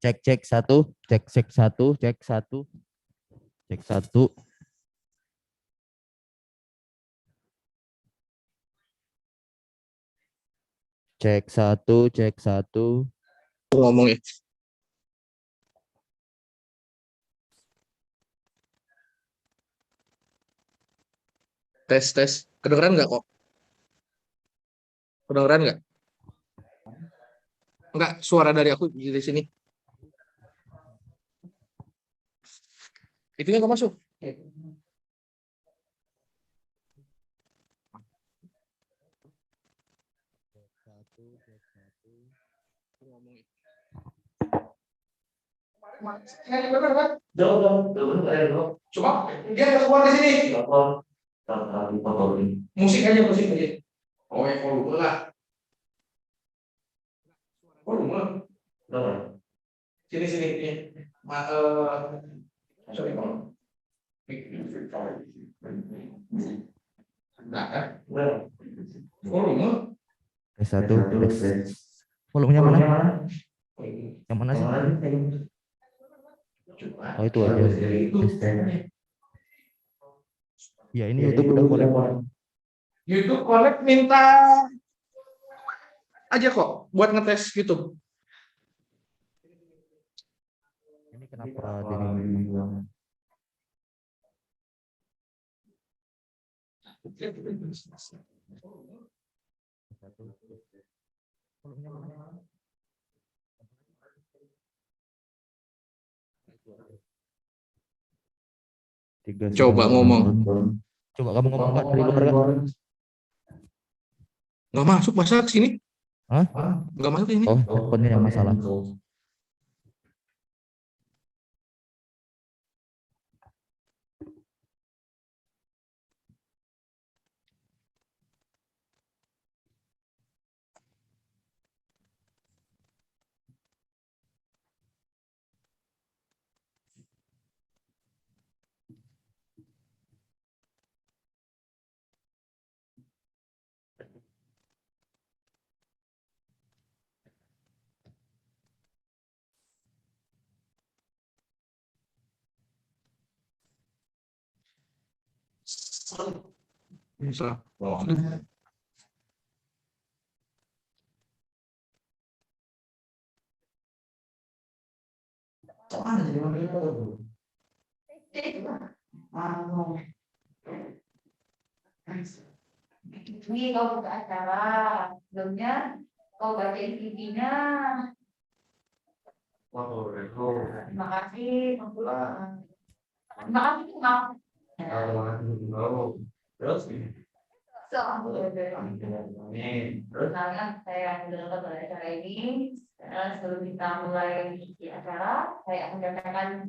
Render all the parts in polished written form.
Cek cek satu, cek cek satu, cek satu, cek satu. Cek satu, cek satu. Ngomong ya. Tes tes. Kedengeran nggak kok? Kedengeran nggak? Nggak, suara dari aku di sini. Itunya nggak masuk. Coba dia nggak keluar di sini. Musik aja, musik aja. Oh ya, volume lah. Volume. Sini sini ini. Sorry kalau. Nah, kan? Volume. Cek satu, tes. Volumenya mana? Yang mana sih? Oh itu aja. Ya ini YouTube udah collect. YouTube collect minta aja kok buat ngetes YouTube. Ini kenapa dia Coba ngomong. Coba kamu ngomong Kak dari luar Kak. Nggak masuk masa ke sini? Hah? Nggak masuk ke sini. Oh, handphonenya yang masalah. Bisa. Ini kau buka acara, sebelumnya kau baca intinya. Terima kasih, terima kasih, Bang. Terus? Perkenalkan, saya adalah pada acara ini. Sebelum kita mulai di acara, saya akan katakan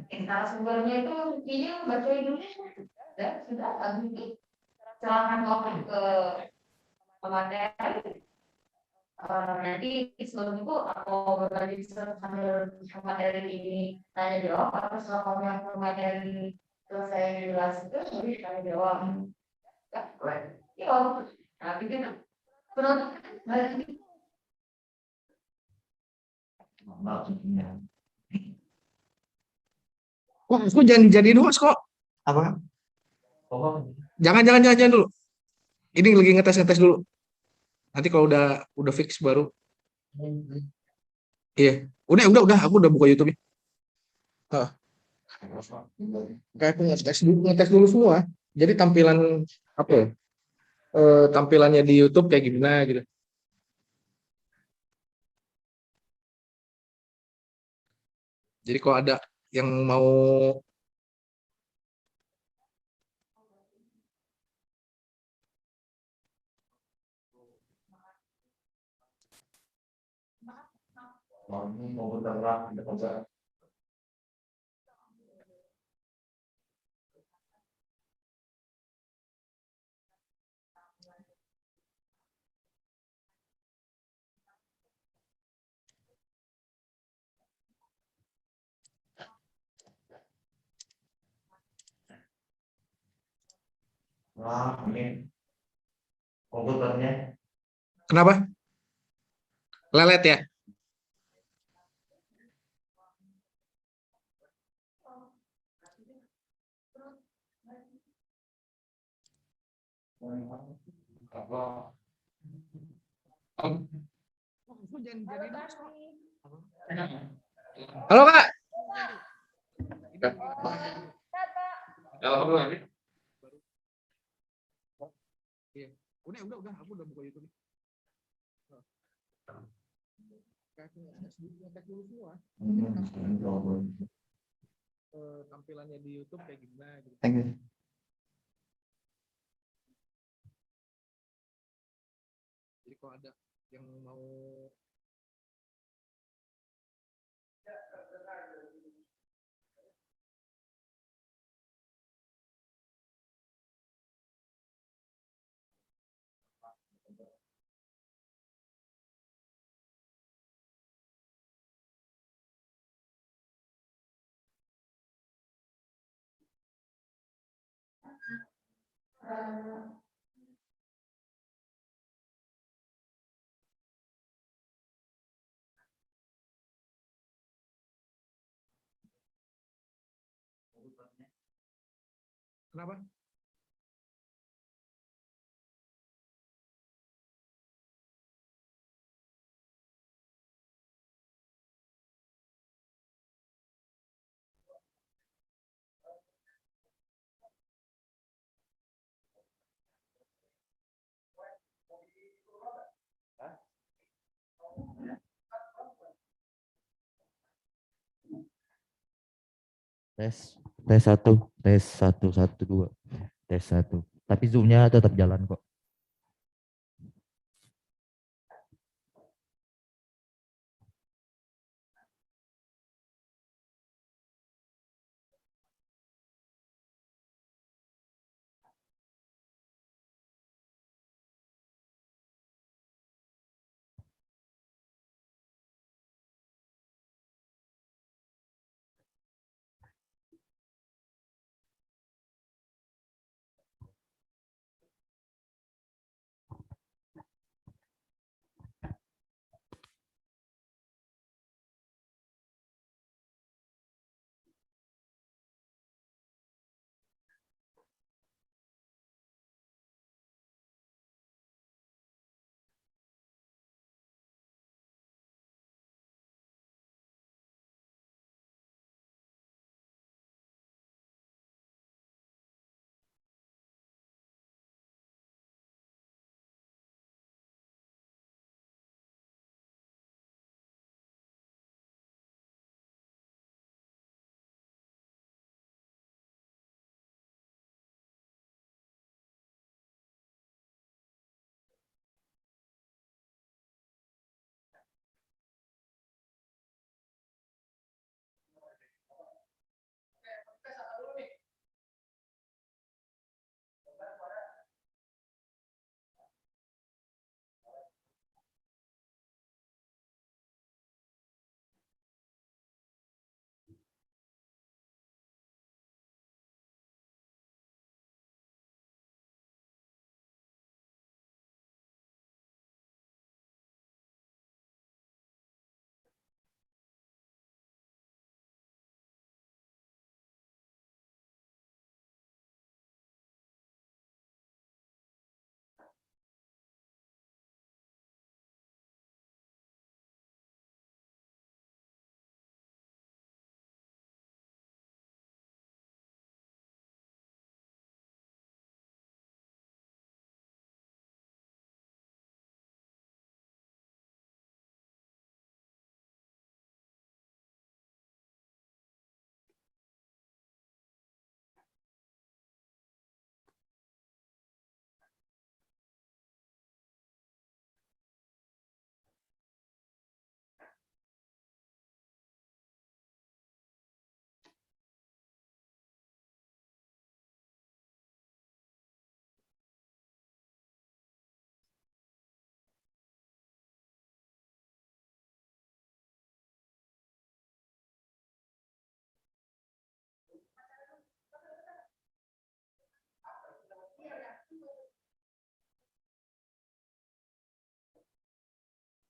narasumbernya itu ini baca dulu. Sudah, Agni. Silakan kau ke pemateri. Nanti sebelum itu aku berbagi sambil pemateri ini tanya jawab, atau setelah kamu pemateri selesai jelas itu jadi tanya jawab. Ya, nah gitu. Penonton balik. Wah, aku jangan dijadiin host kok. Apa? Jangan dulu. Ini lagi ngetes dulu. Nanti kalau udah fix baru. Iya. Udah. Aku udah buka YouTube-nya. Kayak aku ngetes dulu semua. Jadi tampilan apa ya? Tampilannya di YouTube kayak gimana gitu. Jadi kalau ada yang mau Ini komputernya. kenapa? Lelet ya? Halo Kak. Udah, aku udah buka YouTube. Ngetes dulu semua. Tampilannya di YouTube kayak gimana gitu. Thank you. Jadi kalau ada yang mau kenapa? Tes satu, tes satu satu dua, tes satu. Tapi zoomnya tetap jalan kok.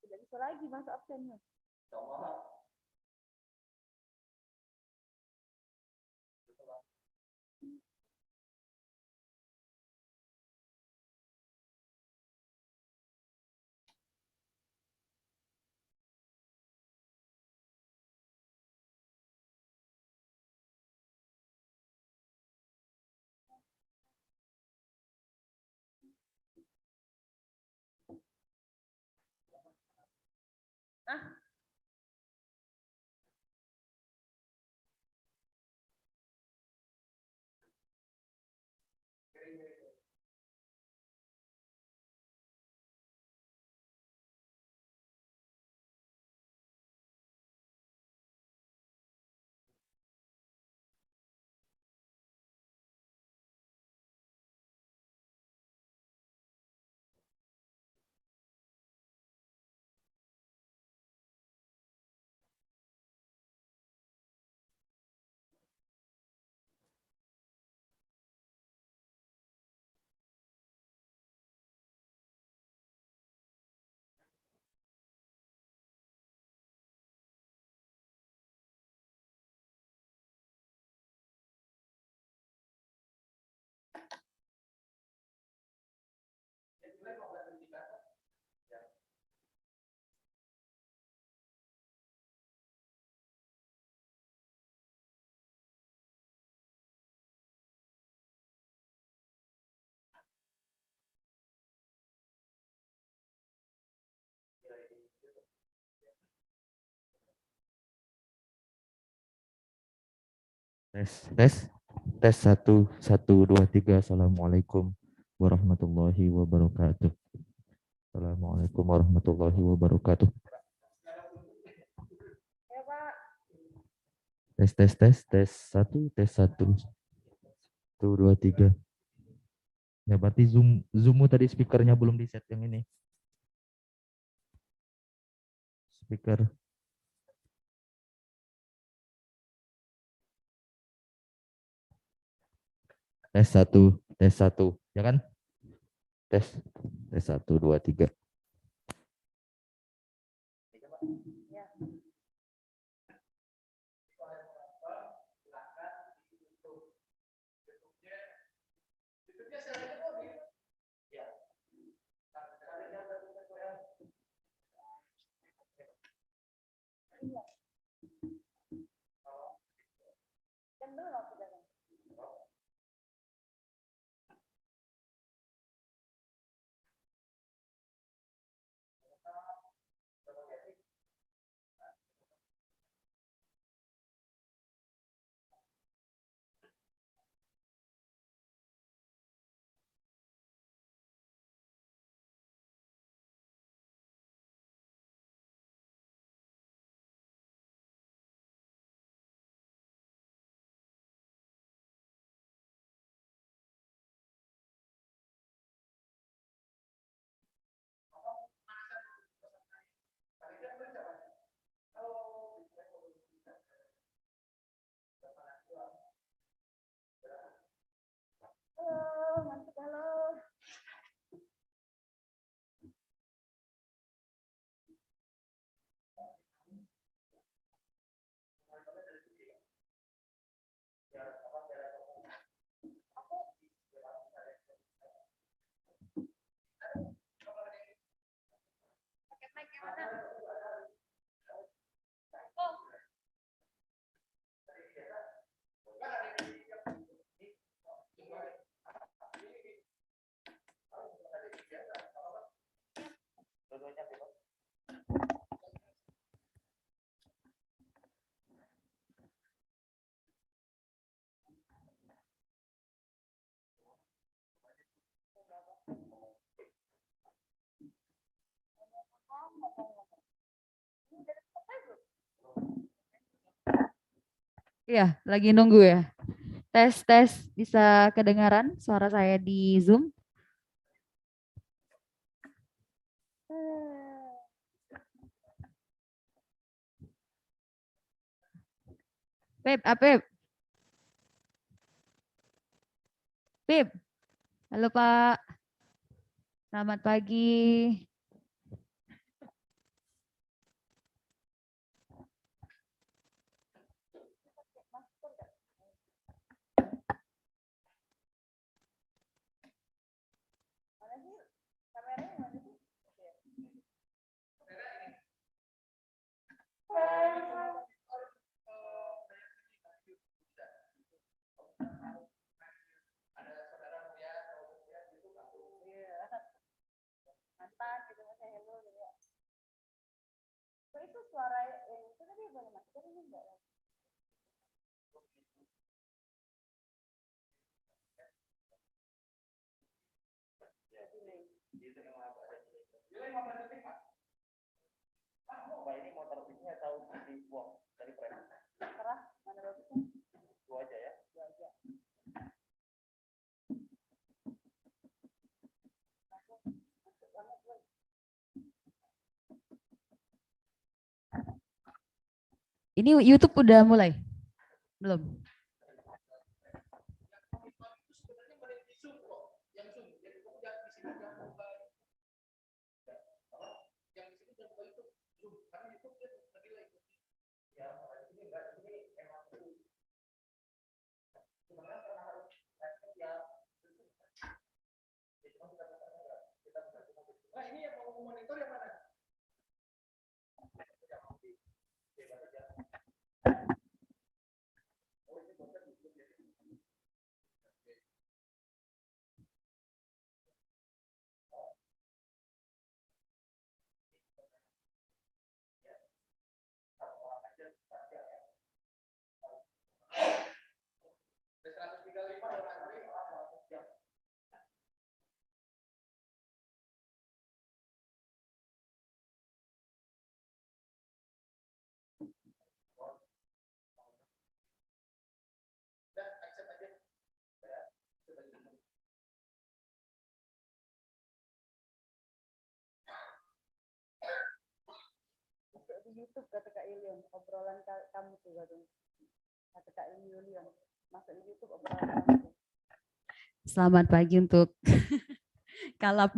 Tidak bisa lagi masuk absennya. Tes satu satu dua tiga. Assalamualaikum warahmatullahi wabarakatuh. Assalamualaikum warahmatullahi wabarakatuh. Ya Pak. Tes satu satu dua tiga. Ya berarti zoommu tadi speakernya belum di set yang ini. Speaker. Tes satu, ya kan? Tes satu dua tiga. Ya. Iya. Jam belum aku jalan. Halo, masuk halo. Pakai mic yang mana? Oh. Iya, lagi nunggu ya. Tes, bisa kedengaran suara saya di Zoom? Pip, Pip. Pip. Halo Pak. Selamat pagi. Mana sih? Kameranya mana sih? Mantan gitu masih hello gitu ya. Kok itu suara yang itu tadi boleh masuk ini enggak ya? Terah, mana bagusnya? Dua aja ya. Dua aja. Masuk banget gue. Ini YouTube udah mulai? Belum? YouTube kata Kak Ilion, obrolan kamu tuh kata Kak Ilion, masuk di YouTube obrolan kamu tuh. Selamat pagi untuk Kalap.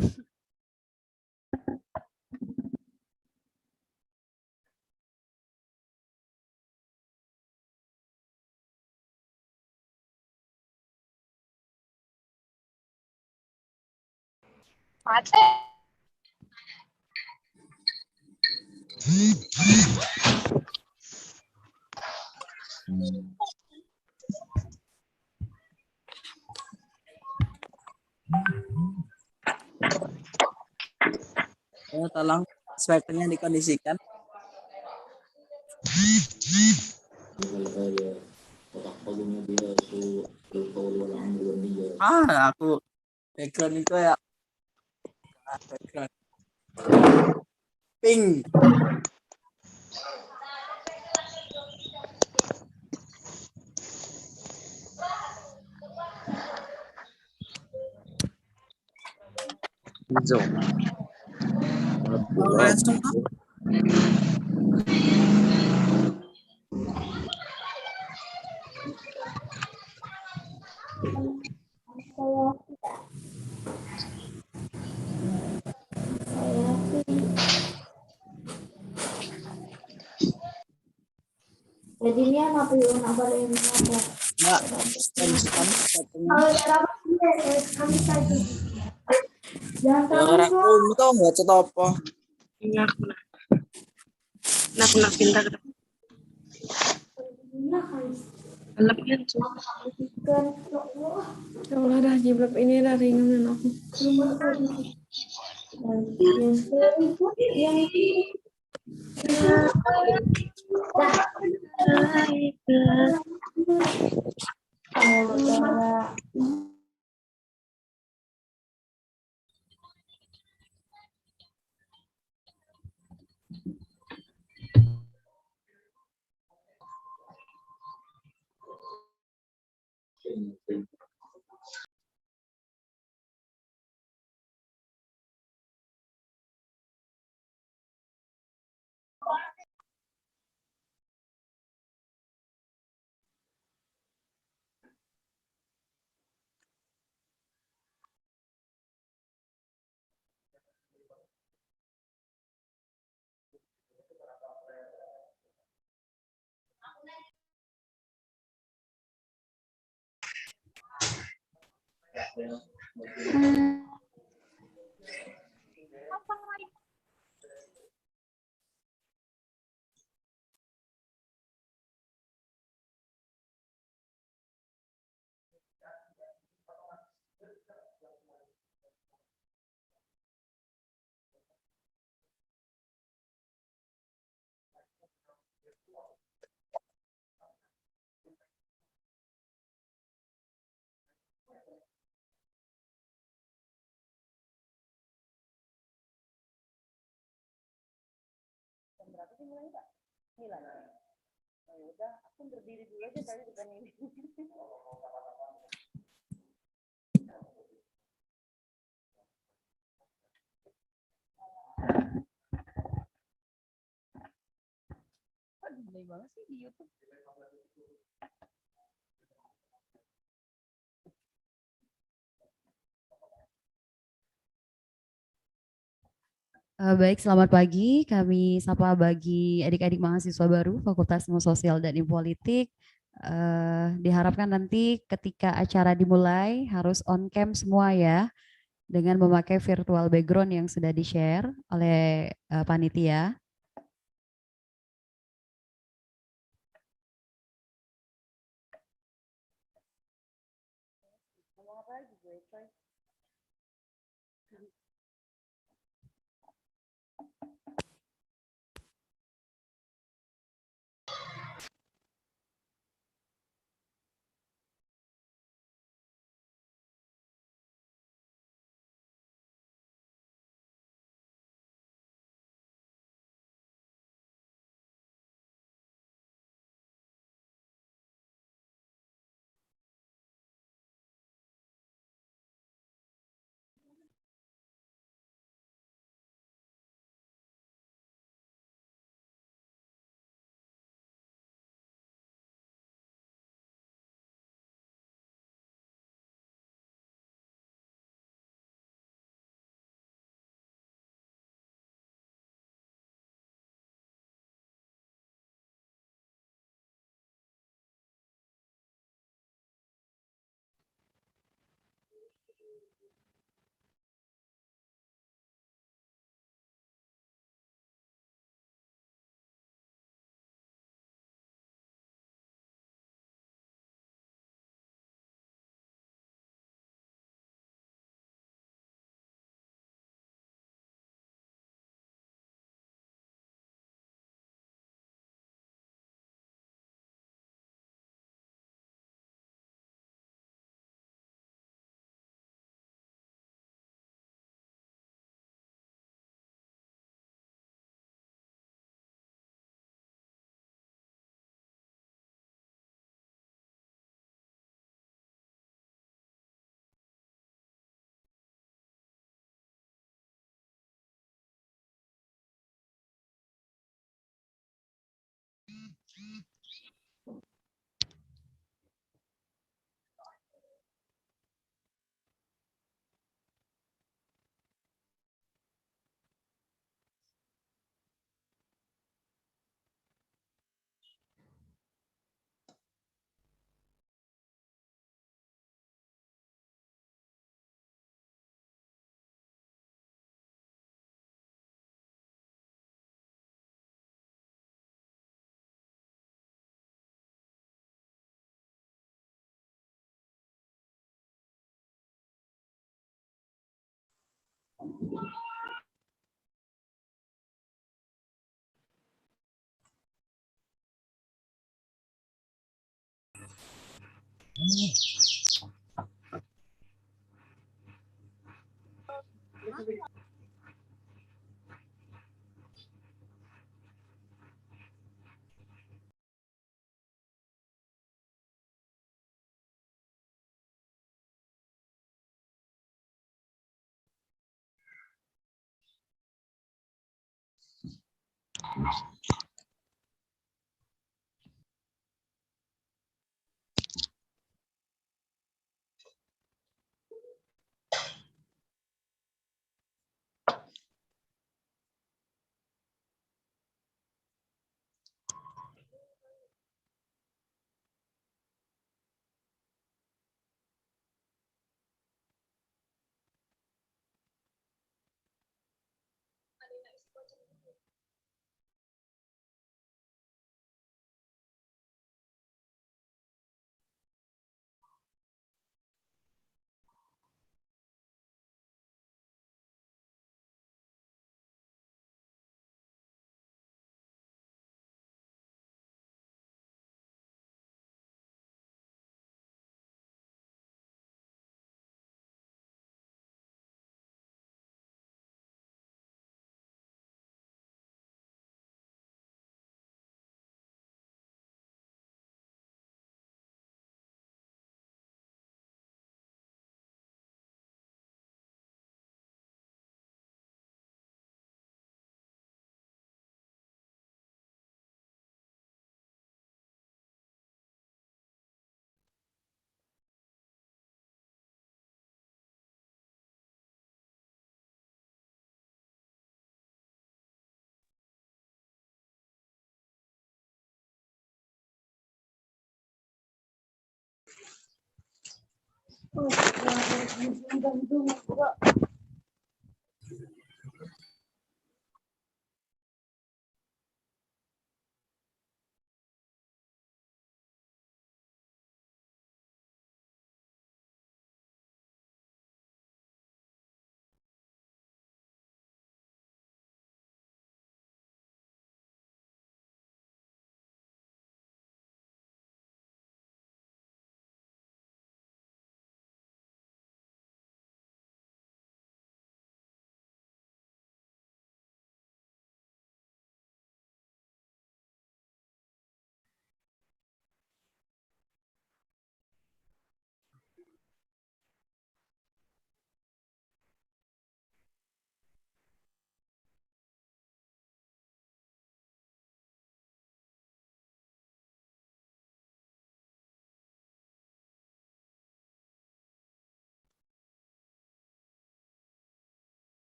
Tolong swipernya dikondisikan. Aku background itu ya background pink. Hijau. Langsung Jadi ini apa yang apa yang apa? enggak stop satunya. Kami tadi. Jangan Ya orang kamu tau nggak cet apa? Nak pintar. Lebih ya Allah dah jiblab ini dah ringan aku. Berapa sih mulai Kak? 9. Oh, ya udah, aku berdiri dulu aja tadi depan ini. Kok delay banget sih di YouTube? Baik, selamat pagi. Kami sapa bagi adik-adik mahasiswa baru Fakultas Ilmu Sosial dan Ilmu Politik. Diharapkan nanti ketika acara dimulai harus on cam semua ya, dengan memakai virtual background yang sudah di-share oleh panitia. Ngomong apa lagi gue, coy?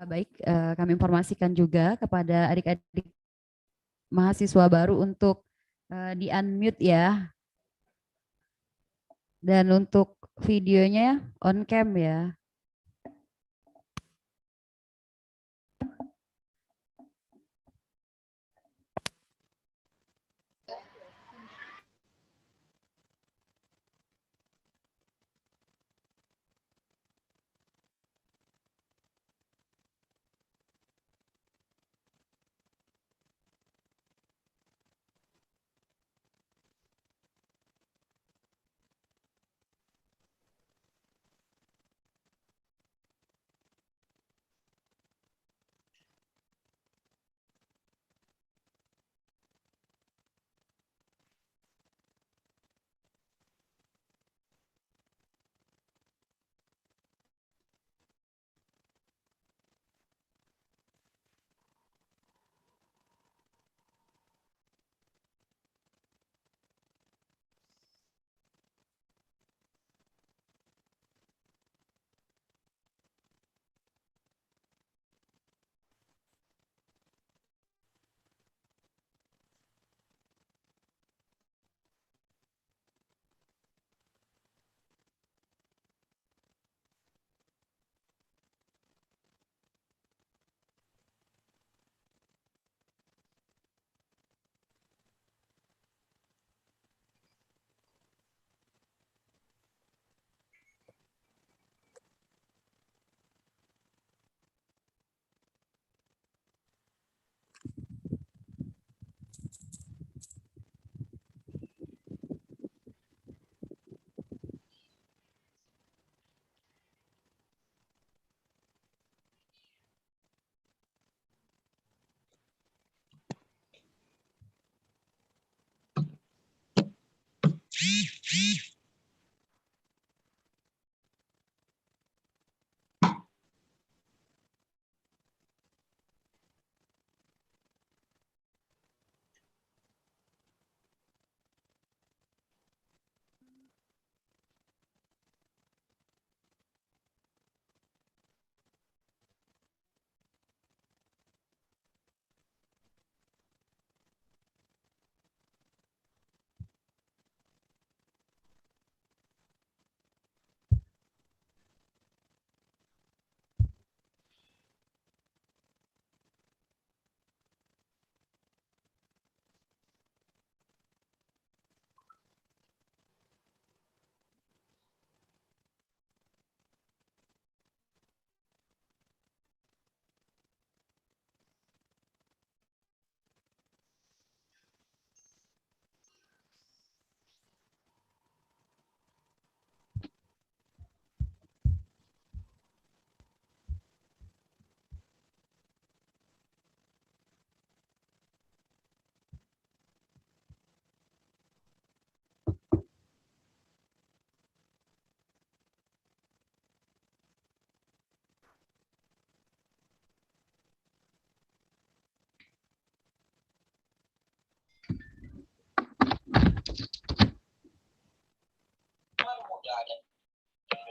Baik, kami informasikan juga kepada adik-adik mahasiswa baru untuk di-unmute ya. Dan untuk videonya on cam ya.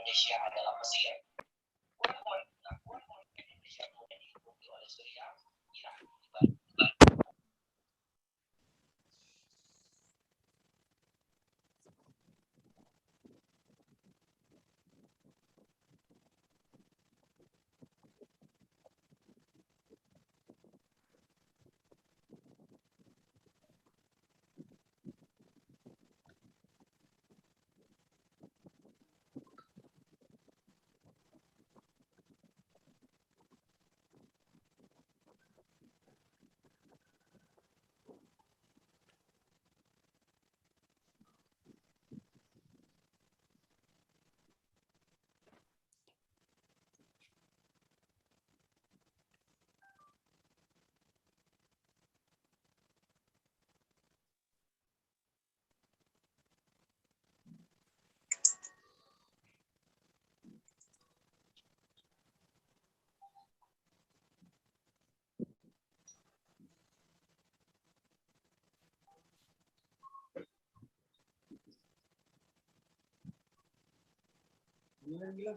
Indonesia adalah Mesir. Tes.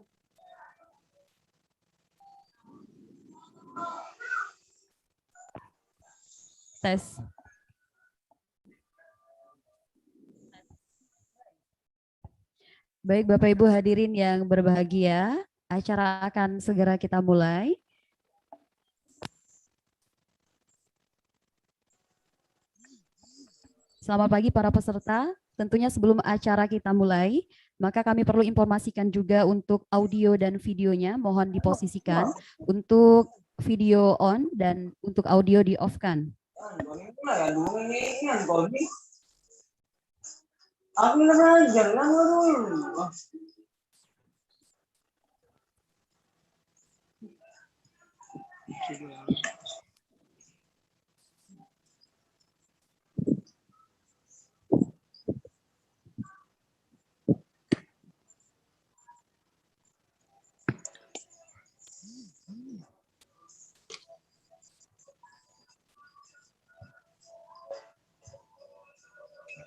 Baik Bapak Ibu hadirin yang berbahagia, acara akan segera kita mulai. Selamat pagi para peserta. Tentunya sebelum acara kita mulai, maka kami perlu informasikan juga untuk audio dan videonya mohon diposisikan. Untuk video on dan untuk audio di off-kan.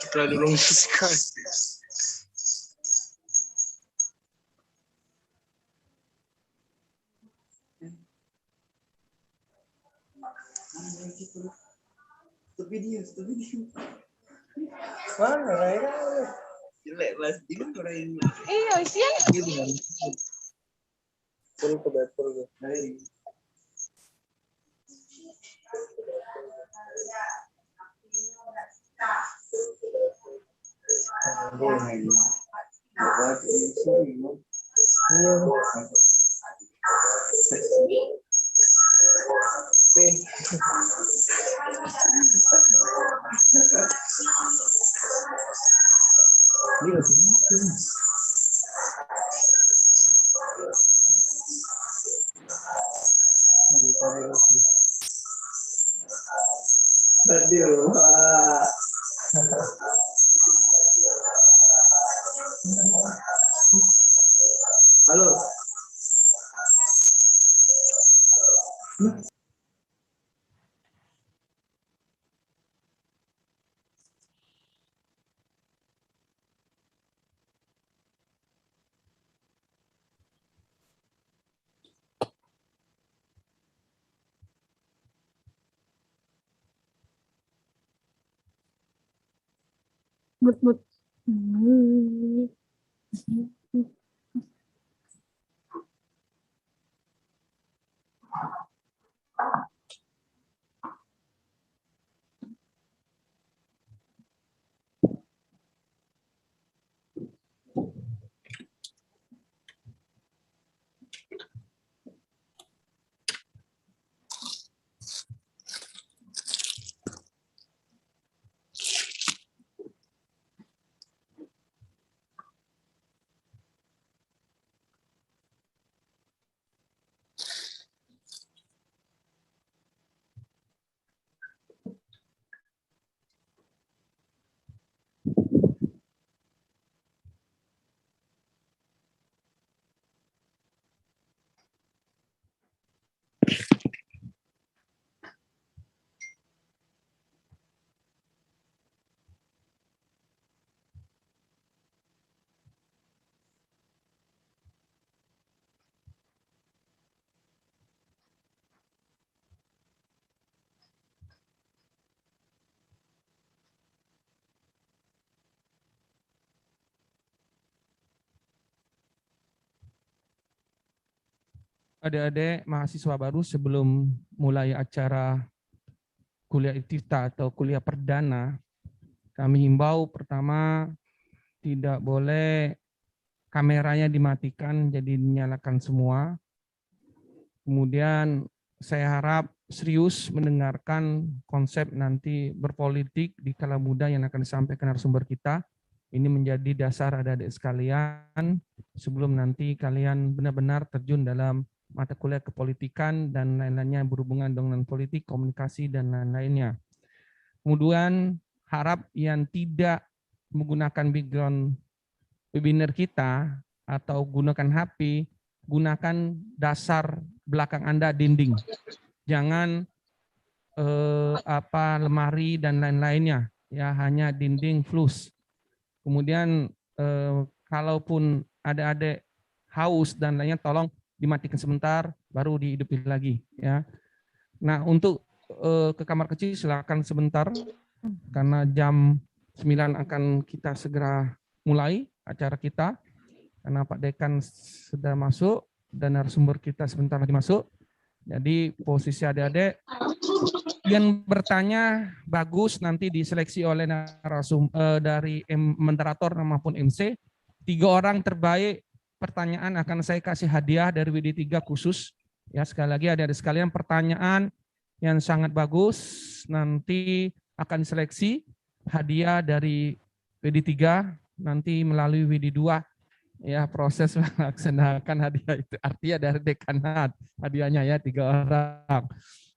Kita dulu sekali. Mana Raira? Jelek lah, jadi Raira. Iya, isian. Pun ke betul. Halo. Mut. Adik-adik mahasiswa baru, sebelum mulai acara kuliah iftitah atau kuliah perdana, kami himbau pertama tidak boleh kameranya dimatikan, jadi dinyalakan semua. Kemudian saya harap serius mendengarkan konsep nanti berpolitik di kala muda yang akan disampaikan narasumber kita. Ini menjadi dasar adik-adik sekalian sebelum nanti kalian benar-benar terjun dalam mata kuliah kepolitikan dan lain-lainnya berhubungan dengan politik, komunikasi, dan lain-lainnya. Kemudian harap yang tidak menggunakan background webinar kita atau gunakan HP, gunakan dasar belakang Anda dinding. Jangan lemari dan lain-lainnya, ya hanya dinding flus. Kemudian kalaupun adik-adik haus dan lainnya tolong dimatikan sebentar baru dihidupin lagi ya. Nah, untuk ke kamar kecil silakan sebentar karena jam 9 akan kita segera mulai acara kita karena Pak Dekan sudah masuk dan narasumber kita sebentar lagi masuk. Jadi posisi adik-adik yang bertanya bagus nanti diseleksi oleh dari moderator maupun MC. 3 orang terbaik pertanyaan akan saya kasih hadiah dari WD3 khusus. Ya, sekali lagi adik-adik sekalian, pertanyaan yang sangat bagus nanti akan seleksi hadiah dari WD3 nanti melalui WD2 ya, proses melaksanakan hadiah itu artinya dari dekanat hadiahnya ya 3 orang.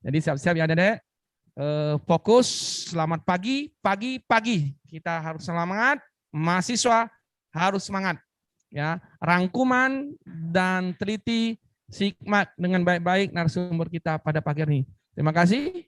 Jadi siap-siap ya Dedek. Fokus, selamat pagi, pagi. Kita harus semangat, mahasiswa harus semangat. Ya, rangkuman dan teliti simak dengan baik-baik narasumber kita pada pagi ini. Terima kasih.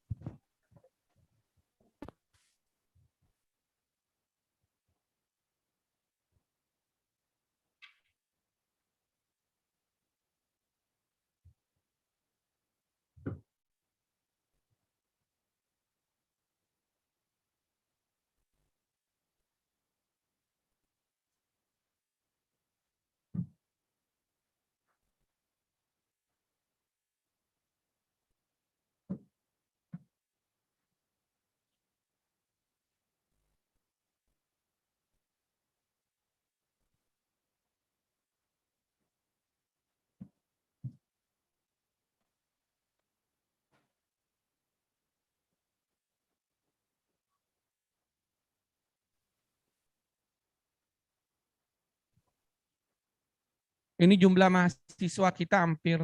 Ini jumlah mahasiswa kita hampir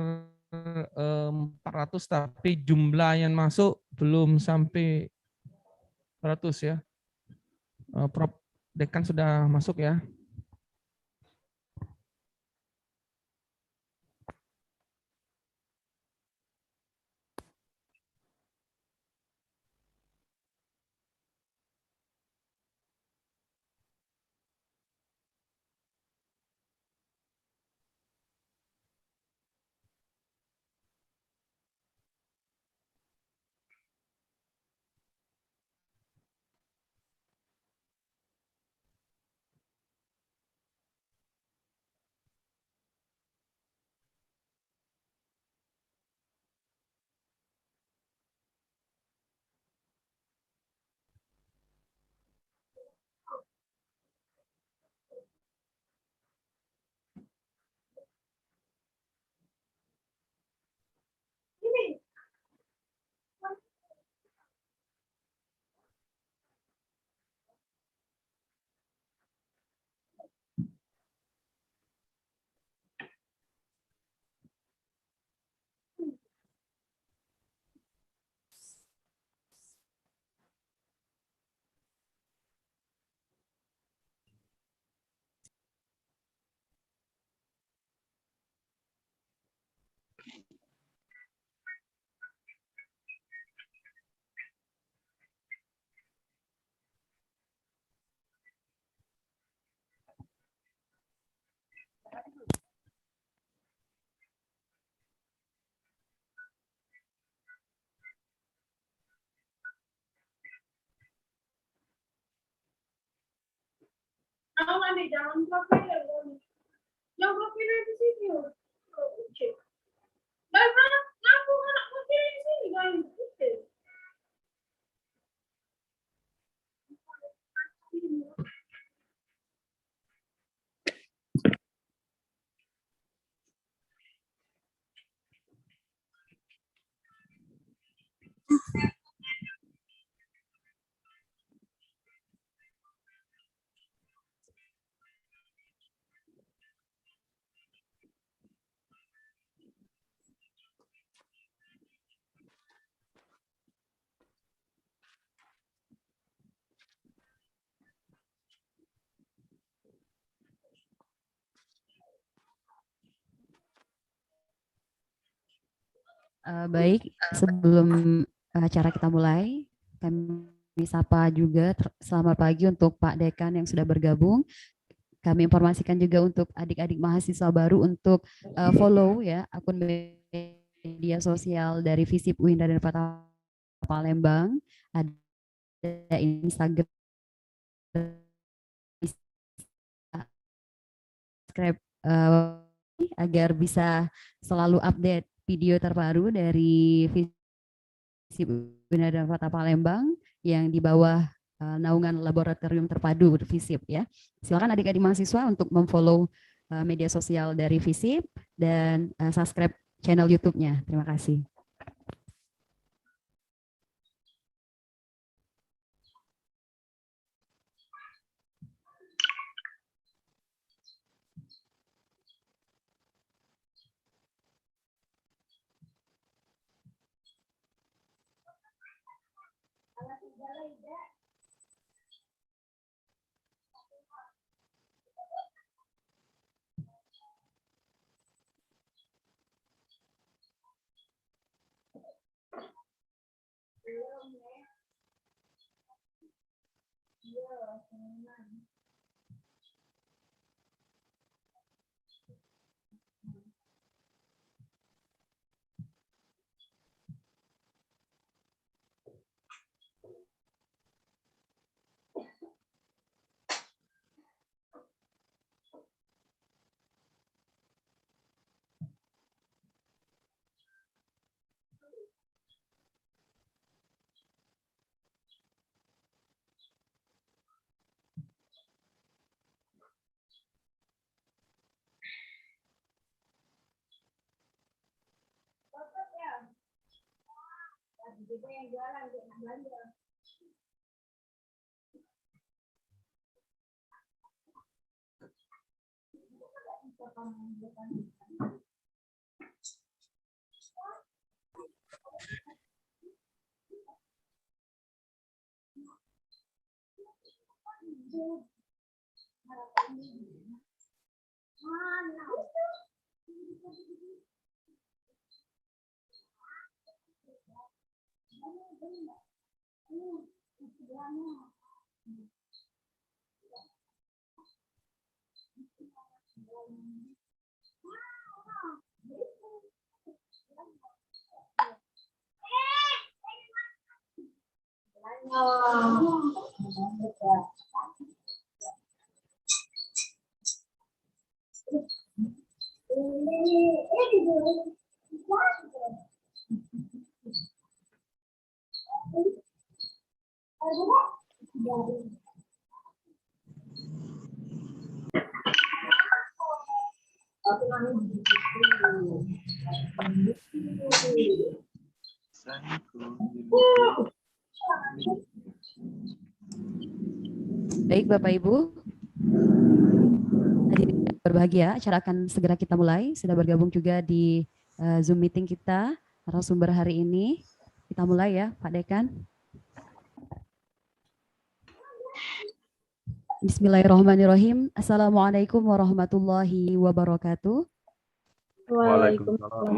400, tapi jumlah yang masuk belum sampai 100 ya. Prof Dekan sudah masuk ya. Jangan profil. Yang profilnya di sini. Aku anak profilnya di sini guys. Baik, sebelum acara kita mulai, kami sapa juga selamat pagi untuk Pak Dekan yang sudah bergabung. kami informasikan juga untuk adik-adik mahasiswa baru untuk follow ya akun media sosial dari FISIP UIN Raden Fatah Palembang, ada Instagram, subscribe agar bisa selalu update video terbaru dari FISIP UIN Raden Fatah Palembang yang di bawah naungan laboratorium terpadu FISIP ya. Silakan adik-adik mahasiswa untuk memfollow media sosial dari FISIP dan subscribe channel YouTube-nya. Terima kasih. Baik Bapak Ibu, hadirin yang berbahagia, acara akan segera kita mulai. Sudah bergabung juga di Zoom meeting kita, narasumber hari ini. Kita mulai ya Pak Dekan. Bismillahirrahmanirrahim. Assalamualaikum warahmatullahi wabarakatuh. Waalaikumsalam.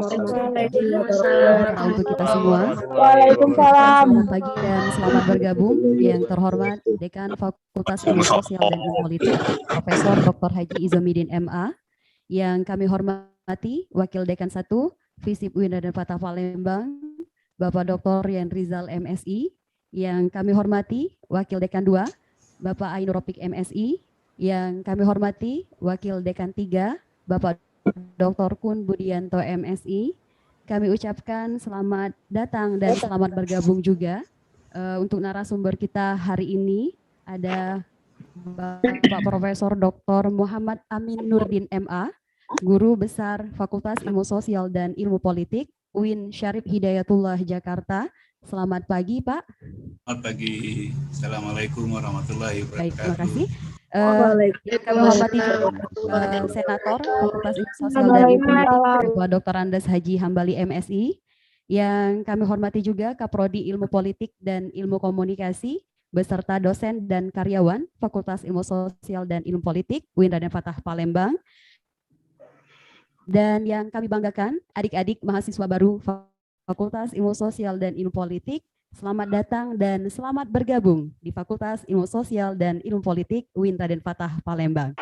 Untuk kita semua. Waalaikumsalam. Selamat pagi dan selamat bergabung yang terhormat Dekan Fakultas Ilmu Sosial dan Ilmu Politik, Profesor Dr. Haji Izomidin MA, yang kami hormati Wakil Dekan 1 FISIP UIN Raden Fatah Palembang, Bapak Dr. Rian Rizal MSI, yang kami hormati Wakil Dekan 2 Bapak Ainur Ropik MSI, yang kami hormati Wakil Dekan 3 Bapak Dr. Kun Budianto MSI. Kami ucapkan selamat datang dan selamat bergabung juga untuk narasumber kita hari ini ada Bapak Profesor Dr. Muhammad Amin Nurdin MA, Guru Besar Fakultas Ilmu Sosial dan Ilmu Politik UIN Syarif Hidayatullah Jakarta. Selamat pagi Pak. Selamat pagi. Assalamualaikum warahmatullahi wabarakatuh. Baik, terima kasih. Kami hormati Senator Fakultas Ilmu Sosial dan Ilmu Politik Bapak Dr. Andes Haji Hambali MSI, yang kami hormati juga Kaprodi Ilmu Politik dan Ilmu Komunikasi beserta dosen dan karyawan Fakultas Ilmu Sosial dan Ilmu Politik UIN Raden Fatah Palembang, dan yang kami banggakan adik-adik mahasiswa baru Fakultas Ilmu Sosial dan Ilmu Politik Selamat datang dan selamat bergabung di Fakultas Ilmu Sosial dan Ilmu Politik UIN Raden Fatah Palembang.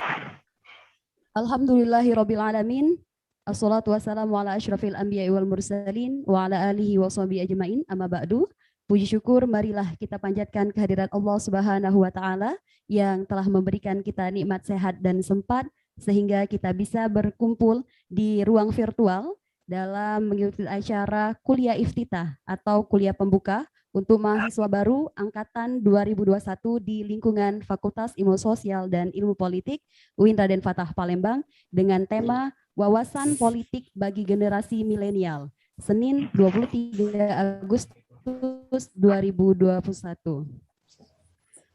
Alhamdulillahirrabbilalamin. Assalatu wassalamu ala asyrafil anbiya'i wal mursalin wa ala alihi wa sahbihi ajma'in amma ba'du. Puji syukur marilah kita panjatkan kehadirat Allah Subhanahu wa taala yang telah memberikan kita nikmat sehat dan sempat sehingga kita bisa berkumpul di ruang virtual dalam mengikuti acara kuliah iftitah atau kuliah pembuka untuk mahasiswa baru angkatan 2021 di lingkungan Fakultas Ilmu Sosial dan Ilmu Politik UIN Raden Fatah Palembang dengan tema Wawasan Politik bagi Generasi Milenial, Senin 23 Agustus 2021.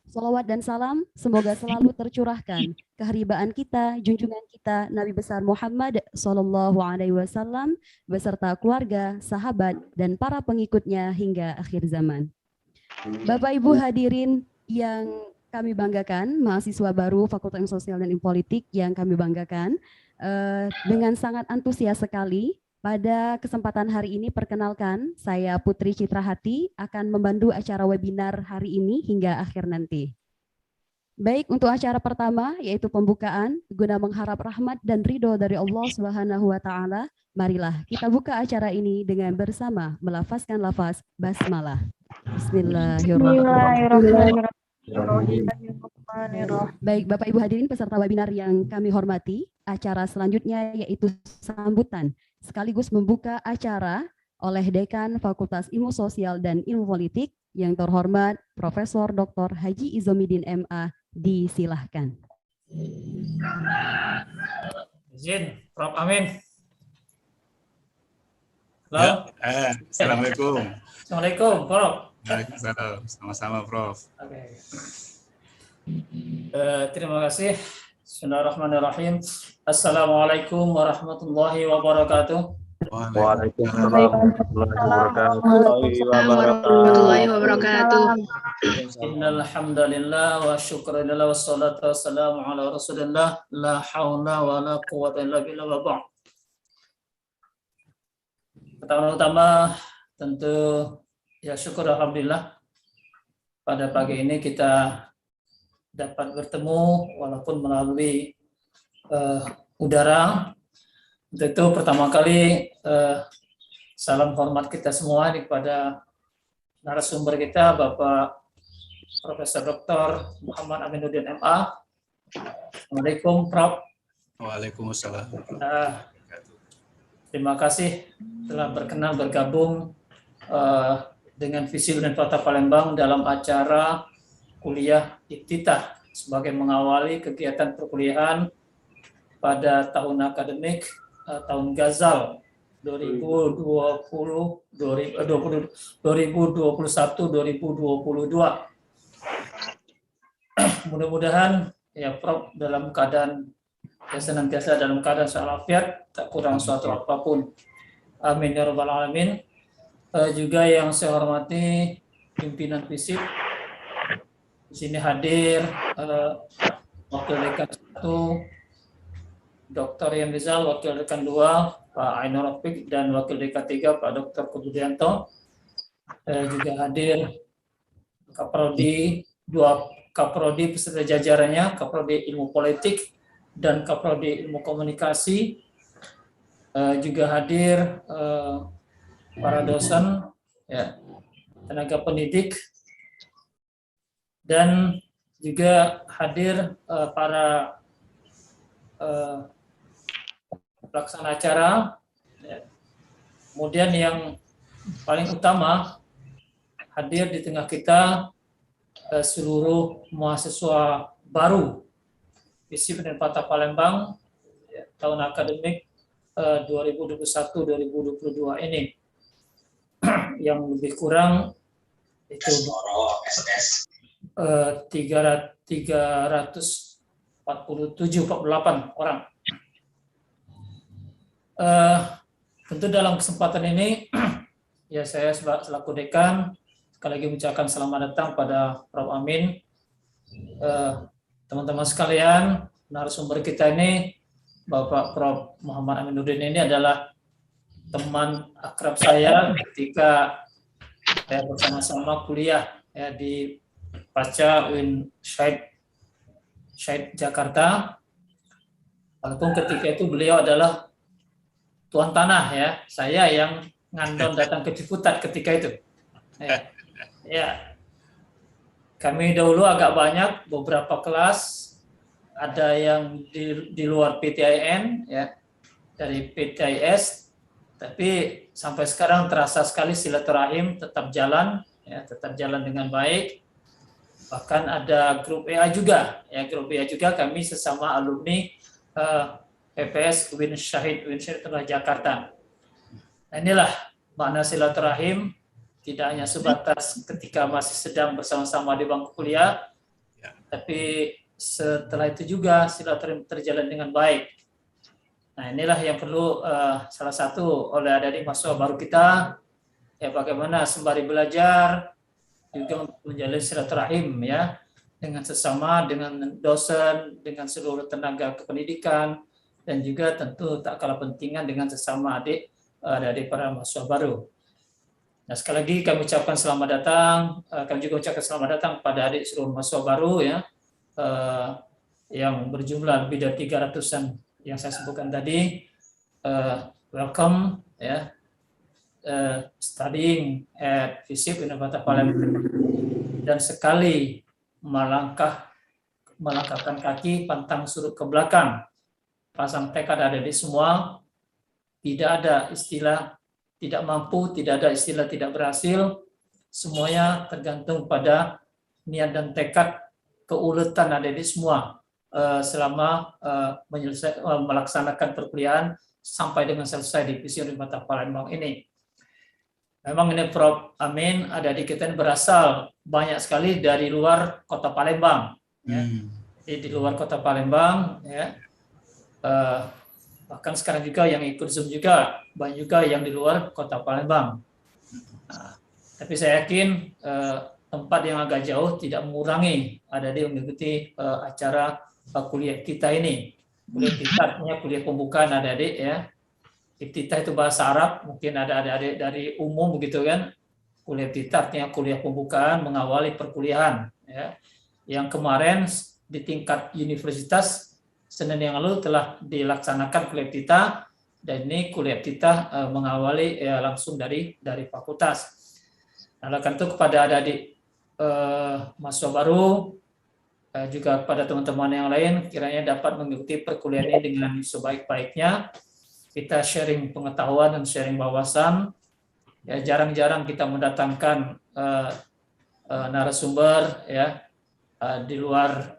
Salawat dan salam semoga selalu tercurahkan keharibaan kita, junjungan kita Nabi besar Muhammad Sallallahu Alaihi Wasallam beserta keluarga, sahabat, dan para pengikutnya hingga akhir zaman. Bapak Ibu hadirin yang kami banggakan, mahasiswa baru Fakultas Ilmu Sosial dan Ilmu Politik yang kami banggakan, dengan sangat antusias sekali. Pada kesempatan hari ini perkenalkan saya Putri Citra Hati akan membantu acara webinar hari ini hingga akhir nanti. Baik, untuk acara pertama yaitu pembukaan guna mengharap rahmat dan ridho dari Allah Subhanahu wa taala, marilah kita buka acara ini dengan bersama melafazkan lafaz basmalah. Bismillahirrahmanirrahim. Baik, Bapak Ibu hadirin peserta webinar yang kami hormati, acara selanjutnya yaitu sambutan sekaligus membuka acara oleh Dekan Fakultas Ilmu Sosial dan Ilmu Politik yang terhormat Profesor Dr. Haji Izomidin MA, disilahkan. Izin, Prof. Amin. Halo. Ya, Assalamualaikum. Assalamualaikum, Prof. Waalaikumsalam. Sama-sama, Prof. Oke. Terima kasih. Bismillahirrahmanirrahim. Assalamualaikum warahmatullahi wabarakatuh. Waalaikumsalam warahmatullahi wabarakatuh. Innal hamdalillah wa syukrulillah wassalatu wassalamu ala Rasulillah la haula wala quwwata illa billah wa ba'd. Pertama-tama tentu ya syukur alhamdulillah pada pagi ini kita dapat bertemu walaupun melalui udara. Untuk itu pertama kali salam hormat kita semua kepada narasumber kita Bapak Profesor Dr. Muhammad Aminuddin MA. Assalamualaikum Prof. Waalaikumsalam. Terima kasih telah berkenan bergabung dengan Visi UIN Fatah Palembang dalam acara kuliah iftitah sebagai mengawali kegiatan perkuliahan pada tahun akademik tahun Ghazal 2021-2022. Mudah-mudahan ya Prof dalam keadaan ya senantiasa dalam keadaan walafiat, tak kurang suatu apapun. Amin ya rabbal alamin. Juga yang saya hormati pimpinan FISIP. Di sini hadir Wakil Dekan 1, Dr. Yan Rizal, Wakil Dekan 2, Pak Ainur Rafiq, dan Wakil Dekan 3, Pak Dr. Kududianto. Juga hadir Kaprodi, 2 Kaprodi beserta jajarannya, Kaprodi Ilmu Politik dan Kaprodi Ilmu Komunikasi. Juga hadir para dosen, ya, tenaga pendidik, dan juga hadir para pelaksana acara. Kemudian yang paling utama hadir di tengah kita seluruh mahasiswa baru Visi UIN Fatah Palembang tahun akademik 2021-2022 ini yang lebih kurang itu 347-48 orang. Tentu dalam kesempatan ini ya saya selaku dekan sekali lagi mengucapkan selamat datang pada Prof. Amin. Teman-teman sekalian, narasumber kita ini Bapak Prof. Muhammad Aminuddin ini adalah teman akrab saya ketika bersama-sama kuliah ya di pasca UIN Syahid Jakarta. Walaupun ketika itu beliau adalah tuan tanah ya, saya yang ngandon datang ke Ciputat ketika itu. Ya, kami dahulu agak banyak, beberapa kelas, ada yang di luar PTIN ya, dari PTIS, tapi sampai sekarang terasa sekali silaturahim tetap jalan ya, tetap jalan dengan baik. Bahkan ada grup EA juga ya, grup EA juga kami sesama alumni PPS UIN Syahid Jakarta. Nah, inilah makna silaturahim, tidak hanya sebatas ketika masih sedang bersama-sama di bangku kuliah, tapi setelah itu juga silaturahim terjalan dengan baik. Nah, inilah yang perlu salah satu oleh adik-adik mahasiswa baru kita, ya bagaimana sembari belajar juga menjalin silaturahim ya dengan sesama, dengan dosen, dengan seluruh tenaga kependidikan, dan juga tentu tak kalah pentingan dengan sesama adik dari para mahasiswa baru. Nah, sekali lagi kami ucapkan selamat datang, kami juga ucapkan selamat datang kepada adik seluruh mahasiswa baru ya, yang berjumlah lebih dari 300-an yang saya sebutkan tadi. Welcome ya, studying at FISIP Universitas Palembang, dan sekali melangkahkan kaki pantang surut ke belakang, pasang tekad ada di semua, tidak ada istilah tidak mampu, tidak ada istilah tidak berhasil, semuanya tergantung pada niat dan tekad, keuletan ada di semua selama melaksanakan perkuliahan sampai dengan selesai di FISIP Universitas Palembang ini. Memang ini Prof. Amin, ada di kita berasal banyak sekali dari luar kota Palembang. Ya. Di luar kota Palembang, ya. Bahkan sekarang juga yang ikut Zoom juga, banyak juga yang di luar kota Palembang. Nah, tapi saya yakin tempat yang agak jauh tidak mengurangi ada di mengikuti acara kuliah kita ini. Kuliah kita artinya kuliah pembukaan adik-adik ya. Iftitah itu bahasa Arab, mungkin ada adik-adik dari umum begitu kan. Kuliah iftitah artinya kuliah pembukaan mengawali perkuliahan ya. Yang kemarin di tingkat universitas Senin yang lalu telah dilaksanakan kuliah iftitah, dan ini kuliah iftitah mengawali langsung dari fakultas. Nah, karena itu kepada adik-adik mahasiswa baru juga kepada teman-teman yang lain kiranya dapat mengikuti perkuliahan ini dengan sebaik-baiknya. Kita sharing pengetahuan dan sharing wawasan. Ya, jarang-jarang kita mendatangkan narasumber ya di luar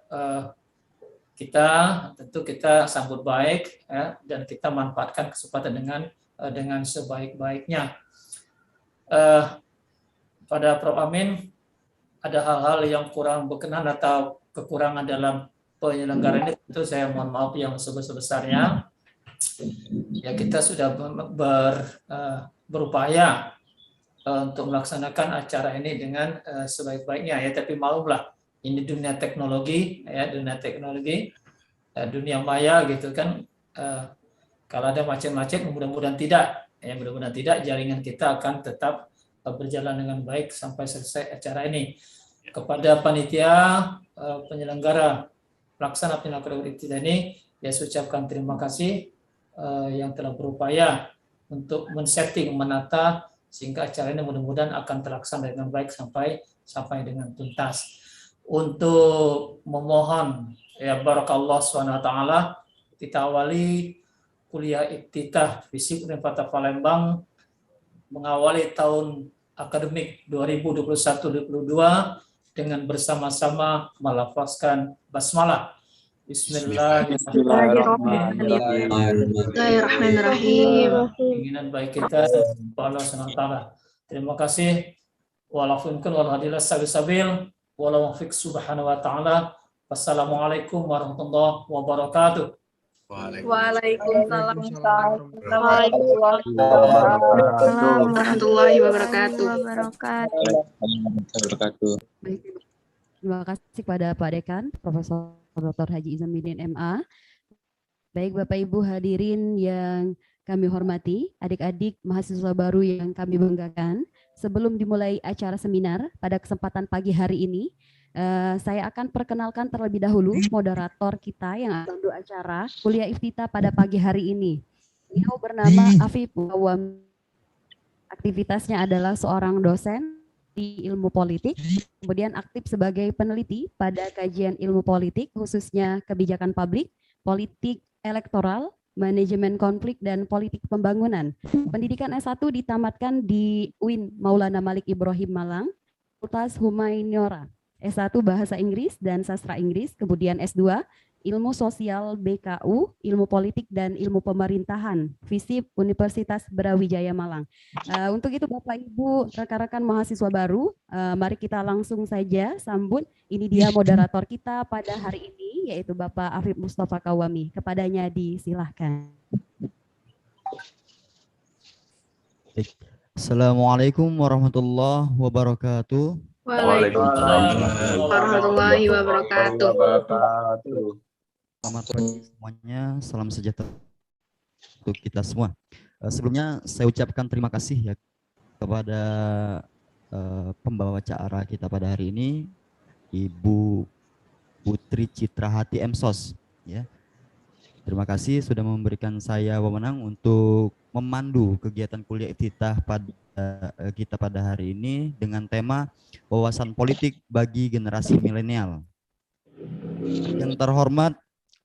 kita. Tentu kita sambut baik ya, dan kita manfaatkan kesempatan dengan sebaik-baiknya. Pada Prof. Amin, ada hal-hal yang kurang berkenan atau kekurangan dalam penyelenggaraan ini, tentu saya mohon maaf yang sebesar-besarnya. Ya, kita sudah berupaya untuk melaksanakan acara ini dengan sebaik-baiknya ya, tapi maklumlah ini dunia teknologi ya, dunia maya gitu kan, kalau ada macet-macet mudah-mudahan tidak ya, mudah-mudahan tidak, jaringan kita akan tetap berjalan dengan baik sampai selesai acara ini. Kepada panitia penyelenggara pelaksana penyelenggaraan iftitah ini ya, saya ucapkan terima kasih yang telah berupaya untuk men-setting, menata sehingga acara ini mudah-mudahan akan terlaksana dengan baik sampai dengan tuntas. Untuk memohon ya barakallah SWT, kita awali kuliah iftitah FISIP Universitas Palembang mengawali tahun akademik 2021-2022 dengan bersama-sama melafazkan basmalah. Bismillahirrahmanirrahim. Keinginan baik kita Allah SWT. Terima kasih. Walafunkan walhadilah sabil-sabil. Walawafik subhanahu wa ta'ala. Wassalamualaikum warahmatullahi wabarakatuh. Waalaikumsalam warahmatullahi wabarakatuh. Baik, terima kasih kepada Pak Dekan, Profesor Dr. Haji Izamuddin MA. Baik Bapak Ibu hadirin yang kami hormati, adik-adik mahasiswa baru yang kami banggakan, sebelum dimulai acara seminar pada kesempatan pagi hari ini, saya akan perkenalkan terlebih dahulu moderator kita yang akan pandu acara kuliah iftitah pada pagi hari ini. Beliau bernama Afif Wawam. Aktivitasnya adalah seorang dosen di ilmu politik, kemudian aktif sebagai peneliti pada kajian ilmu politik, khususnya kebijakan publik, politik elektoral, manajemen konflik, dan politik pembangunan. Pendidikan S1 ditamatkan di UIN Maulana Malik Ibrahim Malang, Fakultas Humaniora, S1 Bahasa Inggris dan Sastra Inggris, kemudian S2 Ilmu Sosial BKU, Ilmu Politik dan Ilmu Pemerintahan, FISIP Universitas Brawijaya Malang. Untuk itu Bapak Ibu, rekan-rekan mahasiswa baru, mari kita langsung saja sambut. Ini dia moderator kita pada hari ini, yaitu Bapak Afif Mustafa Kawami. Kepadanya disilahkan. Assalamualaikum warahmatullahi wabarakatuh. Waalaikumsalam warahmatullahi wabarakatuh. Selamat pagi semuanya, salam sejahtera untuk kita semua. Sebelumnya saya ucapkan terima kasih ya kepada pembawa acara kita pada hari ini, Ibu Putri Citra Hati MSOS. Ya. Terima kasih sudah memberikan saya wewenang untuk memandu kegiatan kuliah iftitah kita pada hari ini dengan tema wawasan politik bagi generasi milenial. Yang terhormat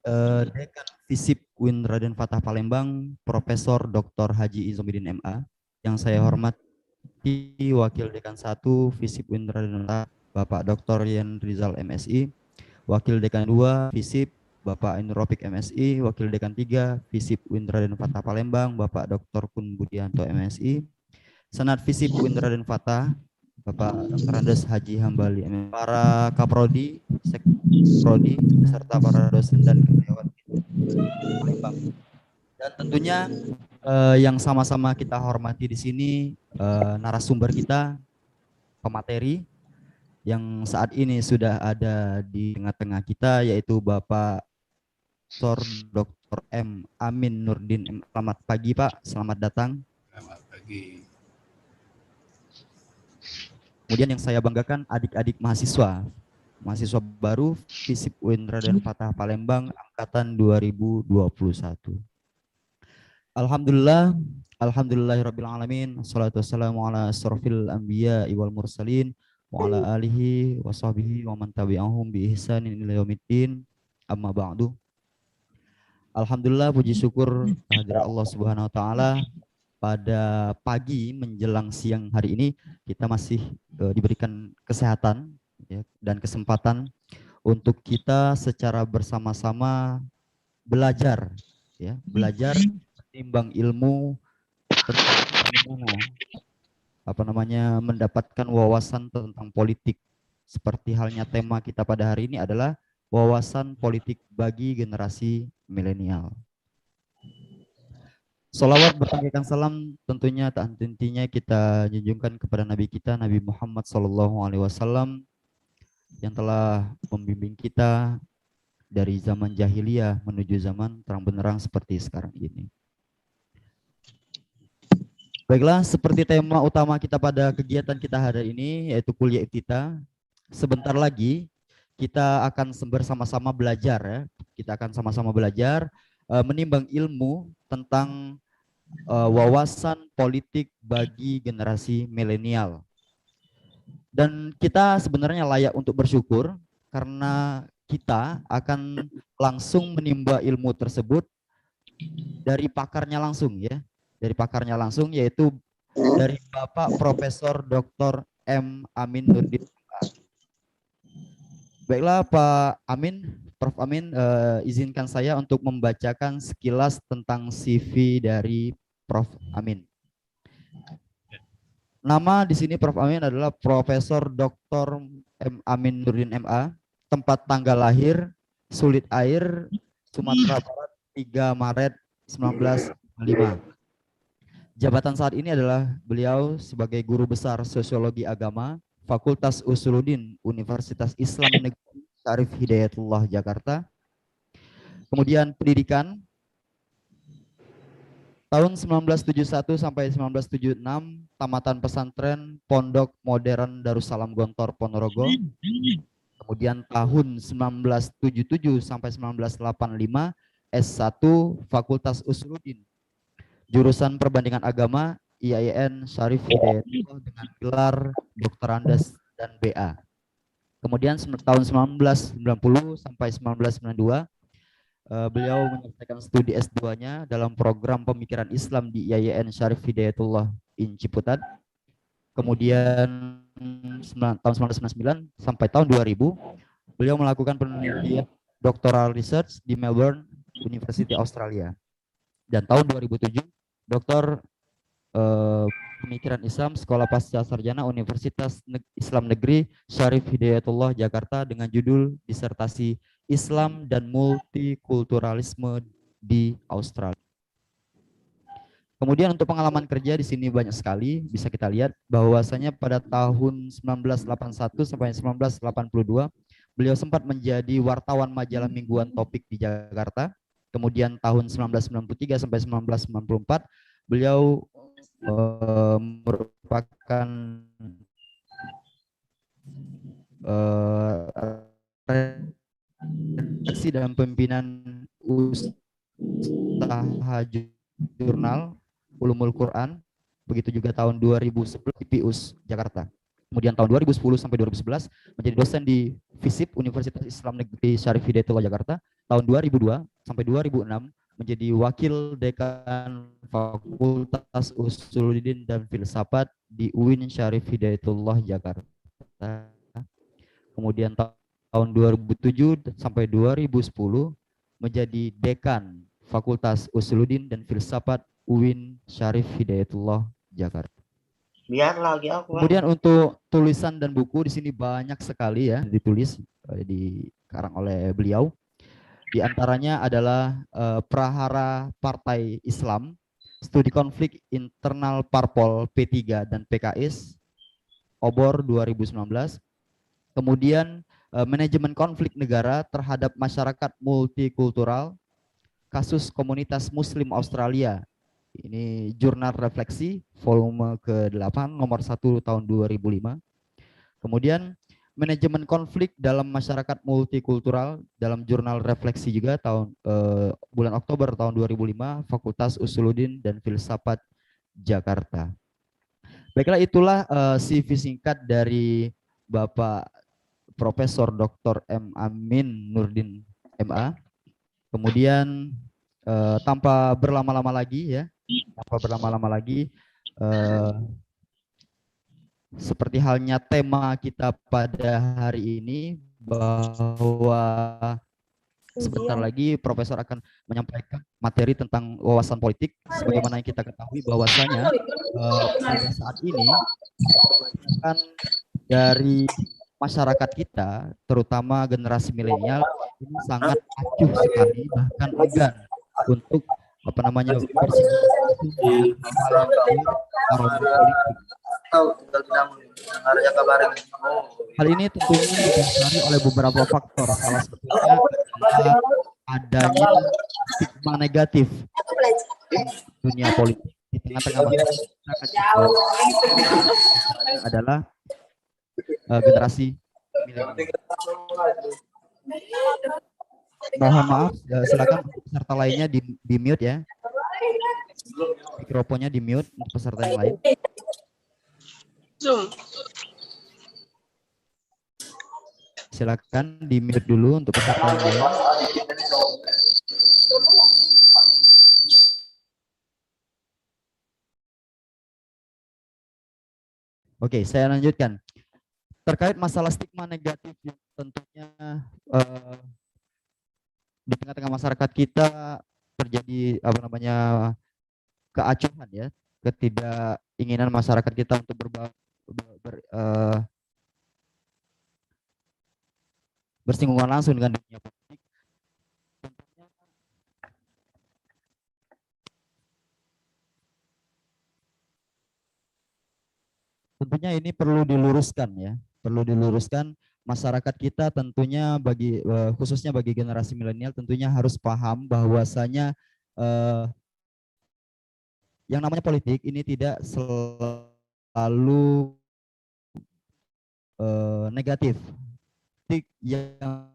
Dekan FISIP UIN Raden Fatah Palembang, Profesor Dr. Haji Izomidin MA, yang saya hormati Wakil Dekan 1 FISIP UIN Raden Fatah, Bapak Dr. Yen Rizal MSI, Wakil Dekan 2 FISIP Bapak Ainur Rofiq MSI, Wakil Dekan 3 FISIP UIN Raden Fatah Palembang, Bapak Dr. Kun Budianto MSI, Senat FISIP UIN Raden Fatah, Bapak Dr. Andes Haji Hambali, para Kaprodi, Sekprodi, beserta para dosen dan karyawan Palembang. Dan tentunya yang sama-sama kita hormati di sini narasumber kita, pemateri yang saat ini sudah ada di tengah-tengah kita, yaitu Bapak Dr. M. Amin Nurdin. Selamat pagi Pak, selamat datang. Selamat pagi. Kemudian yang saya banggakan adik-adik mahasiswa baru FISIP UIN Raden Fatah Palembang angkatan 2021. Alhamdulillah, alhamdulillahirabbil alamin, wassalatu wassalamu ala asrofil anbiya wal mursalin wa ala alihi wa sahbihi wa man tabi'ahum bi ihsanin ila yaumiddin. Amma ba'du. Alhamdulillah, puji syukur kehadirat Allah Subhanahu wa taala. Pada pagi menjelang siang hari ini kita masih diberikan kesehatan ya, dan kesempatan untuk kita secara bersama-sama belajar ya, belajar menimbang ilmu tentang mendapatkan wawasan tentang politik. Seperti halnya tema kita pada hari ini adalah wawasan politik bagi generasi milenial. Salawat berpanggilan salam tentunya tak henti-hentinya kita junjungkan kepada Nabi kita, Nabi Muhammad SAW, yang telah membimbing kita dari zaman jahiliyah menuju zaman terang benderang seperti sekarang ini. Baiklah, seperti tema utama kita pada kegiatan kita hari ini, yaitu kuliah iftitah. Sebentar lagi kita akan bersama-sama belajar ya. Kita akan sama-sama belajar menimbang ilmu tentang wawasan politik bagi generasi milenial. Dan kita sebenarnya layak untuk bersyukur karena kita akan langsung menimba ilmu tersebut dari pakarnya langsung ya. Dari pakarnya langsung, yaitu dari Bapak Profesor Dr. M. Amin Nurdin. Baiklah Pak Amin, Prof. Amin, izinkan saya untuk membacakan sekilas tentang CV dari Prof. Amin. Nama di sini Prof. Amin adalah Profesor Dr. M. Amin Nurdin MA. Tempat tanggal lahir Sulit Air, Sumatera Barat, 3 Maret 1955. Jabatan saat ini adalah beliau sebagai Guru Besar Sosiologi Agama Fakultas Usuluddin Universitas Islam Negeri Syarif Hidayatullah Jakarta. Kemudian pendidikan Tahun 1971 sampai 1976 tamatan pesantren Pondok Modern Darussalam Gontor Ponorogo. Kemudian tahun 1977 sampai 1985 S1 Fakultas Usuluddin. Jurusan Perbandingan Agama IAIN Syarif Hidayatullah dengan gelar Dr. Andes dan BA. Kemudian tahun 1990 sampai 1992 beliau menyelesaikan studi S2-nya dalam program pemikiran Islam di IAIN Syarif Hidayatullah in Ciputat. Kemudian tahun 1999 sampai tahun 2000 beliau melakukan penelitian doctoral research di Melbourne University Australia. Dan tahun 2007 doktor pemikiran Islam Sekolah Pasca Sarjana Universitas Islam Negeri Syarif Hidayatullah Jakarta dengan judul disertasi Islam dan Multikulturalisme di Australia. Kemudian untuk pengalaman kerja di sini banyak sekali, bisa kita lihat bahwasanya pada tahun 1981 sampai 1982 beliau sempat menjadi wartawan majalah mingguan Topik di Jakarta. Kemudian tahun 1993 sampai 1994 beliau merupakan redaksi dan pimpinan usaha jurnal Ulumul Quran, begitu juga tahun 2010 di PIUS Jakarta. Kemudian tahun 2010 sampai 2011 menjadi dosen di FISIP Universitas Islam Negeri Syarif Hidayatullah Jakarta. Tahun 2002 sampai 2006 menjadi wakil dekan Fakultas Usuluddin dan Filsafat di UIN Syarif Hidayatullah Jakarta. Kemudian tahun 2007 sampai 2010 menjadi dekan Fakultas Usuluddin dan Filsafat UIN Syarif Hidayatullah Jakarta. Biar lagi aku. Kemudian untuk tulisan dan buku di sini banyak sekali ya ditulis, dikarang oleh beliau. Di antaranya adalah Prahara Partai Islam, Studi Konflik Internal Parpol P3 dan PKS, Obor 2019. Kemudian Manajemen Konflik Negara terhadap Masyarakat Multikultural, Kasus Komunitas Muslim Australia. Ini Jurnal Refleksi, volume ke-8, nomor 1 tahun 2005. Kemudian Manajemen Konflik dalam Masyarakat Multikultural dalam Jurnal Refleksi juga tahun bulan Oktober tahun 2005, Fakultas Usuluddin dan Filsafat Jakarta. Baiklah, itulah CV singkat dari Bapak Profesor Dr. M. Amin Nurdin MA. Kemudian tanpa berlama-lama lagi ya, seperti halnya tema kita pada hari ini, bahwa sebentar lagi Profesor akan menyampaikan materi tentang wawasan politik. Sebagaimana yang kita ketahui bahwasanya pada saat ini kan dari masyarakat kita, terutama generasi milenial, ini sangat acuh sekali, bahkan enggan untuk bersinggungan politik. Hal ini tentunya didasari oleh beberapa faktor. Salah satunya adalah adanya stigma negatif dunia politik di tengah-tengah masyarakat adalah generasi milenial. Mohon maaf, silakan peserta lainnya di mute ya. Mikrofonnya di mute untuk peserta yang lain. Zoom. Silakan di mute dulu untuk peserta yang lain. Oke, saya lanjutkan. Terkait masalah stigma negatif yang tentunya di tengah-tengah masyarakat kita terjadi keacuhan ya, ketidakinginan masyarakat kita untuk bersinggungan langsung dengan dunia politik. Tentunya ini perlu diluruskan ya, masyarakat kita tentunya khususnya bagi generasi milenial tentunya harus paham bahwasanya yang namanya politik ini tidak selalu negatif. Politik yang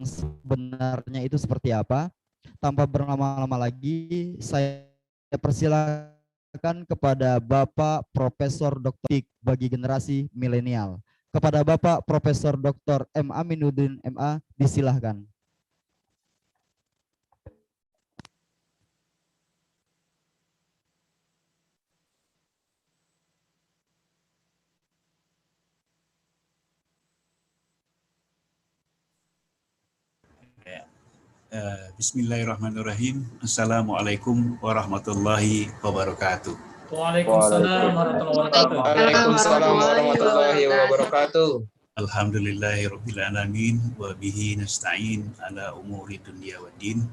sebenarnya itu seperti apa? Tanpa berlama-lama lagi, saya persilakan kepada Bapak Profesor Dr. bagi generasi milenial. Kepada Bapak Profesor Dr. M. Aminuddin MA, disilahkan. Bismillahirrahmanirrahim. Assalamualaikum warahmatullahi wabarakatuh. Waalaikumsalam warahmatullahi wabarakatuh. Waalaikumsalam warahmatullahi wabarakatuh. Alhamdulillahirabbil alamin wa bihi nasta'in ala umuri dunya waddin.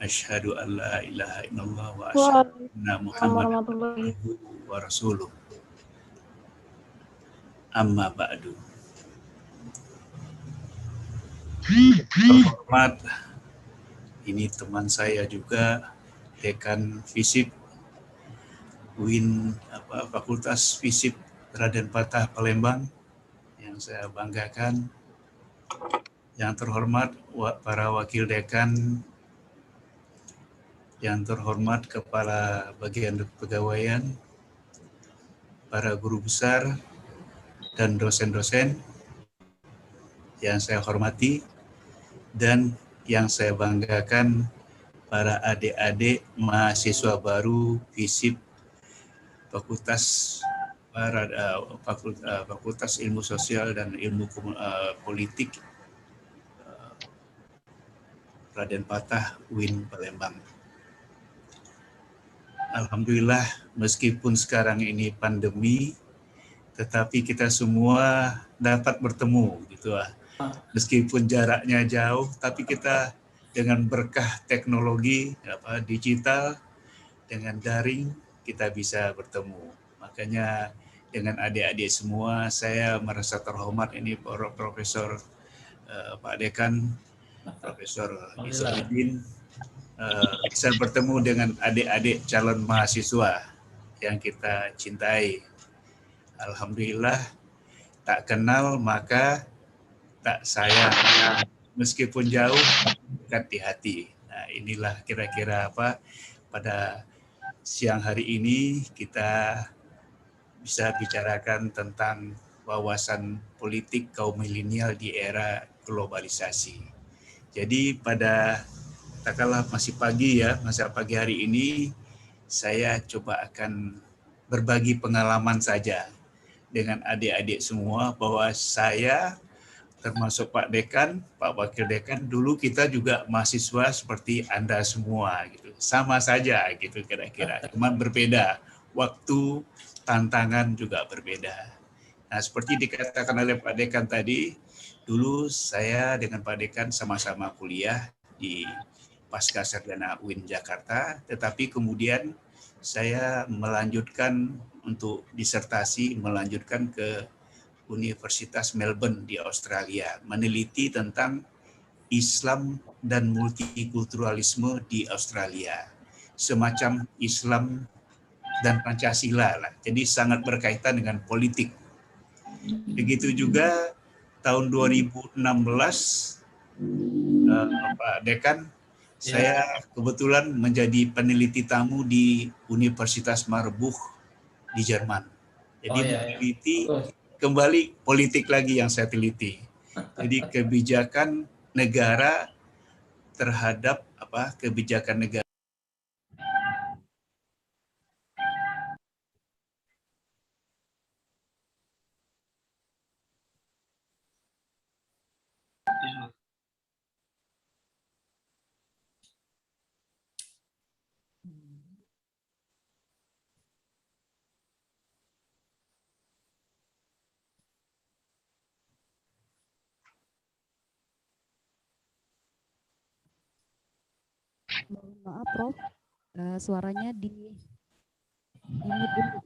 Asyhadu an la ilaha illallah wa asyhadu anna Muhammadan abduhu wa rasuluh. Amma ba'du. Terhormat, ini teman saya juga, Dekan FISIP UIN Fakultas FISIP Raden Patah Palembang, yang saya banggakan. Yang terhormat para wakil dekan, yang terhormat kepala bagian kepegawaian, para guru besar dan dosen-dosen yang saya hormati, dan yang saya banggakan para adik-adik mahasiswa baru FISIP Fakultas Ilmu Sosial dan Ilmu Politik Raden Patah UIN Palembang. Alhamdulillah, meskipun sekarang ini pandemi, tetapi kita semua dapat bertemu gitu lah. Meskipun jaraknya jauh, tapi kita dengan berkah teknologi digital, dengan daring, kita bisa bertemu. Makanya dengan adik-adik semua, saya merasa terhormat ini Profesor Pak Dekan, Profesor Isamuddin, bisa bertemu dengan adik-adik calon mahasiswa yang kita cintai. Alhamdulillah, tak kenal maka tak sayang, meskipun jauh dekat di hati. Nah, inilah kira-kira apa pada siang hari ini kita bisa bicarakan tentang wawasan politik kaum milenial di era globalisasi. Jadi pada katakanlah masih pagi ya, masa pagi hari ini saya coba akan berbagi pengalaman saja dengan adik-adik semua, bahwa saya termasuk Pak Dekan, Pak Wakil Dekan, dulu kita juga mahasiswa seperti Anda semua gitu. Sama saja gitu kira-kira, cuman berbeda. Waktu, tantangan juga berbeda. Nah, seperti dikatakan oleh Pak Dekan tadi, dulu saya dengan Pak Dekan sama-sama kuliah di Pasca Sarjana UIN Jakarta, tetapi kemudian saya melanjutkan untuk disertasi, melanjutkan ke Universitas Melbourne di Australia, meneliti tentang Islam dan multikulturalisme di Australia, semacam Islam dan Pancasila lah. Jadi sangat berkaitan dengan politik. Begitu juga tahun 2016, Pak Dekan, saya kebetulan menjadi peneliti tamu di Universitas Marburg di Jerman. Jadi meneliti kembali politik lagi yang saya teliti. Jadi kebijakan negara terhadap kebijakan negara. Maaf Prof, suaranya di mute dulu.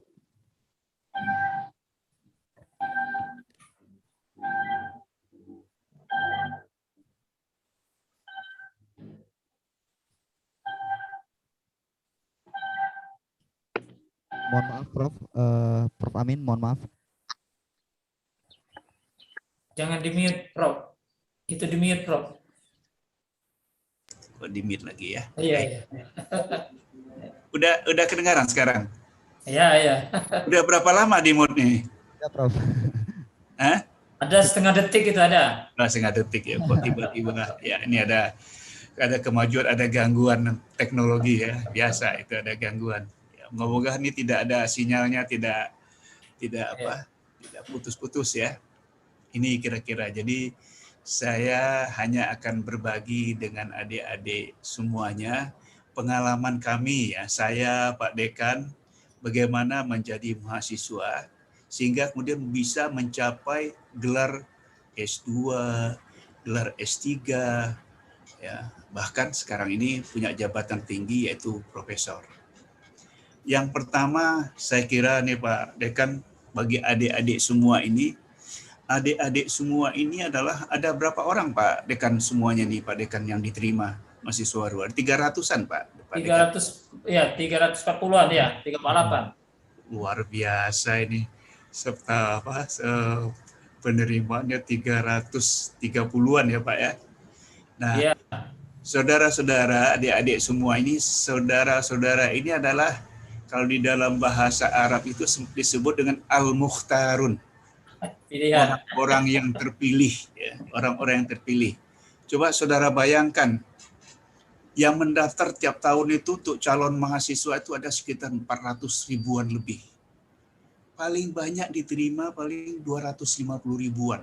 Mohon maaf Prof. Prof Amin, mohon maaf. Jangan di-mute, Prof. Itu di-mute, Prof. Kok di-mute lagi ya? Iya, Baik. iya. Udah kedengaran sekarang? Iya, iya. Udah berapa lama di mute nih? Ya Prof. Hah? Ada setengah detik itu ada. Setengah detik ya, kok tiba-tiba ya ini ada kemajuan, ada gangguan teknologi ya, biasa itu ada gangguan. Ya, semoga ini tidak ada sinyalnya, tidak putus-putus ya. Ini kira-kira. Jadi saya hanya akan berbagi dengan adik-adik semuanya pengalaman kami ya, saya Pak Dekan bagaimana menjadi mahasiswa sehingga kemudian bisa mencapai gelar S2, gelar S3, ya, bahkan sekarang ini punya jabatan tinggi yaitu profesor. Yang pertama saya kira nih Pak Dekan, bagi adik-adik semua ini adalah ada berapa orang Pak Dekan semuanya nih Pak Dekan yang diterima mahasiswa baru? 300-an Pak. 300 ya, 340-an ya, 348. Luar biasa ini. Serta penerimaannya 330-an ya Pak ya. Nah, ya. Saudara-saudara, adik-adik semua ini, saudara-saudara ini adalah kalau di dalam bahasa Arab itu disebut dengan al-mukhtarun. Orang yang terpilih, ya, orang-orang yang terpilih. Coba saudara bayangkan, yang mendaftar tiap tahun itu untuk calon mahasiswa itu ada sekitar 400 ribuan lebih. Paling banyak diterima paling 250 ribuan,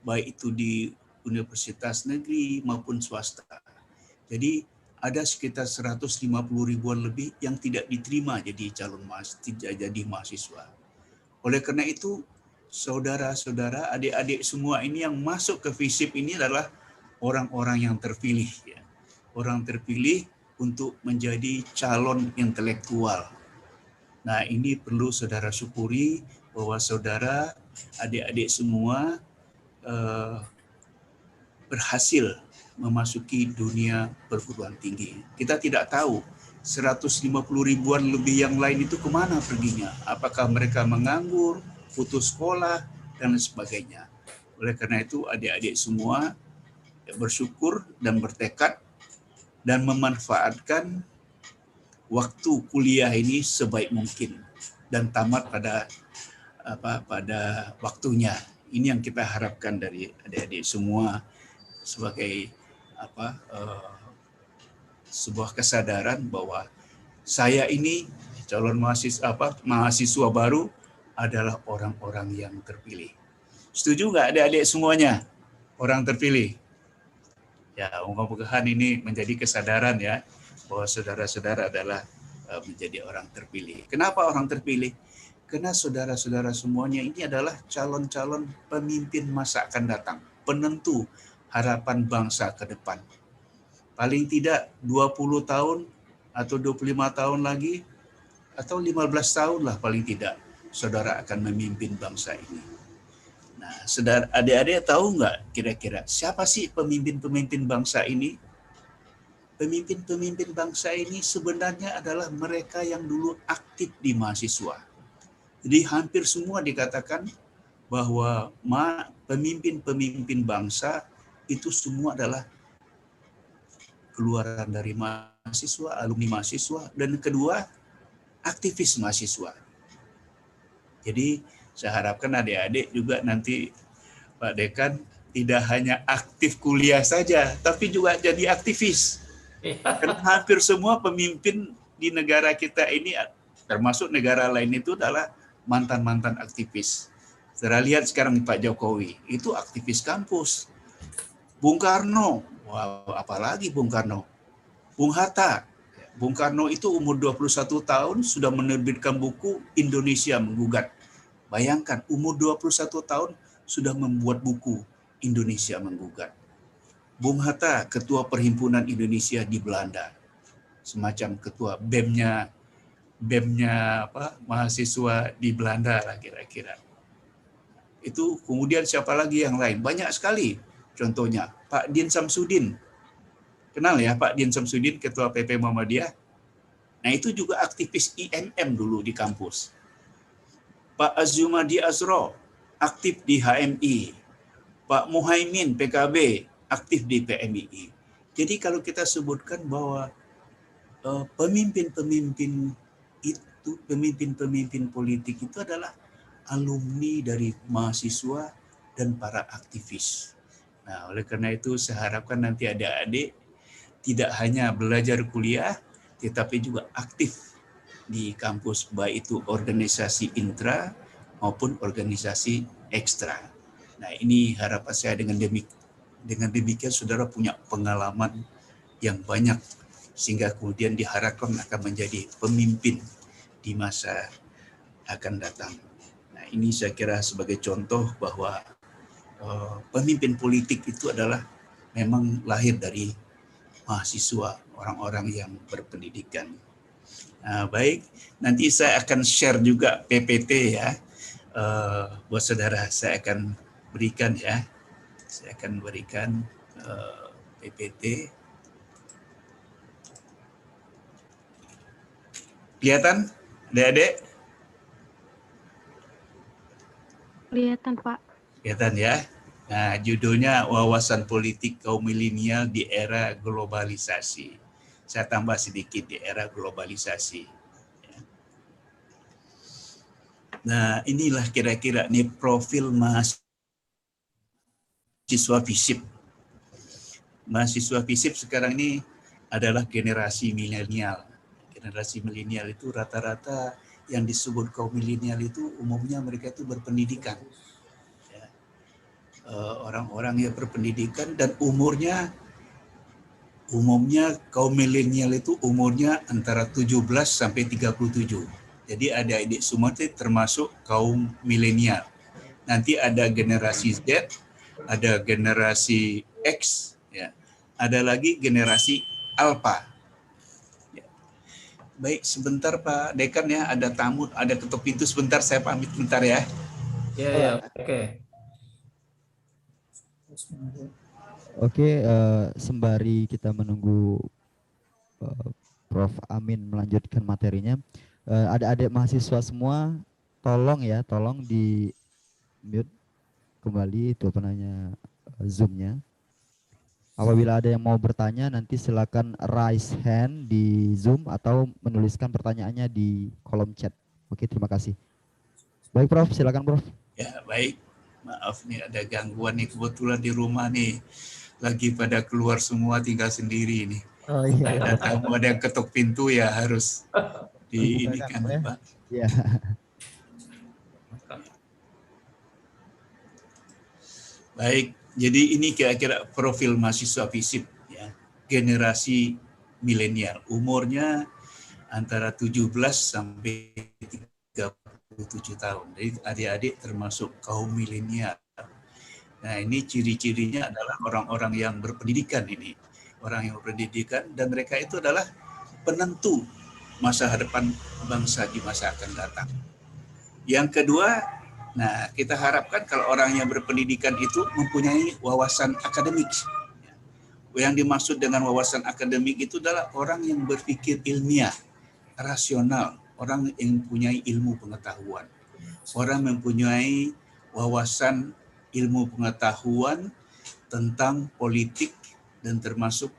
baik itu di universitas negeri maupun swasta. Jadi ada sekitar 150 ribuan lebih yang tidak diterima jadi jadi mahasiswa. Oleh karena itu, saudara-saudara, adik-adik semua ini yang masuk ke FISIP ini adalah orang-orang yang terpilih, ya. Orang terpilih untuk menjadi calon intelektual. Nah, ini perlu saudara syukuri bahwa saudara, adik-adik semua berhasil memasuki dunia perguruan tinggi. Kita tidak tahu 150 ribuan lebih yang lain itu kemana perginya. Apakah mereka menganggur, putus sekolah, dan sebagainya. Oleh karena itu, adik-adik semua bersyukur dan bertekad dan memanfaatkan waktu kuliah ini sebaik mungkin dan tamat pada waktunya. Ini yang kita harapkan dari adik-adik semua sebagai sebuah kesadaran bahwa saya ini calon mahasiswa baru adalah orang-orang yang terpilih. Setuju nggak adik-adik semuanya orang terpilih? Ya, mudah-mudahan ini menjadi kesadaran ya bahwa saudara-saudara adalah menjadi orang terpilih. Kenapa orang terpilih? Karena saudara-saudara semuanya ini adalah calon-calon pemimpin masa akan datang, penentu harapan bangsa ke depan. Paling tidak 20 tahun atau 25 tahun lagi atau 15 tahun lah paling tidak saudara akan memimpin bangsa ini. Nah, saudara adik-adik tahu nggak kira-kira siapa sih pemimpin-pemimpin bangsa ini? Pemimpin-pemimpin bangsa ini sebenarnya adalah mereka yang dulu aktif di mahasiswa. Jadi hampir semua dikatakan bahwa pemimpin-pemimpin bangsa itu semua adalah keluaran dari mahasiswa, alumni mahasiswa, dan kedua aktivis mahasiswa. Jadi saya harapkan adik-adik juga nanti Pak Dekan tidak hanya aktif kuliah saja, tapi juga jadi aktivis. Karena hampir semua pemimpin di negara kita ini, termasuk negara lain itu adalah mantan-mantan aktivis. Saya lihat sekarang Pak Jokowi, itu aktivis kampus. Bung Karno, wow, apalagi Bung Karno. Bung Hatta, Bung Karno itu umur 21 tahun sudah menerbitkan buku Indonesia Menggugat. Bayangkan, umur 21 tahun sudah membuat buku Indonesia Menggugat. Bung Hatta, Ketua Perhimpunan Indonesia di Belanda. Semacam ketua BEM-nya mahasiswa di Belanda lah kira-kira. Itu kemudian siapa lagi yang lain? Banyak sekali. Contohnya Pak Din Samsudin. Kenal ya Pak Din Samsudin, Ketua PP Muhammadiyah? Nah itu juga aktivis IMM dulu di kampus. Pak Azumadi Azro aktif di HMI. Pak Muhaimin PKB aktif di PMII. Jadi kalau kita sebutkan bahwa pemimpin-pemimpin itu, pemimpin-pemimpin politik itu adalah alumni dari mahasiswa dan para aktivis. Nah, oleh karena itu saya harapkan nanti adik-adik tidak hanya belajar kuliah, tetapi juga aktif di kampus, baik itu organisasi intra maupun organisasi ekstra. Nah, ini harapan saya dengan demikian saudara punya pengalaman yang banyak sehingga kemudian diharapkan akan menjadi pemimpin di masa akan datang. Nah, ini saya kira sebagai contoh bahwa pemimpin politik itu adalah memang lahir dari mahasiswa, orang-orang yang berpendidikan. Nah, baik, nanti saya akan share juga PPT ya, buat saudara. Saya akan berikan ya, saya akan berikan PPT. Kelihatan, adik-adik? Kelihatan, Pak. Kelihatan ya. Nah, judulnya Wawasan Politik Kaum Milenial di Era Globalisasi. Saya tambah sedikit, di era globalisasi. Nah, inilah kira-kira nih profil mahasiswa FISIP. Mahasiswa FISIP sekarang ini adalah generasi milenial. Generasi milenial itu rata-rata yang disebut kaum milenial itu umumnya mereka itu berpendidikan. Orang-orang yang berpendidikan dan umumnya kaum milenial itu umurnya antara 17 sampai 37. Jadi adik-adik semua itu termasuk kaum milenial. Nanti ada generasi Z, ada generasi X, ya. Ada lagi generasi Alpha. Ya. Baik, sebentar Pak Dekan ya, ada tamu, ada ketuk pintu sebentar, saya pamit sebentar ya. Ya, oke. Oke, sembari kita menunggu Prof. Amin melanjutkan materinya, adik-adik mahasiswa semua, tolong di mute kembali itu Zoom-nya. Apabila ada yang mau bertanya, nanti silakan raise hand di Zoom atau menuliskan pertanyaannya di kolom chat. Oke, terima kasih. Baik, Prof, silakan, Prof. Ya, baik. Maaf nih ada gangguan nih, kebetulan di rumah nih lagi pada keluar semua, tinggal sendiri nih. Oh iya. Ada tamu, ada yang ketuk pintu ya harus diinikan Pak. Ya. Baik, jadi ini kira-kira profil mahasiswa FISIP ya, generasi milenial, umurnya antara 17 sampai 37 tahun. Jadi adik-adik termasuk kaum milenial. Nah, ini ciri-cirinya adalah orang-orang yang berpendidikan ini. Orang yang berpendidikan dan mereka itu adalah penentu masa depan bangsa di masa akan datang. Yang kedua, nah kita harapkan kalau orang yang berpendidikan itu mempunyai wawasan akademik. Yang dimaksud dengan wawasan akademik itu adalah orang yang berpikir ilmiah, rasional, orang yang mempunyai ilmu pengetahuan. Orang mempunyai wawasan ilmu pengetahuan tentang politik dan termasuk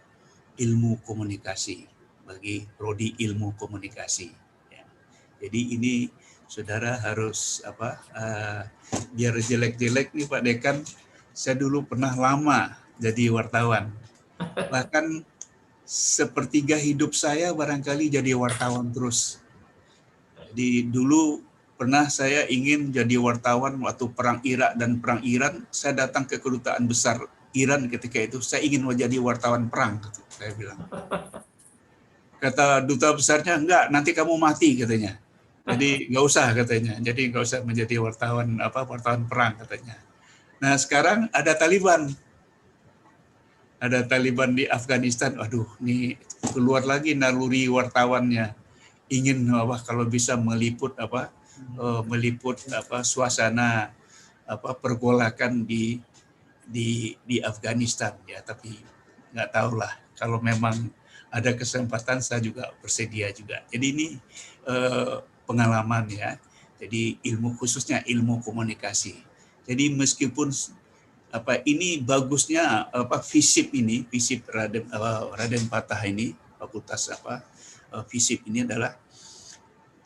ilmu komunikasi bagi prodi ilmu komunikasi. Ya. Jadi ini saudara harus biar jelek-jelek nih Pak Dekan, saya dulu pernah lama jadi wartawan. Bahkan sepertiga hidup saya barangkali jadi wartawan terus. Jadi dulu pernah saya ingin jadi wartawan waktu perang Irak dan perang Iran. Saya datang ke kedutaan besar Iran ketika itu. Saya ingin menjadi wartawan perang, saya bilang. Kata duta besarnya, enggak, nanti kamu mati katanya. Jadi nggak usah katanya. Jadi nggak usah menjadi wartawan perang katanya. Nah sekarang ada Taliban. Ada Taliban di Afghanistan. Aduh, ini keluar lagi naluri wartawannya. Ingin kalau bisa meliput suasana pergolakan di Afghanistan ya, tapi nggak tahulah kalau memang ada kesempatan saya juga bersedia juga. Jadi ini pengalaman ya. Jadi ilmu khususnya ilmu komunikasi. Jadi meskipun ini bagusnya FISIP ini, FISIP Raden Patah ini, fakultas FISIP ini adalah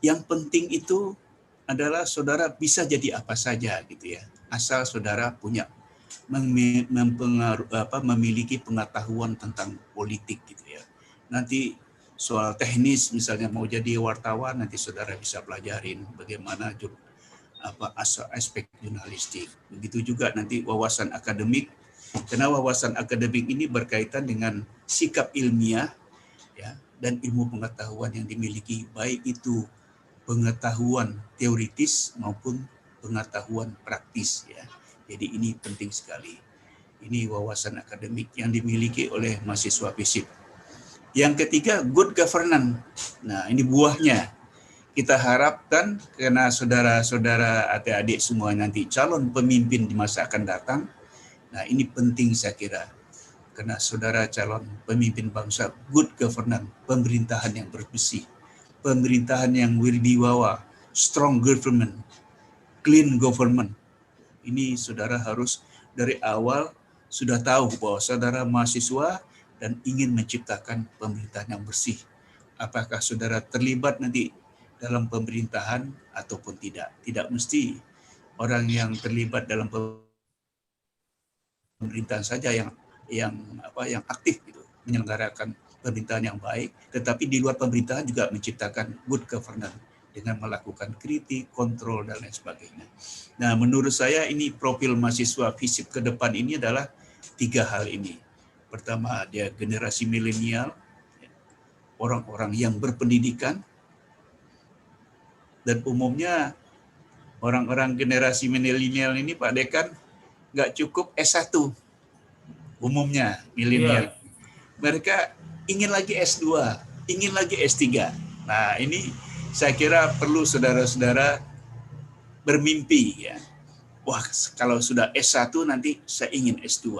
yang penting itu adalah saudara bisa jadi apa saja gitu ya. Asal saudara punya memiliki pengetahuan tentang politik gitu ya. Nanti soal teknis misalnya mau jadi wartawan, nanti saudara bisa pelajarin bagaimana aspek jurnalistik. Begitu juga nanti wawasan akademik, karena wawasan akademik ini berkaitan dengan sikap ilmiah ya, dan ilmu pengetahuan yang dimiliki, baik itu pengetahuan teoritis maupun pengetahuan praktis ya. Jadi ini penting sekali. Ini wawasan akademik yang dimiliki oleh mahasiswa FISIP. Yang ketiga, good governance. Nah, ini buahnya. Kita harapkan karena saudara-saudara adik-adik semua nanti calon pemimpin di masa akan datang. Nah, ini penting saya kira. Karena saudara calon pemimpin bangsa, good governance, pemerintahan yang bersih, pemerintahan yang berwibawa, strong government, clean government. Ini saudara harus dari awal sudah tahu bahwa saudara mahasiswa dan ingin menciptakan pemerintahan yang bersih. Apakah saudara terlibat nanti dalam pemerintahan ataupun tidak? Tidak mesti orang yang terlibat dalam pemerintahan saja yang aktif gitu, menyelenggarakan pemerintahan yang baik, tetapi di luar pemerintahan juga menciptakan good governance dengan melakukan kritik, kontrol dan lain sebagainya. Nah, menurut saya ini profil mahasiswa FISIP ke depan ini adalah 3 hal ini. Pertama, dia generasi milenial, orang-orang yang berpendidikan, dan umumnya orang-orang generasi milenial ini Pak Dekan nggak cukup S1 umumnya milenial. Mereka ingin lagi S2, ingin lagi S3. Nah, ini saya kira perlu saudara-saudara bermimpi ya. Wah, kalau sudah S1 nanti saya ingin S2.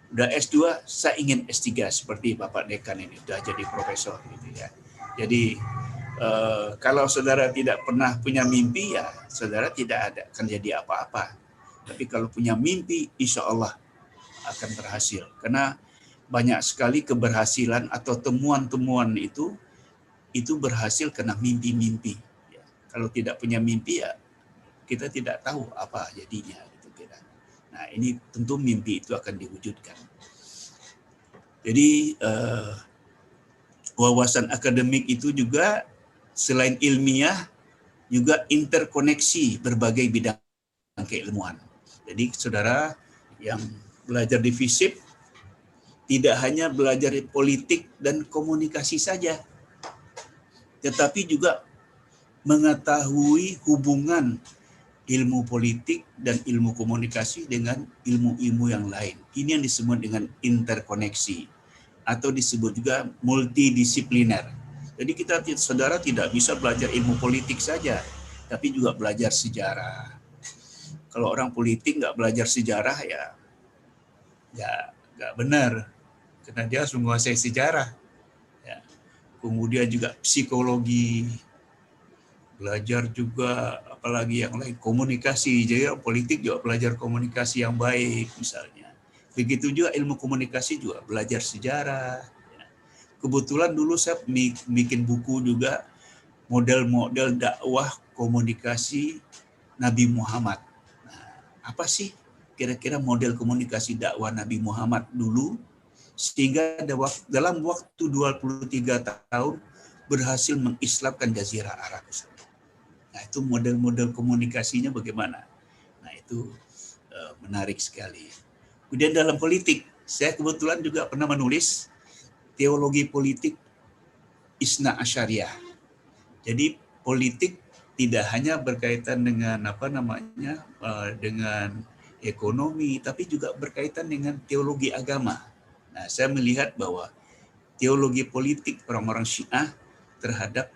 Udah S2, saya ingin S3 seperti Bapak Dekan ini, udah jadi profesor gitu ya. Jadi kalau saudara tidak pernah punya mimpi ya saudara tidak akan jadi apa-apa. Tapi kalau punya mimpi, insya Allah akan berhasil. Karena banyak sekali keberhasilan atau temuan-temuan itu berhasil karena mimpi-mimpi. Ya. Kalau tidak punya mimpi ya kita tidak tahu apa jadinya. Nah, ini tentu mimpi itu akan diwujudkan. Jadi wawasan akademik itu juga selain ilmiah juga interkoneksi berbagai bidang keilmuan. Jadi saudara yang belajar di FISIP tidak hanya belajar politik dan komunikasi saja, tetapi juga mengetahui hubungan ilmu politik dan ilmu komunikasi dengan ilmu-ilmu yang lain. Ini yang disebut dengan interkoneksi atau disebut juga multidisipliner. Jadi saudara tidak bisa belajar ilmu politik saja, tapi juga belajar sejarah. Kalau orang politik nggak belajar sejarah ya nggak benar, karena dia harus menguasai sejarah. Ya. Kemudian juga psikologi, belajar juga apalagi yang lain, komunikasi. Jadi politik juga belajar komunikasi yang baik misalnya. Begitu juga ilmu komunikasi juga belajar sejarah. Kebetulan dulu saya bikin buku juga model-model dakwah komunikasi Nabi Muhammad. Nah, apa sih kira-kira model komunikasi dakwah Nabi Muhammad dulu sehingga dalam waktu 23 tahun berhasil mengislamkan Jazirah Arab. Nah, itu model-model komunikasinya bagaimana? Nah, itu menarik sekali. Kemudian dalam politik, saya kebetulan juga pernah menulis teologi politik Isna Asyariah. Jadi politik tidak hanya berkaitan dengan dengan ekonomi, tapi juga berkaitan dengan teologi agama. Nah, saya melihat bahwa teologi politik orang-orang Syiah terhadap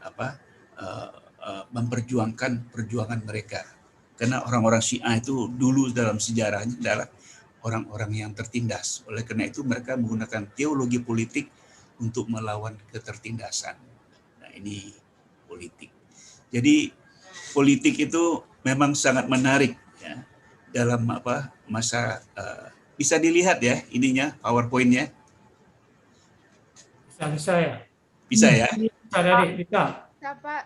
memperjuangkan perjuangan mereka. Karena orang-orang Syiah itu dulu dalam sejarahnya adalah orang-orang yang tertindas. Oleh karena itu mereka menggunakan teologi politik untuk melawan ketertindasan. Nah, ini politik. Jadi politik itu memang sangat menarik ya dalam masa bisa dilihat ya ininya PowerPoint-nya. Bisa ya. Bisa ya? Bisa Adik, bisa. Bisa, Pak.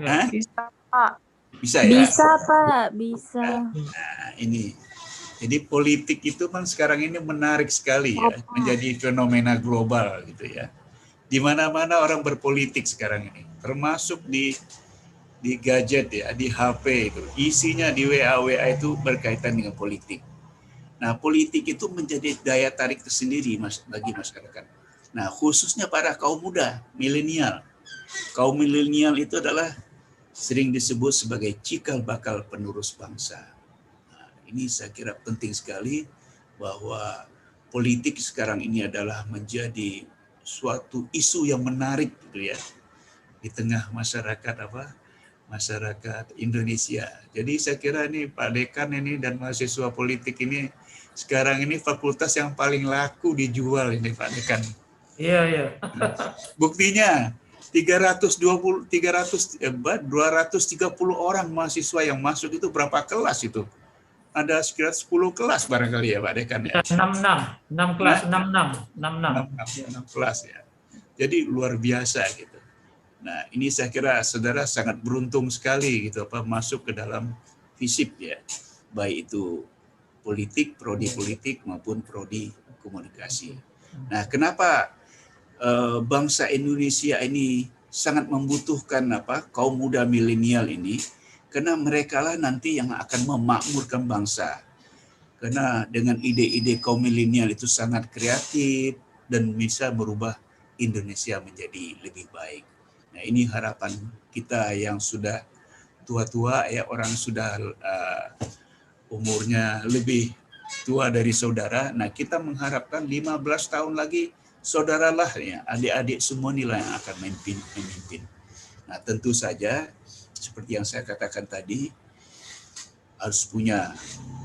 Hah? Bisa, Pak. Bisa ya? Bisa, Pak. Bisa. Nah, ini. Jadi politik itu kan sekarang ini menarik sekali ya, menjadi fenomena global gitu ya. Di mana-mana orang berpolitik sekarang ini, termasuk di gadget ya, di HP itu. Isinya di WA itu berkaitan dengan politik. Nah, politik itu menjadi daya tarik tersendiri bagi masyarakat. Nah, khususnya para kaum muda, milenial. Kaum milenial itu adalah sering disebut sebagai cikal bakal penerus bangsa. Nah, ini saya kira penting sekali bahwa politik sekarang ini adalah menjadi suatu isu yang menarik gitu ya di tengah masyarakat masyarakat Indonesia. Jadi saya kira ini Pak Dekan ini dan mahasiswa politik ini sekarang ini fakultas yang paling laku dijual ini Pak Dekan. Iya, iya. Buktinya 230 orang mahasiswa yang masuk itu berapa kelas itu? Ada sekitar 10 kelas barangkali ya Pak Dekan ya. 6 kelas, 66 kelas ya. Jadi luar biasa gitu. Nah, ini saya kira saudara sangat beruntung sekali gitu masuk ke dalam FISIP ya. Baik itu politik, prodi politik maupun prodi komunikasi. Nah, kenapa bangsa Indonesia ini sangat membutuhkan kaum muda milenial ini? Karena mereka lah nanti yang akan memakmurkan bangsa. Karena dengan ide-ide kaum milenial itu sangat kreatif dan bisa merubah Indonesia menjadi lebih baik. Nah, ini harapan kita yang sudah tua-tua ya, orang sudah umurnya lebih tua dari saudara. Nah, kita mengharapkan 15 tahun lagi saudaralah ya, adik-adik semua inilah yang akan memimpin. Nah, tentu saja seperti yang saya katakan tadi, harus punya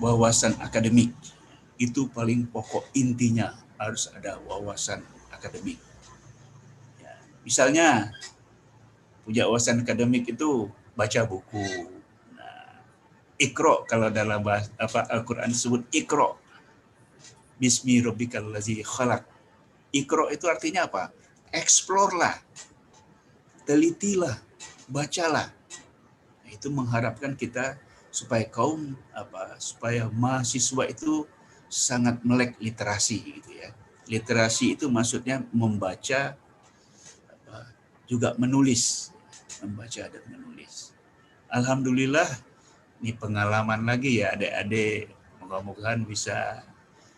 wawasan akademik. Itu paling pokok intinya, harus ada wawasan akademik. Ya, misalnya, punya wawasan akademik itu baca buku. Nah, Iqra kalau dalam Al-Quran disebut Iqra. Bismi rabbikal ladzi khalaq. Iqra itu artinya apa? Explore lah. Telitilah, bacalah. Nah, itu mengharapkan kita supaya supaya mahasiswa itu sangat melek literasi gitu ya. Literasi itu maksudnya membaca juga menulis, membaca dan menulis. Alhamdulillah ini pengalaman lagi ya adik-adik, moga-mogahan bisa.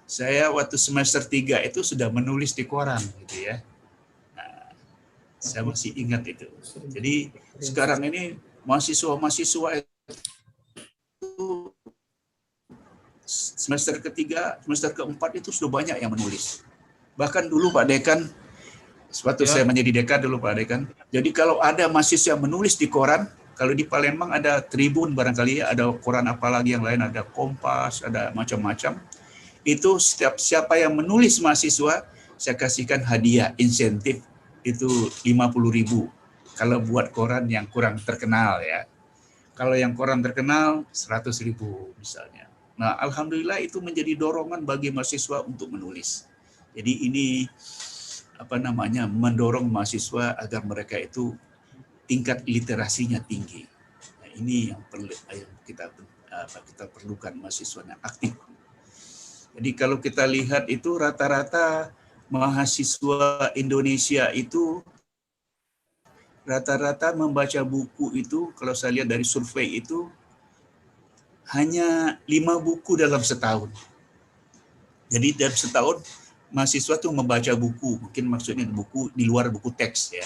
Saya waktu semester 3 itu sudah menulis di koran gitu ya. Nah, saya masih ingat itu. Jadi sekarang ini mahasiswa-mahasiswa itu semester ketiga, semester keempat itu sudah banyak yang menulis. Bahkan dulu Pak Dekan, waktu saya menjadi dekan dulu Pak Dekan, jadi kalau ada mahasiswa yang menulis di koran, kalau di Palembang ada Tribun barangkali, ada koran apalagi yang lain, ada Kompas, ada macam-macam. Itu setiap siapa yang menulis mahasiswa, saya kasihkan hadiah, insentif, itu 50.000. Kalau buat koran yang kurang terkenal ya. Kalau yang koran terkenal 100.000 misalnya. Nah, alhamdulillah itu menjadi dorongan bagi mahasiswa untuk menulis. Jadi ini mendorong mahasiswa agar mereka itu tingkat literasinya tinggi. Nah, ini yang perlu kita perlukan mahasiswa yang aktif. Jadi kalau kita lihat itu rata-rata mahasiswa Indonesia itu rata-rata membaca buku itu, kalau saya lihat dari survei itu, hanya 5 buku dalam setahun. Jadi dalam setahun, mahasiswa tuh membaca buku, mungkin maksudnya buku di luar buku teks ya.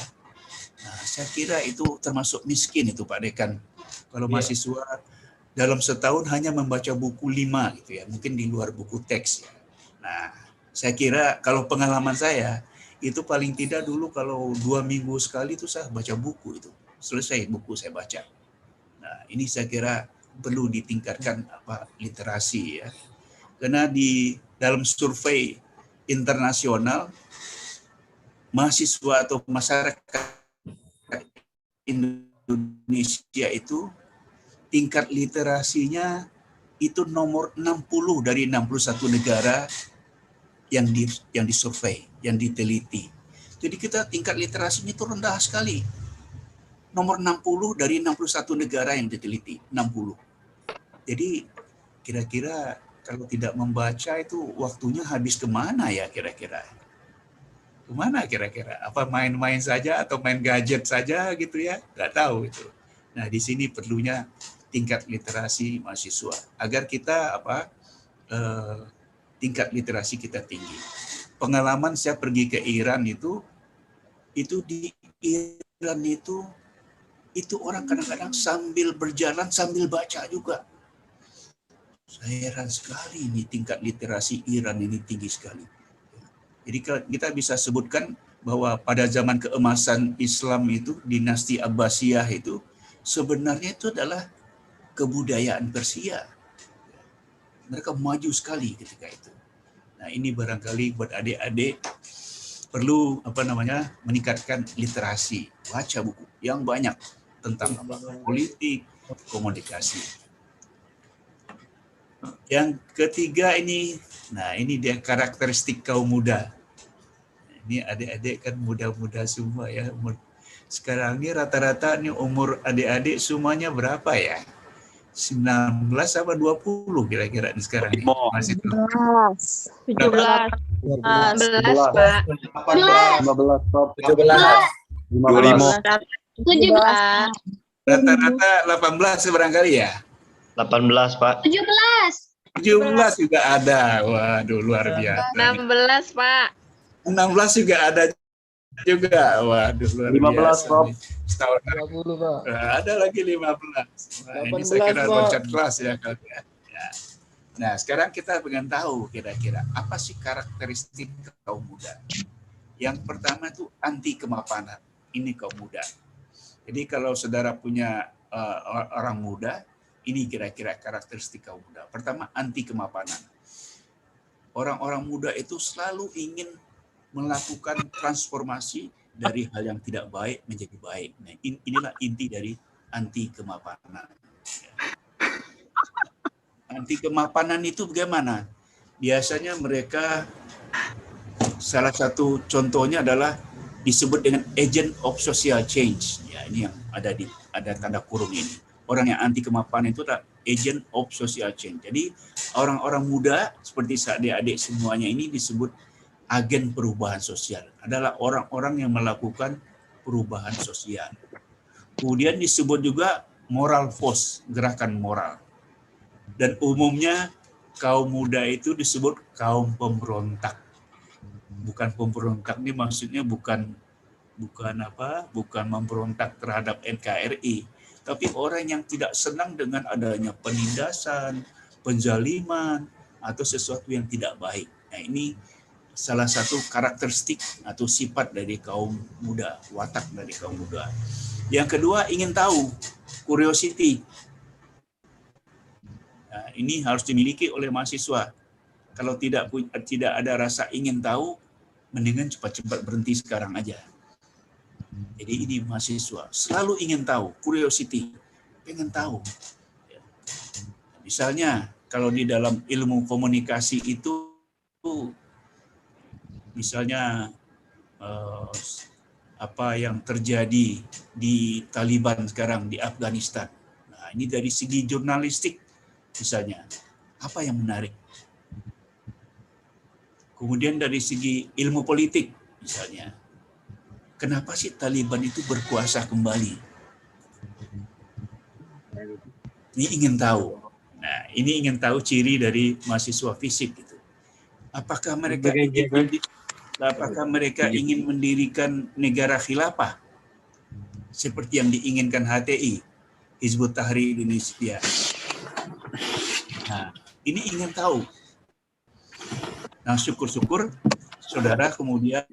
Nah, saya kira itu termasuk miskin itu Pak Dekan. Kalau mahasiswa dalam setahun hanya membaca buku 5 gitu ya, mungkin di luar buku teks ya. Nah, saya kira kalau pengalaman saya, itu paling tidak dulu kalau 2 minggu sekali itu saya baca buku itu. Selesai buku saya baca. Nah, ini saya kira perlu ditingkatkan literasi ya. Karena di dalam survei internasional mahasiswa atau masyarakat Indonesia itu tingkat literasinya itu nomor 60 dari 61 negara yang disurvei, yang diteliti. Jadi kita tingkat literasinya itu rendah sekali. Nomor 60 dari 61 negara yang diteliti, 60. Jadi kira-kira kalau tidak membaca itu waktunya habis kemana ya kira-kira? Kemana kira-kira? Apa main-main saja atau main gadget saja gitu ya? Nggak tahu itu. Nah di sini perlunya tingkat literasi mahasiswa agar kita tingkat literasi kita tinggi. Pengalaman saya pergi ke Iran itu di Iran itu orang kadang-kadang sambil berjalan sambil baca juga. Saya heran sekali ini tingkat literasi Iran ini tinggi sekali. Jadi kita bisa sebutkan bahwa pada zaman keemasan Islam itu, dinasti Abbasiyah itu, sebenarnya itu adalah kebudayaan Persia. Mereka maju sekali ketika itu. Nah ini barangkali buat adik-adik perlu meningkatkan literasi, baca buku yang banyak tentang politik, komunikasi. Yang ketiga ini, nah ini dia karakteristik kaum muda. Ini adik-adik kan muda-muda semua ya. Sekarang ini rata-rata nih umur adik-adik semuanya berapa ya? 19 apa 20 kira-kira nih sekarang nih? Masih 17. 16, Pak. 15, 17. Rata-rata 18 barangkali ya? 18, Pak. 17. 17 juga ada. Waduh, luar biasa. 16, Pak. 16 juga ada juga. Waduh, luar 15, biasa. Prof. Setahun 20, Pak. ada lagi 15. Nah, ini saya 18, kira Pak. loncat kelas ya kalian. Ya. Nah, sekarang kita pengen tahu kira-kira apa sih karakteristik kaum muda. Yang pertama itu anti kemapanan. Ini kaum muda. Jadi kalau saudara punya orang muda, ini kira-kira karakteristik kaum muda. Pertama, anti kemapanan. Orang-orang muda itu selalu ingin melakukan transformasi dari hal yang tidak baik menjadi baik. Nah, inilah inti dari anti kemapanan. Anti kemapanan itu bagaimana? Biasanya mereka, salah satu contohnya adalah disebut dengan agent of social change. Ya, ini yang ada tanda kurung ini. Orang yang anti kemapanan itu adalah agent of social change. Jadi orang-orang muda seperti adik-adik semuanya ini disebut agen perubahan sosial. Adalah orang-orang yang melakukan perubahan sosial. Kemudian disebut juga moral force, gerakan moral. Dan umumnya kaum muda itu disebut kaum pemberontak. Bukan pemberontak ini maksudnya bukan memberontak terhadap NKRI. Tapi orang yang tidak senang dengan adanya penindasan, penzaliman, atau sesuatu yang tidak baik. Nah ini salah satu karakteristik atau sifat dari kaum muda, watak dari kaum muda. Yang kedua, ingin tahu, curiosity. Nah, ini harus dimiliki oleh mahasiswa. Kalau tidak ada rasa ingin tahu, mendingan cepat-cepat berhenti sekarang aja. Jadi ini mahasiswa selalu ingin tahu, curiosity, pengen tahu. Misalnya kalau di dalam ilmu komunikasi itu, misalnya apa yang terjadi di Taliban sekarang di Afghanistan. Nah, ini dari segi jurnalistik misalnya, apa yang menarik? Kemudian dari segi ilmu politik misalnya, kenapa sih Taliban itu berkuasa kembali? Ini ingin tahu. Nah, ini ingin tahu ciri dari mahasiswa fisik gitu. Apakah mereka ingin mendirikan negara khilafah seperti yang diinginkan HTI, Hizbut Tahrir Indonesia? Nah, ini ingin tahu. Nah, syukur-syukur saudara kemudian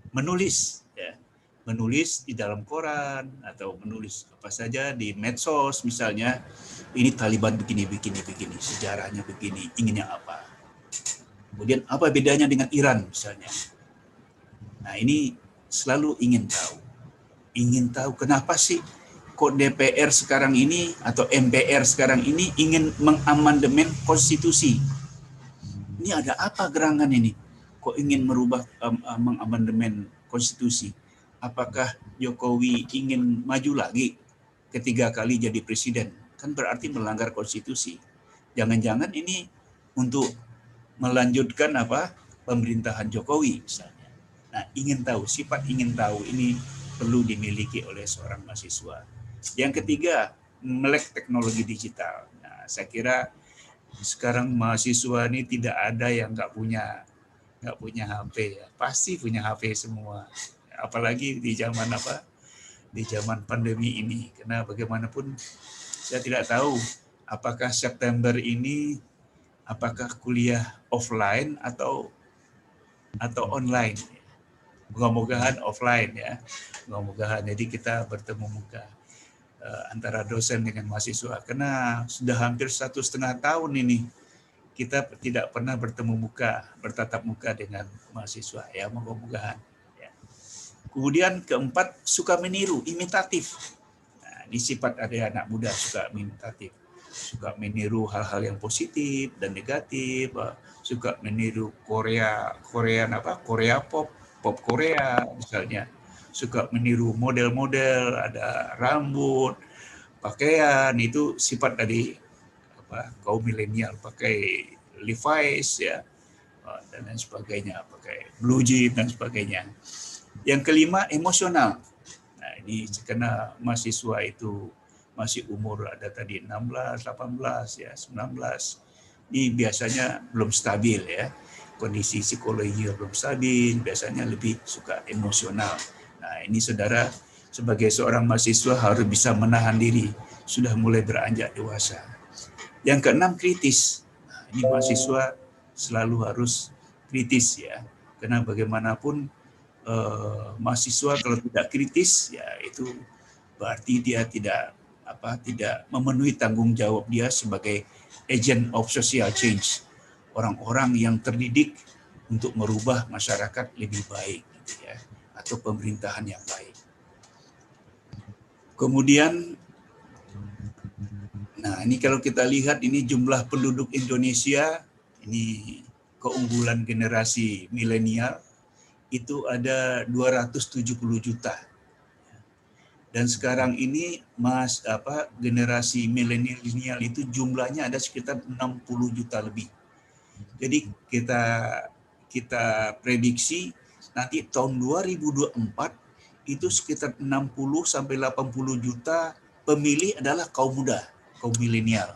menulis di dalam koran atau menulis apa saja di medsos misalnya, ini Taliban begini, sejarahnya begini, inginnya apa. Kemudian apa bedanya dengan Iran misalnya. Nah, ini selalu ingin tahu kenapa sih kok DPR sekarang ini atau MPR sekarang ini ingin mengamandemen konstitusi. Ini ada apa gerangan ini? Kok ingin merubah mengamandemen konstitusi? Apakah Jokowi ingin maju lagi ketiga kali jadi presiden? Kan berarti melanggar konstitusi. Jangan-jangan ini untuk melanjutkan pemerintahan Jokowi misalnya. Nah, sifat ingin tahu ini perlu dimiliki oleh seorang mahasiswa. Yang ketiga, melek teknologi digital. Nah, saya kira sekarang mahasiswa ini tidak ada yang nggak punya HP ya. Pasti punya HP semua. Apalagi di zaman di zaman pandemi ini. Karena bagaimanapun saya tidak tahu apakah September ini apakah kuliah offline atau online. Moga-mogahan offline ya. Moga-mogahan jadi kita bertemu muka antara dosen dengan mahasiswa. Karena sudah hampir 1,5 tahun ini kita tidak pernah bertatap muka dengan mahasiswa ya, moga-mogahan. Ya. Kemudian keempat, suka meniru, imitatif. Nah, ini sifat ada anak muda, suka imitatif. Suka meniru hal-hal yang positif dan negatif, suka meniru Korea pop Korea misalnya, suka meniru model-model, ada rambut, pakaian, itu sifat dari kaum milenial, pakai Levi's ya dan lain sebagainya, pakai blue jeans dan sebagainya. Yang kelima, emosional. Nah, ini karena mahasiswa itu masih umur ada tadi 16, 18 ya, 19. Ini biasanya belum stabil ya. Kondisi psikologi belum stabil, biasanya lebih suka emosional. Nah, ini saudara sebagai seorang mahasiswa harus bisa menahan diri, sudah mulai beranjak dewasa. Yang keenam, kritis. Nah, ini mahasiswa selalu harus kritis ya, karena bagaimanapun mahasiswa kalau tidak kritis ya itu berarti dia tidak memenuhi tanggung jawab dia sebagai agent of social change, orang-orang yang terdidik untuk merubah masyarakat lebih baik gitu ya, atau pemerintahan yang baik. Kemudian nah, ini kalau kita lihat ini jumlah penduduk Indonesia, ini keunggulan generasi milenial itu ada 270 juta. Dan sekarang ini generasi milenial itu jumlahnya ada sekitar 60 juta lebih. Jadi kita prediksi nanti tahun 2024 itu sekitar 60 sampai 80 juta pemilih adalah kaum muda, kaum milenial.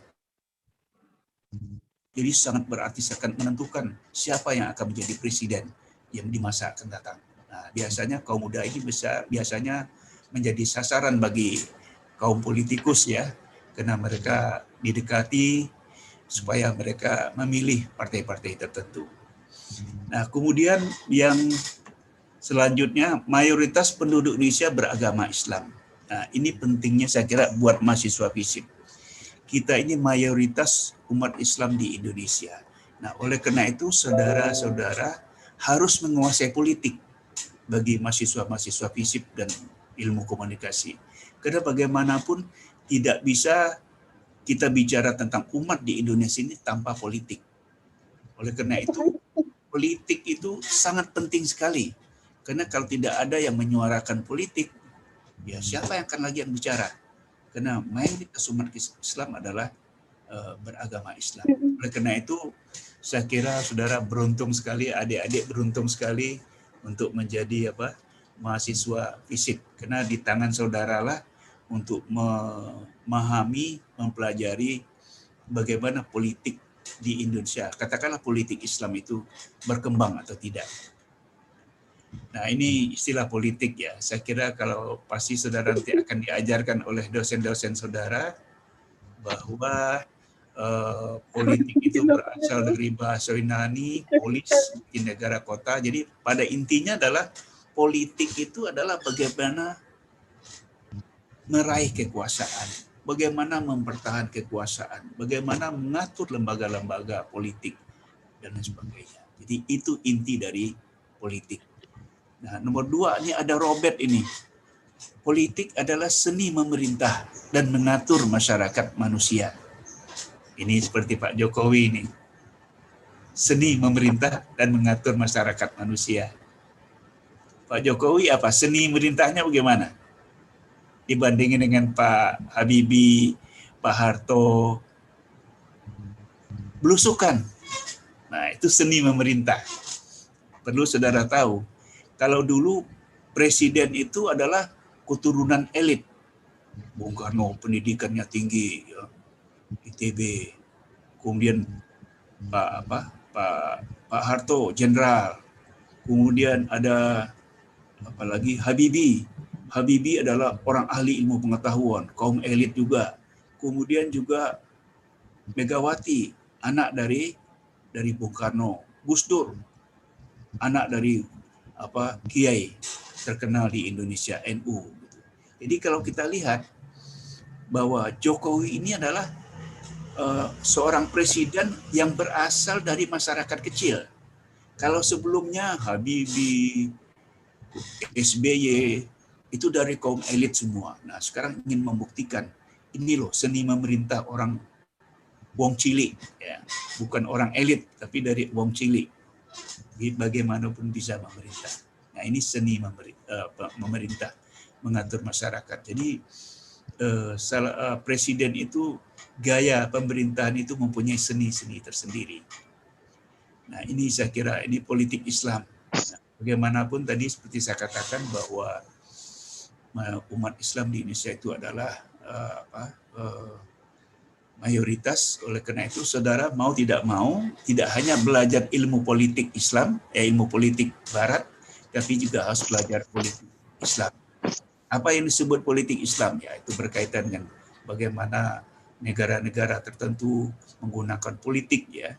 Jadi sangat berarti akan menentukan siapa yang akan menjadi presiden yang di masa akan datang. Nah, biasanya kaum muda ini biasanya menjadi sasaran bagi kaum politikus ya, karena mereka didekati supaya mereka memilih partai-partai tertentu. Nah, kemudian yang selanjutnya, mayoritas penduduk Indonesia beragama Islam. Nah, ini pentingnya saya kira buat mahasiswa FISIP. Kita ini mayoritas umat Islam di Indonesia. Nah, oleh karena itu saudara-saudara harus menguasai politik bagi mahasiswa-mahasiswa FISIP dan ilmu komunikasi. Karena bagaimanapun tidak bisa kita bicara tentang umat di Indonesia ini tanpa politik. Oleh karena itu, politik itu sangat penting sekali. Karena kalau tidak ada yang menyuarakan politik, ya siapa yang akan lagi yang bicara? Karena mayoritas umat Islam adalah beragama Islam. Oleh karena itu, saya kira saudara beruntung sekali, adik-adik beruntung sekali untuk menjadi mahasiswa FISIP. Karena di tangan saudara lah untuk memahami, mempelajari bagaimana politik di Indonesia. Katakanlah politik Islam itu berkembang atau tidak. Nah, ini istilah politik ya. Saya kira kalau pasti saudara nanti akan diajarkan oleh dosen-dosen saudara bahwa politik itu berasal dari bahasa Yunani, polis, di negara kota. Jadi pada intinya adalah politik itu adalah bagaimana meraih kekuasaan, bagaimana mempertahankan kekuasaan, bagaimana mengatur lembaga-lembaga politik, dan lain sebagainya. Jadi itu inti dari politik. Nah, nomor 2 ini ada Robert ini. Politik adalah seni memerintah dan mengatur masyarakat manusia. Ini seperti Pak Jokowi ini. Seni memerintah dan mengatur masyarakat manusia. Pak Jokowi apa? Seni merintahnya bagaimana? Dibandingin dengan Pak Habibie, Pak Harto, belusukan. Nah, itu seni memerintah. Perlu saudara tahu, kalau dulu presiden itu adalah keturunan elit. Bung Karno pendidikannya tinggi, ya. ITB. Kemudian Pak Harto jenderal. Kemudian ada apalagi Habibie. Habibie adalah orang ahli ilmu pengetahuan, kaum elit juga. Kemudian juga Megawati, anak dari Bung Karno. Gus Dur, anak dari kiai terkenal di Indonesia, NU. Jadi kalau kita lihat bahwa Jokowi ini adalah seorang presiden yang berasal dari masyarakat kecil. Kalau sebelumnya Habibie, SBY itu dari kaum elit semua. Nah, sekarang ingin membuktikan ini loh seni memerintah orang wong cilik, ya. Bukan orang elit tapi dari wong cilik. Bagaimanapun bisa memerintah. Nah, ini seni memerintah, mengatur masyarakat. Jadi presiden itu gaya pemerintahan itu mempunyai seni-seni tersendiri. Nah, ini saya kira ini politik Islam. Nah, bagaimanapun tadi seperti saya katakan bahwa umat Islam di Indonesia itu adalah mayoritas. Oleh karena itu saudara mau tidak hanya belajar ilmu politik Islam, ilmu politik Barat, tapi juga harus belajar politik Islam. Apa yang disebut politik Islam? Ya, itu berkaitan dengan bagaimana negara-negara tertentu menggunakan politik, ya.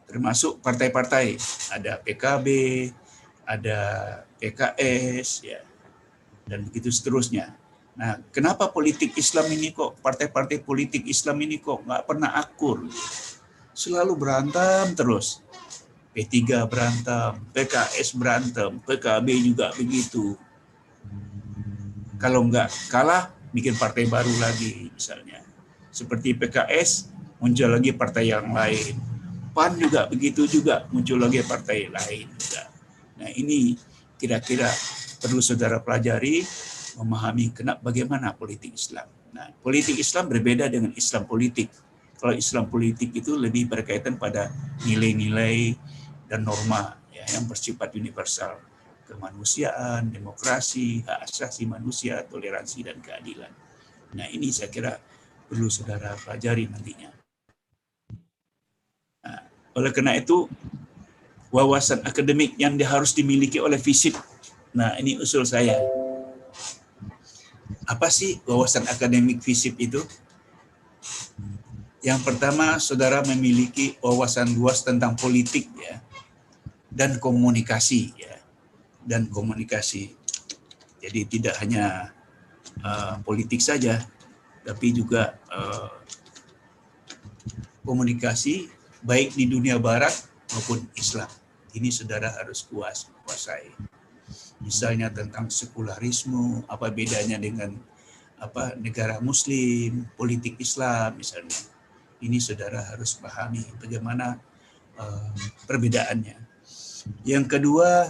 Termasuk partai-partai, ada PKB, ada PKS, ya, dan begitu seterusnya. Nah, kenapa politik Islam ini kok, partai-partai politik Islam ini kok nggak pernah akur? Selalu berantem terus. P3 berantem, PKS berantem, PKB juga begitu. Kalau nggak kalah, bikin partai baru lagi misalnya. Seperti PKS, muncul lagi partai yang lain. PAN juga begitu juga, muncul lagi partai lain juga. Nah, ini kira-kira perlu saudara pelajari, memahami bagaimana politik Islam. Nah, politik Islam berbeda dengan Islam politik. Kalau Islam politik itu lebih berkaitan pada nilai-nilai dan norma, ya, yang bersifat universal. Kemanusiaan, demokrasi, hak asasi manusia, toleransi, dan keadilan. Nah, ini saya kira perlu saudara pelajari nantinya. Nah, oleh karena itu, wawasan akademik yang harus dimiliki oleh FISIP. Nah, ini usul saya. Apa sih wawasan akademik FISIP itu? Yang pertama, saudara memiliki wawasan luas tentang politik, ya, dan komunikasi, ya, dan komunikasi. Jadi tidak hanya politik saja, tapi juga komunikasi baik di dunia Barat maupun Islam. Ini saudara harus kuasai. Misalnya tentang sekularisme, apa bedanya dengan negara Muslim, politik Islam misalnya. Ini saudara harus pahami bagaimana perbedaannya. Yang kedua,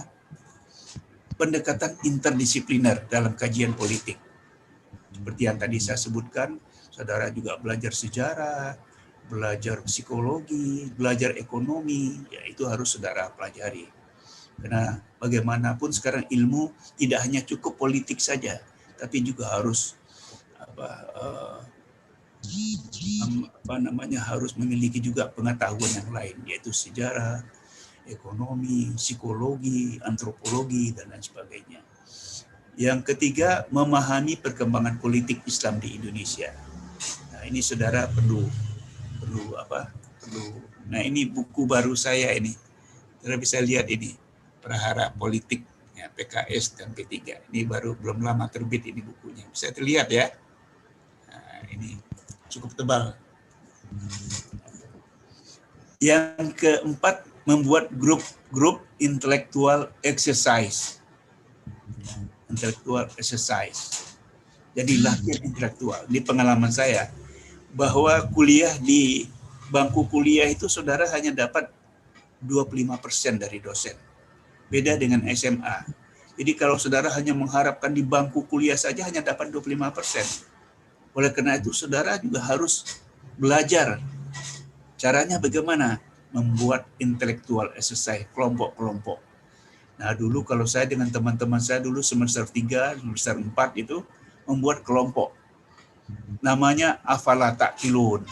pendekatan interdisipliner dalam kajian politik. Seperti yang tadi saya sebutkan, saudara juga belajar sejarah, belajar psikologi, belajar ekonomi, ya itu harus saudara pelajari. Karena bagaimanapun sekarang ilmu tidak hanya cukup politik saja, tapi juga harus harus memiliki juga pengetahuan yang lain, yaitu sejarah, ekonomi, psikologi, antropologi, dan lain sebagainya. Yang ketiga, memahami perkembangan politik Islam di Indonesia. Nah, ini saudara perlu. Nah, ini buku baru saya ini. Saudara bisa lihat ini, Prahara Politik, ya, PKS dan P3. Ini belum lama terbit ini bukunya. Bisa terlihat ya. Nah, ini cukup tebal. Yang keempat, membuat grup intellectual exercise. intellectual exercise. Jadi latihan intelektual. Di pengalaman saya, bahwa kuliah di bangku kuliah itu saudara hanya dapat 25% dari dosen. Beda dengan SMA. Jadi kalau saudara hanya mengharapkan di bangku kuliah saja hanya dapat 25%. Oleh karena itu saudara juga harus belajar caranya bagaimana membuat intellectual exercise, kelompok-kelompok. Nah dulu kalau saya dengan teman-teman saya dulu semester 3, semester 4 itu membuat kelompok. Namanya Afala Ta'qilun.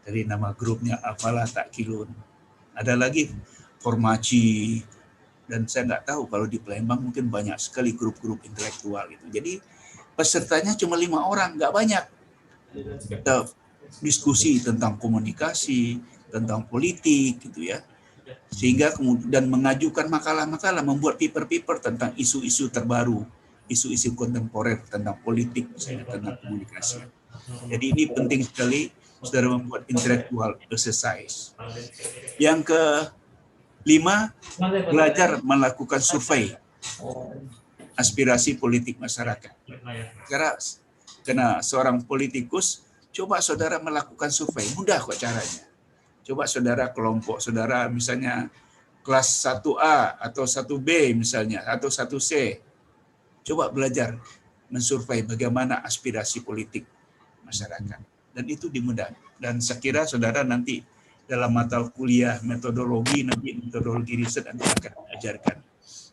Dari nama grupnya Afala Ta'qilun. Ada lagi Formaci, dan saya nggak tahu kalau di Palembang mungkin banyak sekali grup-grup intelektual gitu. Jadi pesertanya cuma 5 orang, nggak banyak. Kita diskusi tentang komunikasi, tentang politik gitu ya. Sehingga kemudian mengajukan makalah-makalah, membuat paper-paper tentang isu-isu terbaru, isu-isu kontemporer tentang politik, misalnya tentang komunikasi. Jadi ini penting sekali saudara membuat intellectual exercise. Yang kelima, belajar melakukan survei aspirasi politik masyarakat. Karena seorang politikus, coba saudara melakukan survei, mudah kok caranya. Coba saudara kelompok, saudara misalnya kelas 1A atau 1B misalnya, atau 1C. Coba belajar mensurvei bagaimana aspirasi politik masyarakat. Dan itu dimudahkan. Dan saya kira saudara nanti dalam mata kuliah metodologi, nanti metodologi riset nanti akan diajarkan.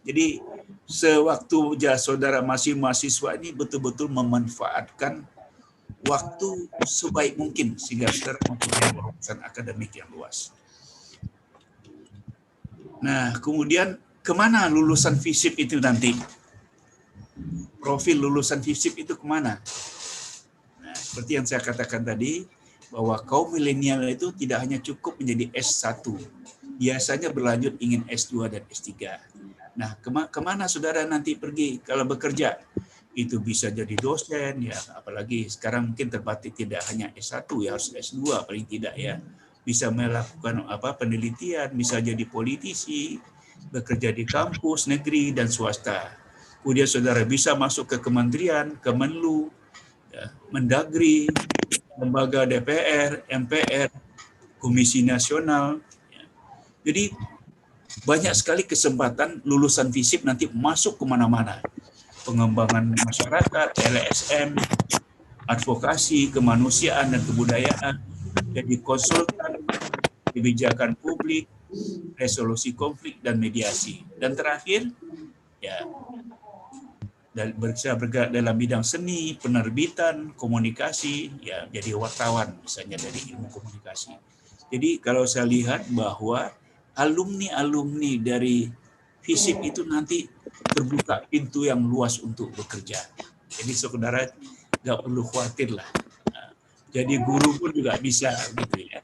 Jadi sewaktu saudara masih mahasiswa ini betul-betul memanfaatkan waktu sebaik mungkin sehingga saudara mempunyai wawasan akademik yang luas. Nah, kemudian kemana lulusan FISIP itu nanti? Profil lulusan FISIP itu kemana? Nah, seperti yang saya katakan tadi, bahwa kaum milenial itu tidak hanya cukup menjadi S1, biasanya berlanjut ingin S2 dan S3. Nah, kemana saudara nanti pergi kalau bekerja? Itu bisa jadi dosen, ya apalagi sekarang mungkin terbatas tidak hanya S1, ya harus S2 paling tidak ya. Bisa melakukan penelitian, bisa jadi politisi, bekerja di kampus, negeri, dan swasta. Kemudian saudara bisa masuk ke kementerian, Kemenlu, ya, Mendagri, lembaga DPR, MPR, Komisi Nasional. Ya. Jadi banyak sekali kesempatan lulusan FISIP nanti masuk kemana-mana. Pengembangan masyarakat, LSM, advokasi, kemanusiaan dan kebudayaan, jadi konsultan, kebijakan publik, resolusi konflik dan mediasi. Dan terakhir, ya, bisa bergerak dalam bidang seni, penerbitan, komunikasi, ya jadi wartawan misalnya dari ilmu komunikasi. Jadi kalau saya lihat bahwa alumni-alumni dari FISIP itu nanti terbuka pintu yang luas untuk bekerja. Jadi saudara nggak perlu khawatir lah. Jadi guru pun juga bisa gitu ya.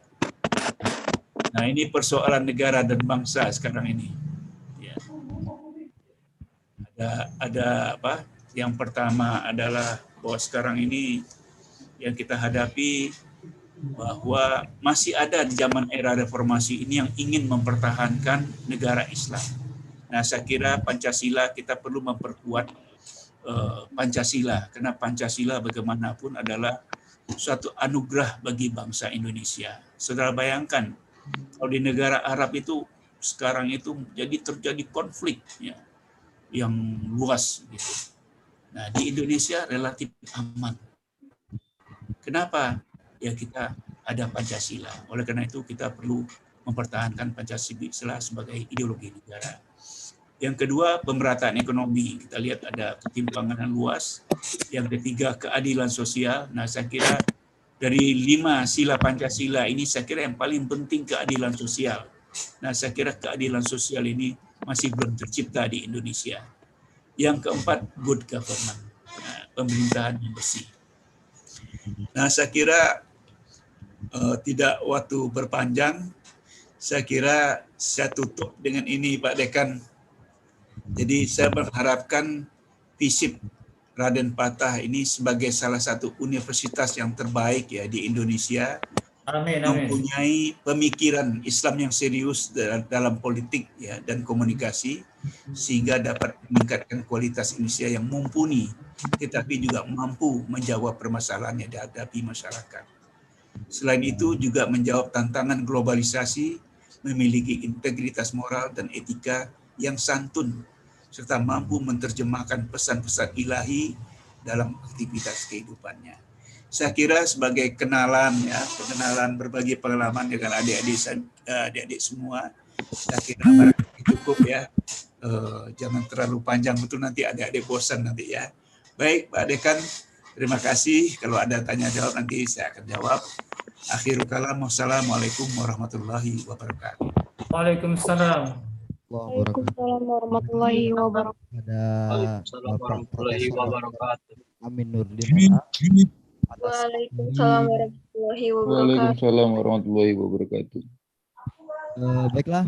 Nah ini persoalan negara dan bangsa sekarang ini. Ya. Ada apa? Yang pertama adalah bahwa sekarang ini yang kita hadapi bahwa masih ada di zaman era reformasi ini yang ingin mempertahankan negara Islam. Nah, saya kira Pancasila kita perlu memperkuat Pancasila karena Pancasila bagaimanapun adalah suatu anugerah bagi bangsa Indonesia. Saudara bayangkan kalau di negara Arab itu sekarang itu terjadi konflik ya, yang luas gitu. Nah, di Indonesia relatif aman. Kenapa? Ya kita ada Pancasila. Oleh karena itu kita perlu mempertahankan Pancasila sebagai ideologi negara. Yang kedua, pemerataan ekonomi. Kita lihat ada ketimpangan yang luas. Yang ketiga, keadilan sosial. Nah, saya kira dari 5 sila Pancasila ini, saya kira yang paling penting keadilan sosial. Nah, saya kira keadilan sosial ini masih belum tercipta di Indonesia. Yang keempat, good government. Nah, pemerintahan yang bersih. Nah, saya kira tidak waktu berpanjang, saya kira saya tutup dengan ini Pak Dekan. Jadi saya mengharapkan FISIP Raden Patah ini sebagai salah satu universitas yang terbaik ya di Indonesia Amin, amin. mempunyai pemikiran Islam yang serius dalam politik ya dan komunikasi, sehingga dapat meningkatkan kualitas Indonesia yang mumpuni, tetapi juga mampu menjawab permasalahan yang dihadapi masyarakat. Selain itu juga menjawab tantangan globalisasi, memiliki integritas moral dan etika yang santun, serta mampu menerjemahkan pesan-pesan ilahi dalam aktivitas kehidupannya. Saya kira sebagai kenalan ya, pengenalan berbagi pengalaman dengan adik-adik semua, saya kira barangkali cukup ya. Jangan terlalu panjang betul, nanti adik-adik bosan nanti ya. Baik, Pak Dekan, terima kasih. Kalau ada tanya jawab nanti saya akan jawab. Akhirul kalam, wassalamualaikum warahmatullahi wabarakatuh. Waalaikumsalam. Waalaikumsalam warahmatullahi wabarakatuh. Ada Bapak Profesor Amin Nurdin. Waalaikumsalam warahmatullahi wabarakatuh. Waalaikumsalam warahmatullahi wabarakatuh. Baiklah,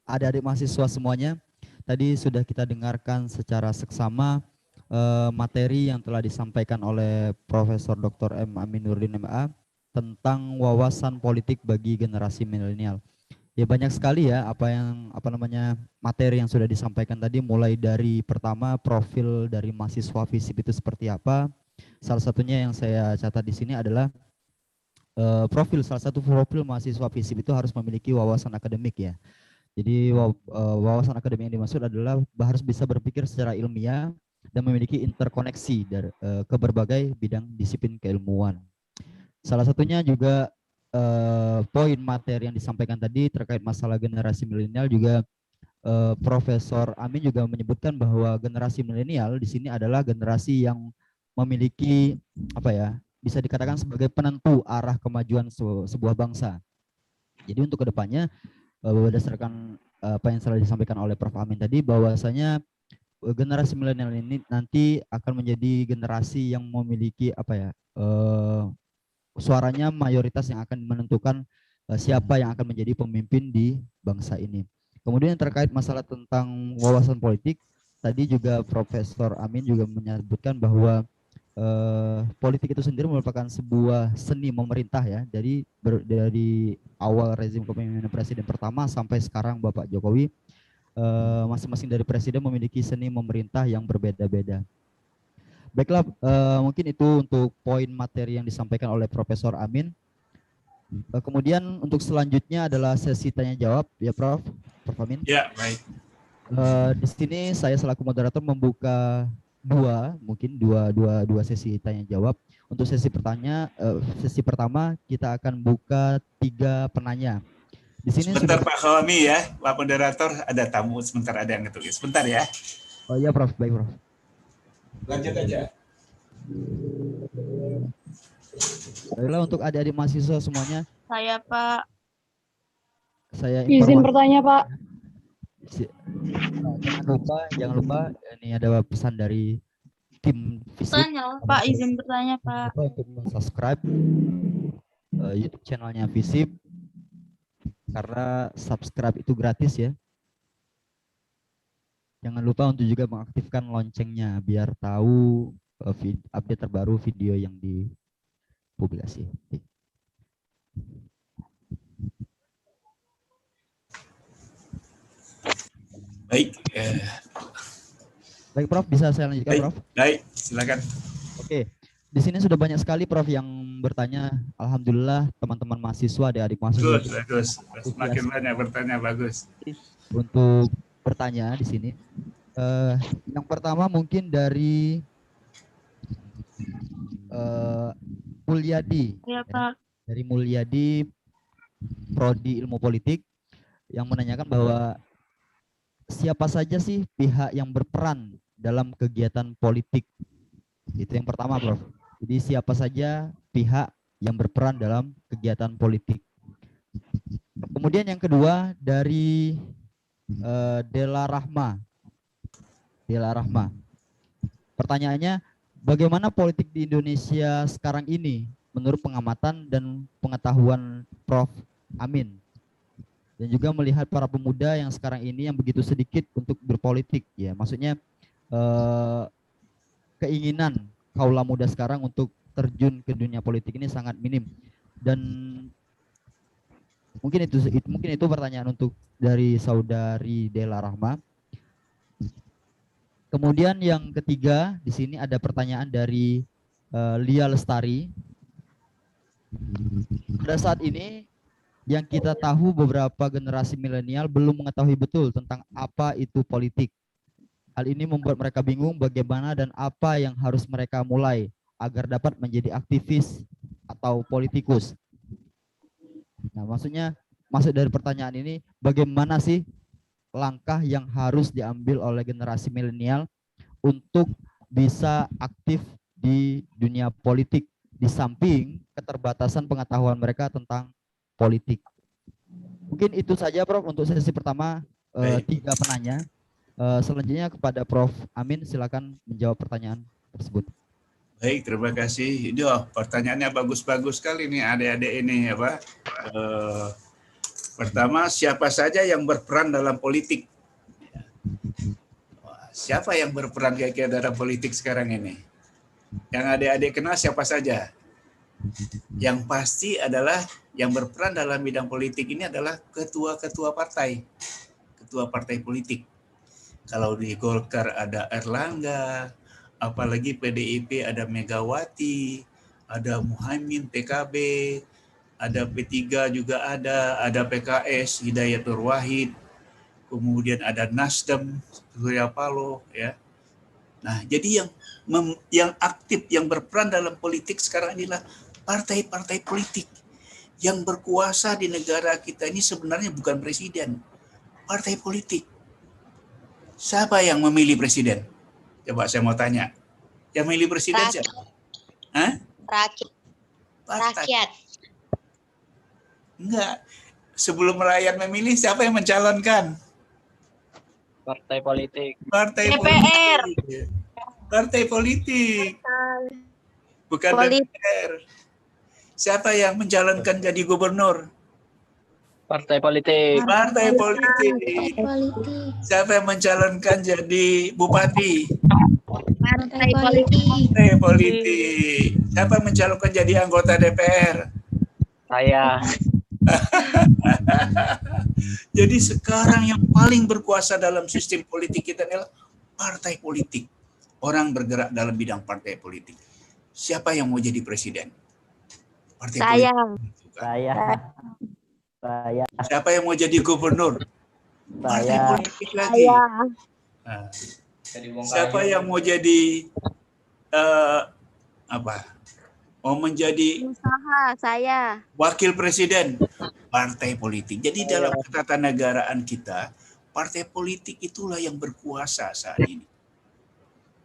adik-adik mahasiswa semuanya, tadi sudah kita dengarkan secara seksama materi yang telah disampaikan oleh Profesor Dr. M. Amin Nurdin MA tentang wawasan politik bagi generasi milenial. Ya banyak sekali ya materi yang sudah disampaikan tadi, mulai dari pertama profil dari mahasiswa FISIP itu seperti apa. Salah satunya yang saya catat di sini adalah salah satu profil mahasiswa FISIP itu harus memiliki wawasan akademik ya. Jadi wawasan akademik yang dimaksud adalah harus bisa berpikir secara ilmiah dan memiliki interkoneksi ke berbagai bidang disiplin keilmuan. Salah satunya juga poin materi yang disampaikan tadi terkait masalah generasi milenial juga Profesor Amin juga menyebutkan bahwa generasi milenial di sini adalah generasi yang memiliki bisa dikatakan sebagai penentu arah kemajuan sebuah bangsa. Jadi untuk kedepannya berdasarkan apa yang telah disampaikan oleh Prof. Amin tadi, bahwasanya generasi milenial ini nanti akan menjadi generasi yang memiliki suaranya mayoritas yang akan menentukan siapa yang akan menjadi pemimpin di bangsa ini. Kemudian terkait masalah tentang wawasan politik, tadi juga Profesor Amin juga menyebutkan bahwa politik itu sendiri merupakan sebuah seni memerintah ya, dari awal rezim kepemimpinan presiden pertama sampai sekarang Bapak Jokowi, masing-masing dari presiden memiliki seni memerintah yang berbeda-beda. Baiklah, mungkin itu untuk poin materi yang disampaikan oleh Profesor Amin. Kemudian untuk selanjutnya adalah sesi tanya jawab ya Prof Amin. Ya, baik. Di sini saya selaku moderator membuka dua sesi tanya jawab. Untuk sesi pertama kita akan buka 3 penanya. Di sini sebentar Pak Khawami ya, Pak moderator, ada tamu sebentar, ada yang ngetulis. Sebentar ya. Oh iya Prof, baik Prof. Lanjut aja. Baiklah, untuk adik-adik mahasiswa semuanya. Saya Pak. Saya izin bertanya Pak. Jangan lupa ini ada pesan dari tim FISIP. Pak, izin bertanya Pak. Untuk subscribe YouTube channelnya FISIP, karena subscribe itu gratis ya. Jangan lupa untuk juga mengaktifkan loncengnya biar tahu update terbaru video yang dipublikasi. Baik. Baik Prof, bisa saya lanjutkan Prof? Baik, silakan. Oke, di sini sudah banyak sekali Prof yang bertanya. Alhamdulillah teman-teman mahasiswa, adik-adik mahasiswa. Bagus. Semakin banyak bertanya, bagus. Untuk bertanya di sini. Yang pertama mungkin dari Mulyadi. Ya, Pak. Dari Mulyadi, Prodi Ilmu Politik, yang menanyakan bahwa siapa saja sih pihak yang berperan dalam kegiatan politik? Itu yang pertama, Prof. Jadi siapa saja pihak yang berperan dalam kegiatan politik? Kemudian yang kedua dari Dela Rahma. Pertanyaannya, bagaimana politik di Indonesia sekarang ini menurut pengamatan dan pengetahuan Prof. Amin? Dan juga melihat para pemuda yang sekarang ini yang begitu sedikit untuk berpolitik, ya, maksudnya keinginan kaula muda sekarang untuk terjun ke dunia politik ini sangat minim. Dan mungkin itu pertanyaan untuk dari saudari Dela Rahma. Kemudian yang ketiga di sini ada pertanyaan dari Lia Lestari. Pada saat ini yang kita tahu beberapa generasi milenial belum mengetahui betul tentang apa itu politik. Hal ini membuat mereka bingung bagaimana dan apa yang harus mereka mulai agar dapat menjadi aktivis atau politikus. Nah, maksud dari pertanyaan ini, bagaimana sih langkah yang harus diambil oleh generasi milenial untuk bisa aktif di dunia politik di samping keterbatasan pengetahuan mereka tentang politik. Mungkin itu saja Prof untuk sesi pertama, 3 penanya. Selanjutnya kepada Prof Amin, silakan menjawab pertanyaan tersebut. Baik, terima kasih. Pertanyaannya bagus-bagus sekali nih adik-adik ini ya Pak. Pertama, siapa saja yang berperan dalam politik? Siapa yang berperan kira-kira dalam politik sekarang ini? Yang adik-adik kenal siapa saja? Yang pasti adalah yang berperan dalam bidang politik ini adalah ketua-ketua partai, ketua partai politik. Kalau di Golkar ada Erlangga, apalagi PDIP ada Megawati, ada Muhaimin PKB, ada P3 juga ada PKS Hidayatul Wahid, kemudian ada Nasdem Surya Paloh ya. Nah, jadi yang aktif, yang berperan dalam politik sekarang inilah partai-partai politik. Yang berkuasa di negara kita ini sebenarnya bukan presiden, partai politik. Siapa yang memilih presiden? Coba saya mau tanya. Yang memilih presiden siapa? Hah? Rakyat. Enggak. Sebelum rakyat memilih, siapa yang mencalonkan? Partai politik. Partai DPR. politik. Partai politik. Bukan DPR. Siapa yang mencalonkan jadi gubernur? Partai politik. Partai politik. Siapa yang mencalonkan jadi bupati? Partai politik. Partai politik. Siapa yang mencalonkan jadi anggota DPR? Saya. Jadi sekarang yang paling berkuasa dalam sistem politik kita adalah partai politik. Orang bergerak dalam bidang partai politik. Siapa yang mau jadi presiden? Partai politik. Saya. Siapa yang mau jadi gubernur? Partai politik lagi. Nah, siapa yang mau jadi mau menjadi Usaha saya. wakil presiden? Partai politik. Jadi dalam ketatanegaraan kita, partai politik itulah yang berkuasa saat ini.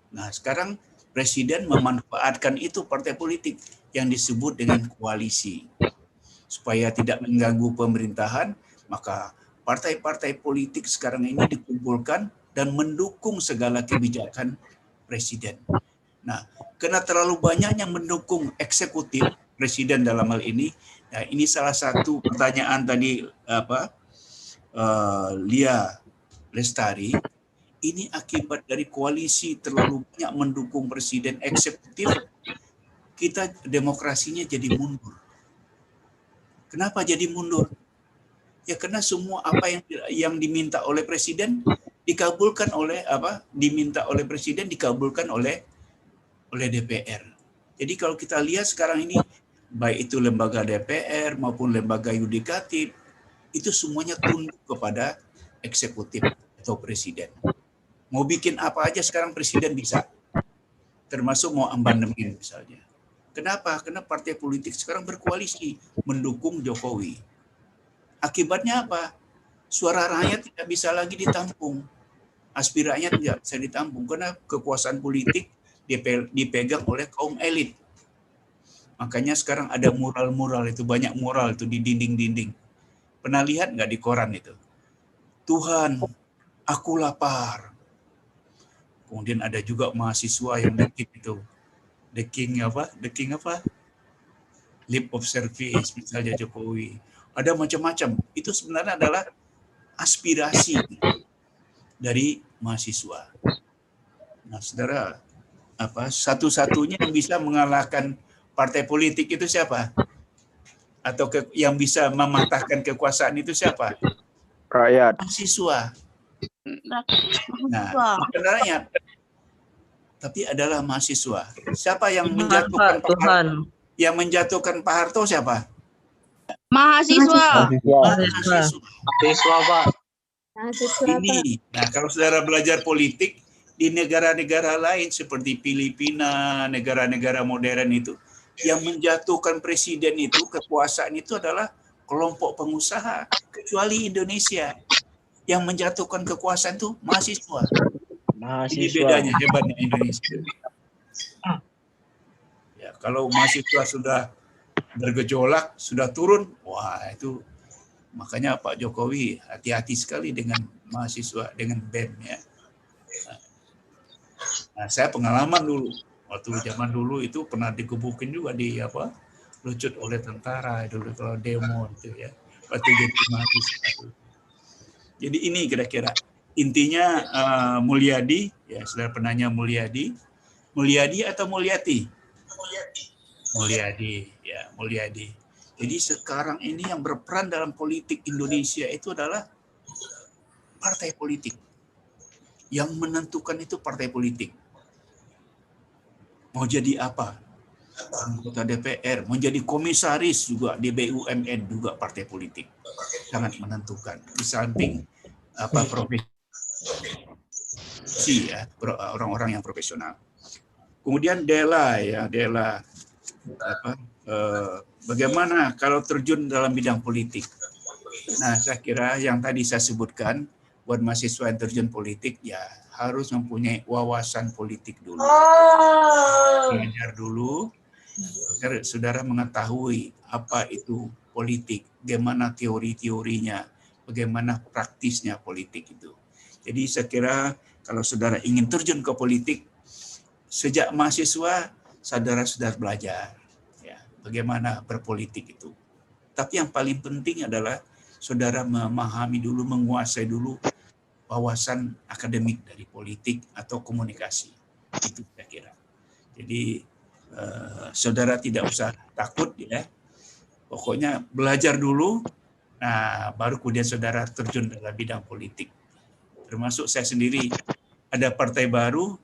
Nah, sekarang presiden memanfaatkan itu partai politik yang disebut dengan koalisi. Supaya tidak mengganggu pemerintahan, maka partai-partai politik sekarang ini dikumpulkan dan mendukung segala kebijakan presiden. Nah, karena terlalu banyak yang mendukung eksekutif presiden dalam hal ini, nah ini salah satu pertanyaan tadi Lia Lestari, ini akibat dari koalisi terlalu banyak mendukung presiden eksekutif, kita demokrasinya jadi mundur. Kenapa jadi mundur? Ya karena semua apa yang diminta oleh presiden dikabulkan oleh diminta oleh presiden dikabulkan oleh DPR. Jadi kalau kita lihat sekarang ini baik itu lembaga DPR maupun lembaga yudikatif itu semuanya tunduk kepada eksekutif atau presiden. Mau bikin apa aja sekarang presiden bisa. Termasuk mau amandemen misalnya. Kenapa? Karena partai politik sekarang berkoalisi mendukung Jokowi. Akibatnya apa? Suara rakyat tidak bisa lagi ditampung. Aspirasinya tidak bisa ditampung karena kekuasaan politik dipegang oleh kaum elit. Makanya sekarang ada mural-mural itu, banyak mural itu di dinding-dinding. Pernah lihat nggak di koran itu? Tuhan, aku lapar. Kemudian ada juga mahasiswa yang bikin itu. The King apa? Lip of service misalnya Jokowi. Ada macam-macam. Itu sebenarnya adalah aspirasi dari mahasiswa. Nah, saudara, satu-satunya yang bisa mengalahkan partai politik itu siapa? atau yang bisa mematahkan kekuasaan itu siapa? Rakyat. Mahasiswa. Nah, Mahasiswa. bukan rakyat, tapi adalah mahasiswa. Siapa yang Tuhan, menjatuhkan Pak, Tuhan. Yang menjatuhkan Pak Harto siapa? Mahasiswa. Mahasiswa, Pak. Ini. Nah, kalau saudara belajar politik di negara-negara lain seperti Filipina, negara-negara modern itu, yang menjatuhkan presiden itu, kekuasaan itu adalah kelompok pengusaha, kecuali Indonesia. Yang menjatuhkan kekuasaan itu mahasiswa. Ini bedanya, hebatnya Indonesia. Ya, kalau mahasiswa sudah bergejolak, sudah turun, wah itu makanya Pak Jokowi hati-hati sekali dengan mahasiswa, dengan BEM ya. Nah, saya pengalaman dulu, waktu zaman dulu itu pernah dikebukin juga di lucut oleh tentara dulu kalau demo itu ya, waktu jadi mahasiswa. Jadi ini kira-kira intinya Mulyadi, ya saudara penanya Mulyadi atau Mulyati? Mulyadi, ya Mulyadi. Jadi sekarang ini yang berperan dalam politik Indonesia itu adalah partai politik. Yang menentukan itu partai politik. Mau jadi apa? Anggota DPR, mau jadi komisaris juga di BUMN juga partai politik. Sangat menentukan. Di samping profesi ya, orang-orang yang profesional. Kemudian Dela ya, Dela bagaimana kalau terjun dalam bidang politik? Nah, saya kira yang tadi saya sebutkan, buat mahasiswa yang terjun politik, ya harus mempunyai wawasan politik dulu. Belajar dulu, agar saudara mengetahui apa itu politik, bagaimana teori-teorinya, bagaimana praktisnya politik itu. Jadi saya kira kalau saudara ingin terjun ke politik, sejak mahasiswa, saudara sudah belajar ya, bagaimana berpolitik itu. Tapi yang paling penting adalah saudara memahami dulu, menguasai dulu wawasan akademik dari politik atau komunikasi. Itu saya kira. Jadi saudara tidak usah takut ya. Pokoknya belajar dulu, nah baru kemudian saudara terjun dalam bidang politik. Termasuk saya sendiri, ada partai baru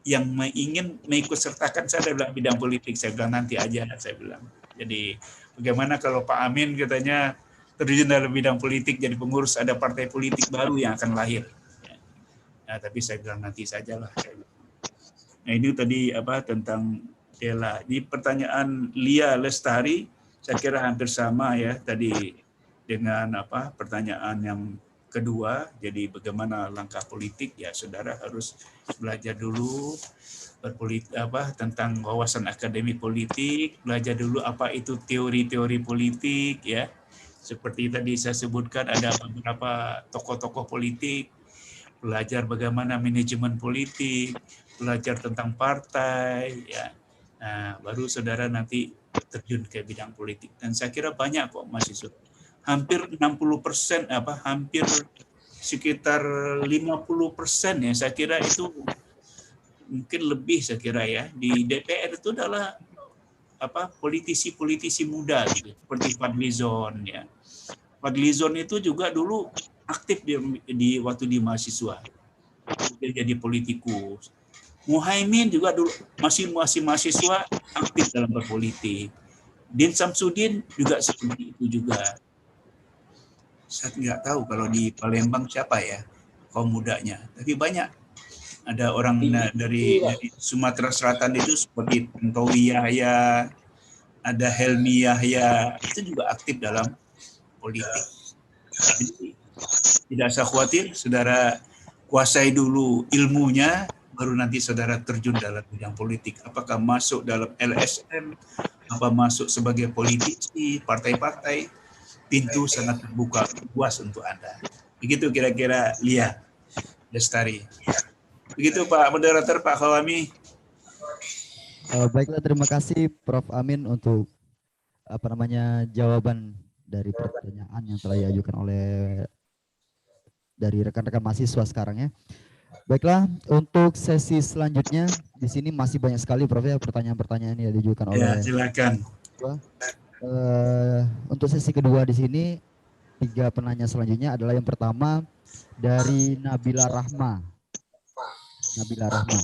yang ingin mengikut sertakan saya dalam bidang politik. Saya bilang nanti aja, saya bilang. Jadi bagaimana kalau Pak Amin katanya terjun dalam bidang politik jadi pengurus, ada partai politik baru yang akan lahir. Nah, tapi saya bilang nanti sajalah. Nah ini tadi tentang Dela. Di pertanyaan Lia Lestari, saya kira hampir sama ya tadi dengan pertanyaan yang kedua. Jadi bagaimana langkah politik, ya saudara harus belajar dulu tentang wawasan akademik politik, belajar dulu apa itu teori-teori politik ya. Seperti tadi saya sebutkan ada beberapa tokoh-tokoh politik, belajar bagaimana manajemen politik, belajar tentang partai ya. Nah, baru saudara nanti terjun ke bidang politik. Dan saya kira banyak kok mahasiswa. Hampir 60%, hampir sekitar 50% ya, saya kira itu mungkin lebih saya kira ya, di DPR itu adalah politisi-politisi muda gitu, seperti Fadlizon ya. Fadlizon itu juga dulu aktif di waktu di mahasiswa. Dia jadi politikus. Muhaimin juga dulu masih mahasiswa aktif dalam berpolitik. Din Samsudin juga seperti itu juga. Saya nggak tahu kalau di Palembang siapa ya kaum mudanya, tapi banyak. Ada orang dari Sumatera Selatan itu seperti Tantowi Yahya, ada Helmi Yahya, itu juga aktif dalam politik. Jadi tidak usah khawatir, saudara kuasai dulu ilmunya, baru nanti saudara terjun dalam bidang politik. Apakah masuk dalam LSM, apa masuk sebagai politisi, partai-partai, pintu sangat terbuka luas untuk Anda. Begitu kira-kira Lia Lestari. Begitu Pak Moderator, Pak Khawami. Baiklah, terima kasih Prof. Amin untuk jawaban dari pertanyaan yang telah diajukan oleh dari rekan-rekan mahasiswa sekarang ya. Baiklah, untuk sesi selanjutnya di sini masih banyak sekali Prof ya pertanyaan-pertanyaan yang diajukan oleh silakan. Untuk sesi kedua di sini 3 penanya selanjutnya adalah yang pertama dari Nabila Rahma. Nabila Rahma.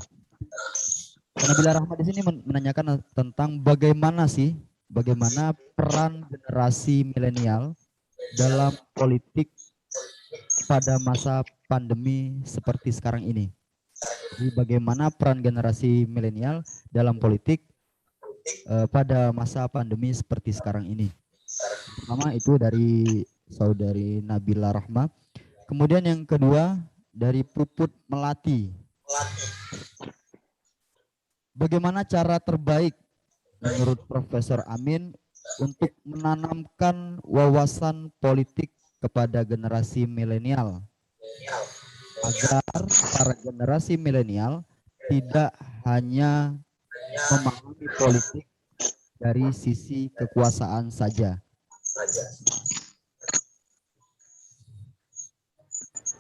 Nabila Rahma di sini menanyakan tentang bagaimana peran generasi milenial dalam politik pada masa pandemi seperti sekarang ini. Jadi bagaimana peran generasi milenial dalam politik pada masa pandemi seperti sekarang ini. Pertama itu dari saudari Nabila Rahma. Kemudian yang kedua dari Puput Melati. Bagaimana cara terbaik menurut Profesor Amin untuk menanamkan wawasan politik kepada generasi milenial agar para generasi milenial tidak hanya memahami politik dari sisi kekuasaan saja.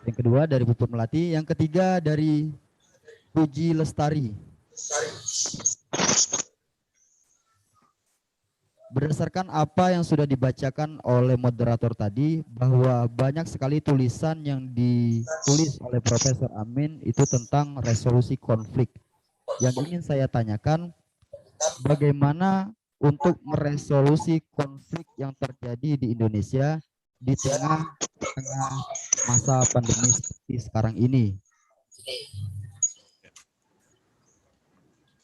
Yang kedua dari Puput Melati, yang ketiga dari Puji Lestari. Berdasarkan apa yang sudah dibacakan oleh moderator tadi, bahwa banyak sekali tulisan yang ditulis oleh Profesor Amin itu tentang resolusi konflik. Yang ingin saya tanyakan, bagaimana untuk meresolusi konflik yang terjadi di Indonesia di tengah masa pandemi seperti sekarang ini?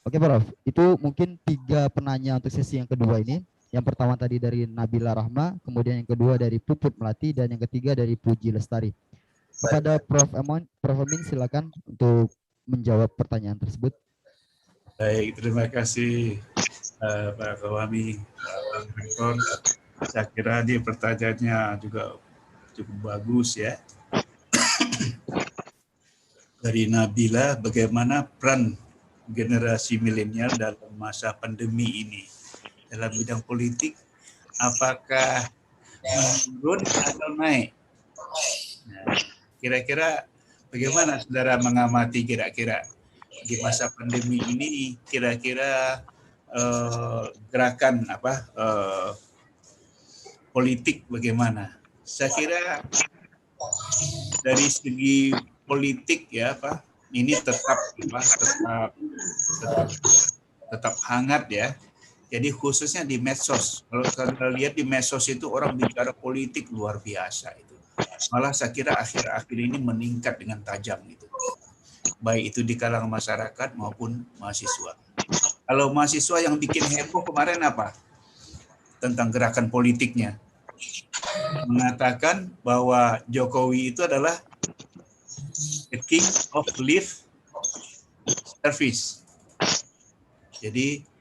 Oke Prof, itu mungkin 3 penanya untuk sesi yang kedua ini. Yang pertama tadi dari Nabila Rahma, kemudian yang kedua dari Puput Melati, dan yang ketiga dari Puji Lestari. Kepada Prof. Amin silakan untuk menjawab pertanyaan tersebut. Baik, terima kasih Pak Kawami, Pak Rektor. Saya kira di pertanyaannya juga cukup bagus ya. Dari Nabila, bagaimana peran generasi milenial dalam masa pandemi ini dalam bidang politik, apakah menurun atau naik? Nah, kira-kira bagaimana saudara mengamati kira-kira di masa pandemi ini, kira-kira gerakan politik bagaimana? Saya kira dari segi politik ya Pak, ini tetap hangat ya. Jadi khususnya di medsos. Kalau kita lihat di medsos itu orang bicara politik luar biasa itu. Malah saya kira akhir-akhir ini meningkat dengan tajam itu. Baik itu di kalangan masyarakat maupun mahasiswa. Kalau mahasiswa yang bikin heboh kemarin apa? Tentang gerakan politiknya. Mengatakan bahwa Jokowi itu adalah the king of lip service. Jadi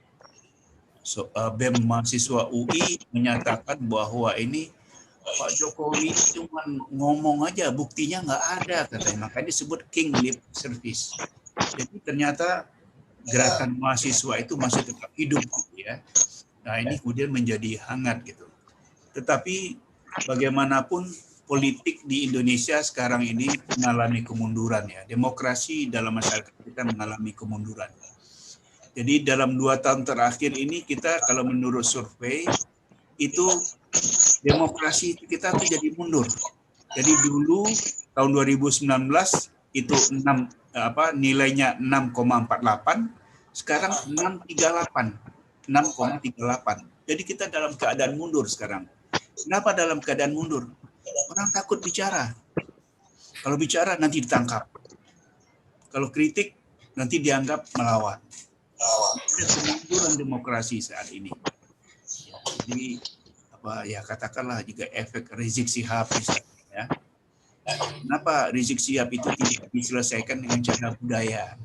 BEM mahasiswa UI menyatakan bahwa ini Pak Jokowi cuma ngomong aja, buktinya nggak ada katanya. Makanya disebut king lip service. Jadi ternyata gerakan mahasiswa itu masih tetap hidup ya. Nah ini kemudian menjadi hangat gitu. Tetapi bagaimanapun politik di Indonesia sekarang ini mengalami kemunduran ya. Demokrasi dalam masyarakat kita mengalami kemunduran. Jadi dalam 2 tahun terakhir ini kita kalau menurut survei itu demokrasi kita tuh jadi mundur. Jadi dulu tahun 2019 itu nilainya 6,48, sekarang 6,38. Jadi kita dalam keadaan mundur sekarang. Kenapa dalam keadaan mundur? Orang takut bicara. Kalau bicara nanti ditangkap. Kalau kritik nanti dianggap melawan. Kemunduran demokrasi saat ini. Jadi katakanlah juga efek Rizik Syihab misalnya ya. Kenapa Rizik Syihab itu tidak diselesaikan dengan cara budaya?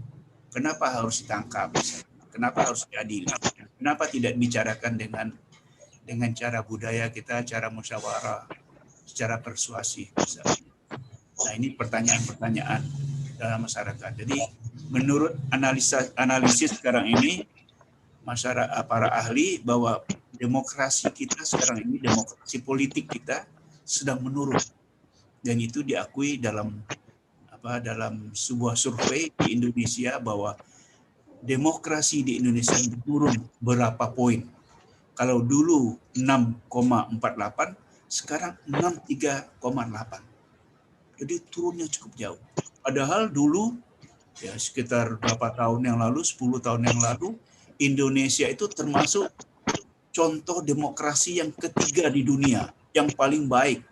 Kenapa harus ditangkap misalnya? Kenapa harus diadili? Kenapa tidak dibicarakan dengan cara budaya kita, cara musyawarah, secara persuasif misalnya. Nah, ini pertanyaan-pertanyaan dalam masyarakat. Jadi menurut analisis sekarang ini masyarakat, para ahli, bahwa demokrasi kita sekarang ini, demokrasi politik kita sedang menurun, dan itu diakui dalam sebuah survei di Indonesia bahwa demokrasi di Indonesia turun berapa poin. Kalau dulu 6,48, sekarang 63,8. Jadi turunnya cukup jauh. Padahal dulu ya sekitar berapa tahun yang lalu, 10 tahun yang lalu, Indonesia itu termasuk contoh demokrasi yang ketiga di dunia, yang paling baik.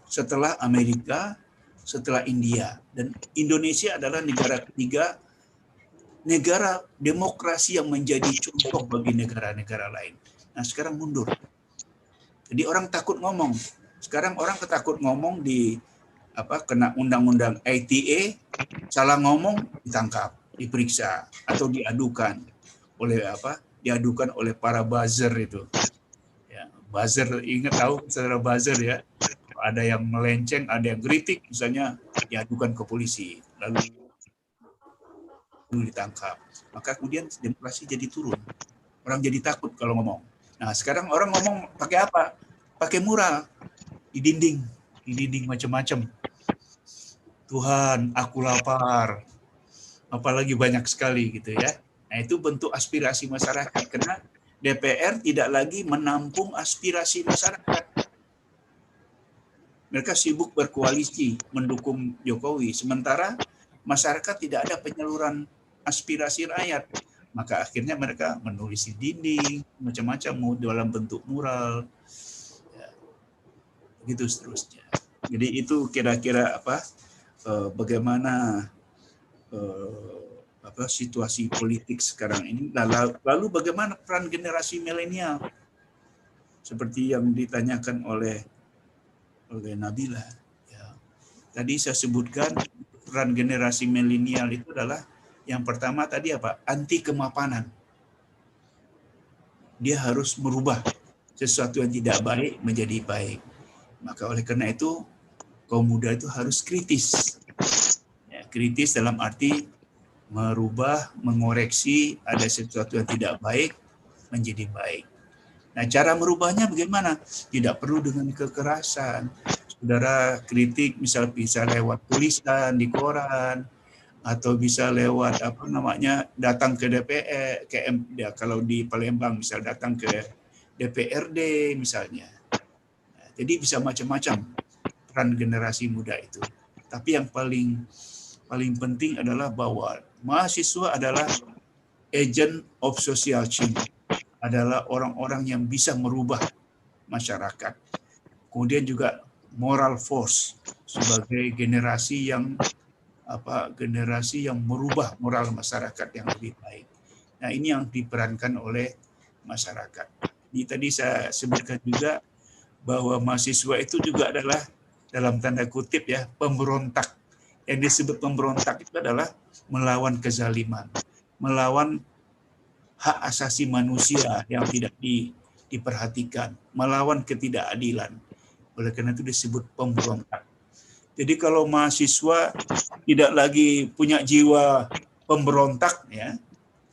Setelah Amerika, setelah India. Dan Indonesia adalah negara ketiga, negara demokrasi yang menjadi contoh bagi negara-negara lain. Nah sekarang mundur. Jadi orang takut ngomong. Sekarang orang ketakut ngomong kena undang-undang ITE, salah ngomong ditangkap, diperiksa atau diadukan oleh para buzzer itu. Ya, buzzer, ingat tahu saudara buzzer ya. Ada yang melenceng, ada yang kritik, misalnya diadukan ke polisi, lalu ditangkap. Maka kemudian demokrasi jadi turun. Orang jadi takut kalau ngomong. Nah, sekarang orang ngomong pakai apa? Pakai mural di dinding macam-macam. Tuhan, aku lapar. Apalagi banyak sekali gitu ya. Nah, itu bentuk aspirasi masyarakat karena DPR tidak lagi menampung aspirasi masyarakat. Mereka sibuk berkoalisi mendukung Jokowi, sementara masyarakat tidak ada penyaluran aspirasi rakyat. Maka akhirnya mereka menulis di dinding, macam-macam dalam bentuk mural, ya, begitu seterusnya. Jadi itu kira-kira bagaimana situasi politik sekarang ini. Lalu bagaimana peran generasi milenial? Seperti yang ditanyakan oleh Nabila. Ya. Tadi saya sebutkan peran generasi milenial itu adalah yang pertama tadi anti kemapanan. Dia harus merubah sesuatu yang tidak baik menjadi baik. Maka oleh karena itu kaum muda itu harus kritis. Ya, kritis dalam arti merubah, mengoreksi ada sesuatu yang tidak baik menjadi baik. Nah, cara merubahnya bagaimana? Tidak perlu dengan kekerasan. Saudara kritik misal bisa lewat tulisan di koran atau bisa lewat datang ke DPR, kalau di Palembang misal datang ke DPRD misalnya. Nah, jadi bisa macam-macam peran generasi muda itu. Tapi yang paling penting adalah bahwa mahasiswa adalah agent of social change. Adalah orang-orang yang bisa merubah masyarakat. Kemudian juga moral force sebagai generasi yang merubah moral masyarakat yang lebih baik. Nah, ini yang diperankan oleh masyarakat. Ini tadi saya sebutkan juga bahwa mahasiswa itu juga adalah dalam tanda kutip ya pemberontak. Yang disebut pemberontak itu adalah melawan kezaliman, melawan hak asasi manusia yang tidak diperhatikan, melawan ketidakadilan. Oleh karena itu disebut pemberontak. Jadi kalau mahasiswa tidak lagi punya jiwa pemberontak, ya,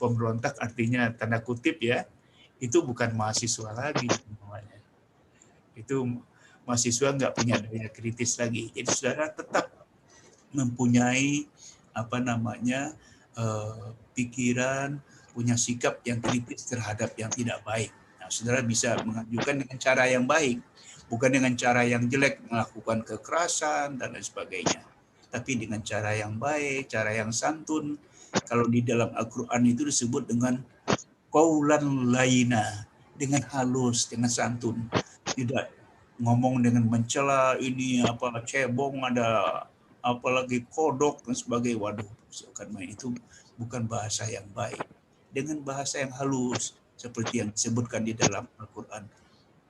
pemberontak artinya tanda kutip ya, itu bukan mahasiswa lagi namanya. Itu mahasiswa nggak punya daya kritis lagi. Jadi saudara tetap mempunyai pikiran, punya sikap yang kritis terhadap yang tidak baik. Nah, saudara bisa mengajukan dengan cara yang baik, bukan dengan cara yang jelek, melakukan kekerasan dan lain sebagainya. Tapi dengan cara yang baik, cara yang santun. Kalau di dalam Al-Quran itu disebut dengan qaulan layyina, dengan halus, dengan santun. Tidak ngomong dengan mencela, ini cebong, ada apalagi kodok dan sebagainya. Waduh, karena itu bukan bahasa yang baik. Dengan bahasa yang halus seperti yang disebutkan di dalam Al-Quran.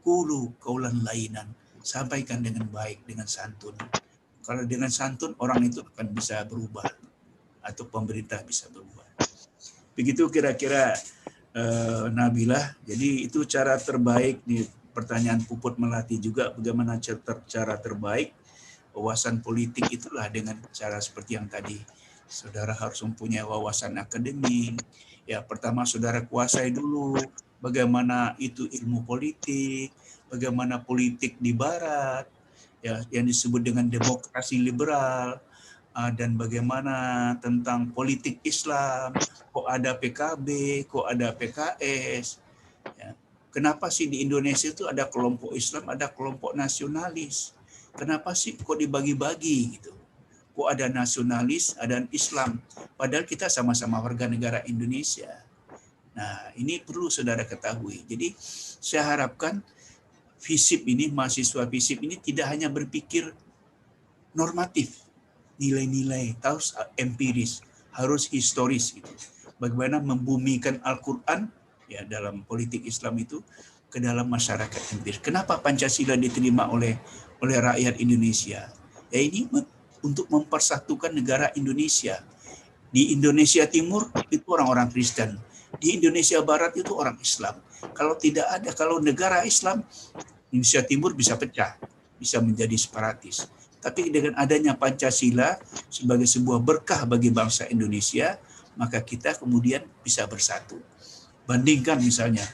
Qulu qaulan layyinan, sampaikan dengan baik, dengan santun. Kalau dengan santun orang itu akan bisa berubah atau pemerintah bisa berubah. Begitu kira-kira Nabilah. Jadi itu cara terbaik di pertanyaan Puput Melati juga, bagaimana cara terbaik wawasan politik itulah dengan cara seperti yang tadi. Saudara harus mempunyai wawasan akademik. Ya, pertama saudara kuasai dulu bagaimana itu ilmu politik, bagaimana politik di barat, ya, yang disebut dengan demokrasi liberal, dan bagaimana tentang politik Islam, kok ada PKB, kok ada PKS, ya. Kenapa sih di Indonesia itu ada kelompok Islam, ada kelompok nasionalis? Kenapa sih kok dibagi-bagi gitu? Kok ada nasionalis, ada Islam? Padahal kita sama-sama warga negara Indonesia. Nah, ini perlu saudara ketahui. Jadi saya harapkan FISIP ini, mahasiswa FISIP ini tidak hanya berpikir normatif, nilai-nilai, harus empiris, harus historis gitu. Bagaimana membumikan Al-Quran ya dalam politik Islam itu ke dalam masyarakat empiris. Kenapa Pancasila diterima oleh rakyat Indonesia? Ya ini untuk mempersatukan negara Indonesia. Di Indonesia Timur itu orang-orang Kristen, di Indonesia Barat itu orang Islam. Kalau negara Islam, Indonesia Timur bisa pecah, bisa menjadi separatis. Tapi dengan adanya Pancasila sebagai sebuah berkah bagi bangsa Indonesia, maka kita kemudian bisa bersatu. Bandingkan misalnya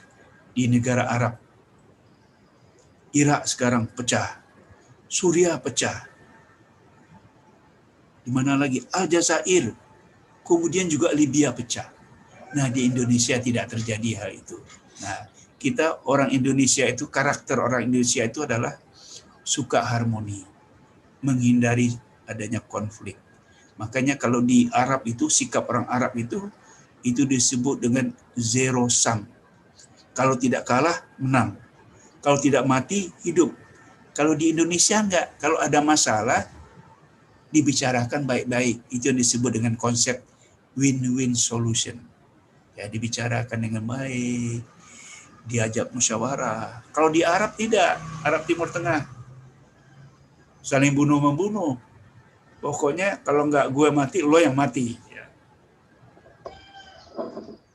di negara Arab, Irak sekarang pecah, Suriah pecah, di mana lagi Aljazair, kemudian juga Libya pecah. Nah, di Indonesia tidak terjadi hal itu. Nah, kita orang Indonesia itu, karakter orang Indonesia itu adalah suka harmoni, menghindari adanya konflik. Makanya kalau di Arab itu, sikap orang Arab itu disebut dengan zero sum. Kalau tidak kalah, menang. Kalau tidak mati, hidup. Kalau di Indonesia enggak. Kalau ada masalah, dibicarakan baik-baik. Itu yang disebut dengan konsep win-win solution. Ya, dibicarakan dengan baik, diajak musyawarah. Kalau di Arab tidak, Arab Timur Tengah. Saling bunuh-membunuh. Pokoknya kalau enggak gue mati, lo yang mati. Ya.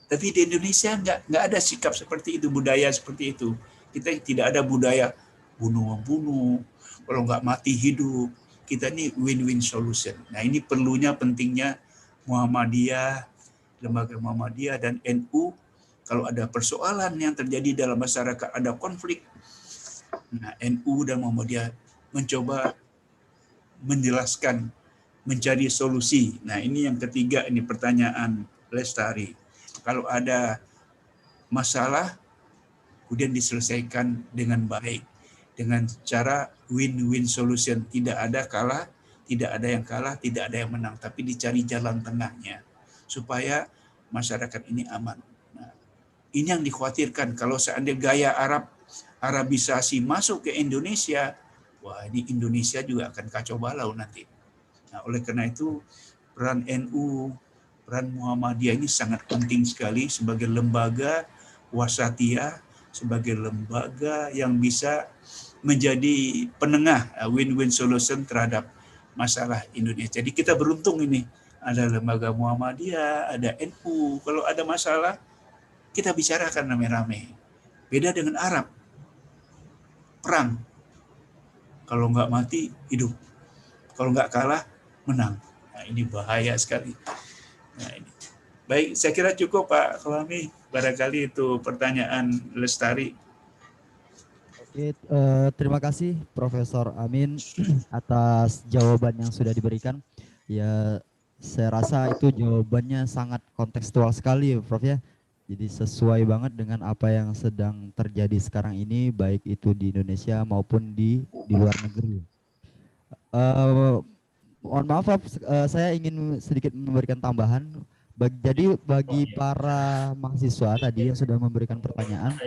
Tapi di Indonesia enggak ada sikap seperti itu, budaya seperti itu. Kita tidak ada budaya bunuh-membunuh, kalau enggak mati hidup. Kita ini win-win solution. Nah, ini pentingnya Muhammadiyah, lembaga Muhammadiyah dan NU. Kalau ada persoalan yang terjadi dalam masyarakat, ada konflik, nah NU dan Muhammadiyah mencoba menjelaskan, mencari solusi. Nah, ini yang ketiga, ini pertanyaan Lestari. Kalau ada masalah, kemudian diselesaikan dengan baik, dengan cara win-win solution. Tidak ada kalah, tidak ada yang kalah, tidak ada yang menang, tapi dicari jalan tengahnya supaya masyarakat ini aman. Nah, ini yang dikhawatirkan kalau seandainya gaya Arabisasi masuk ke Indonesia, wah, di Indonesia juga akan kacau balau nanti. Nah, oleh karena itu peran NU, peran Muhammadiyah ini sangat penting sekali sebagai lembaga wasatiyah, sebagai lembaga yang bisa menjadi penengah win-win solution terhadap masalah Indonesia. Jadi kita beruntung ini, ada lembaga Muhammadiyah, ada NU. Kalau ada masalah, kita bicarakan rame-rame. Beda dengan Arab, perang. Kalau nggak mati, hidup. Kalau nggak kalah, menang. Nah, ini bahaya sekali. Nah, ini. Baik, saya kira cukup Pak Fahmi. Barangkali itu pertanyaan Lestari. Oke, terima kasih Profesor Amin atas jawaban yang sudah diberikan. Ya, saya rasa itu jawabannya sangat kontekstual sekali, Prof ya. Jadi sesuai banget dengan apa yang sedang terjadi sekarang ini, baik itu di Indonesia maupun di luar negeri. Mohon maaf, saya ingin sedikit memberikan tambahan. Jadi bagi para mahasiswa tadi yang sudah memberikan pertanyaan,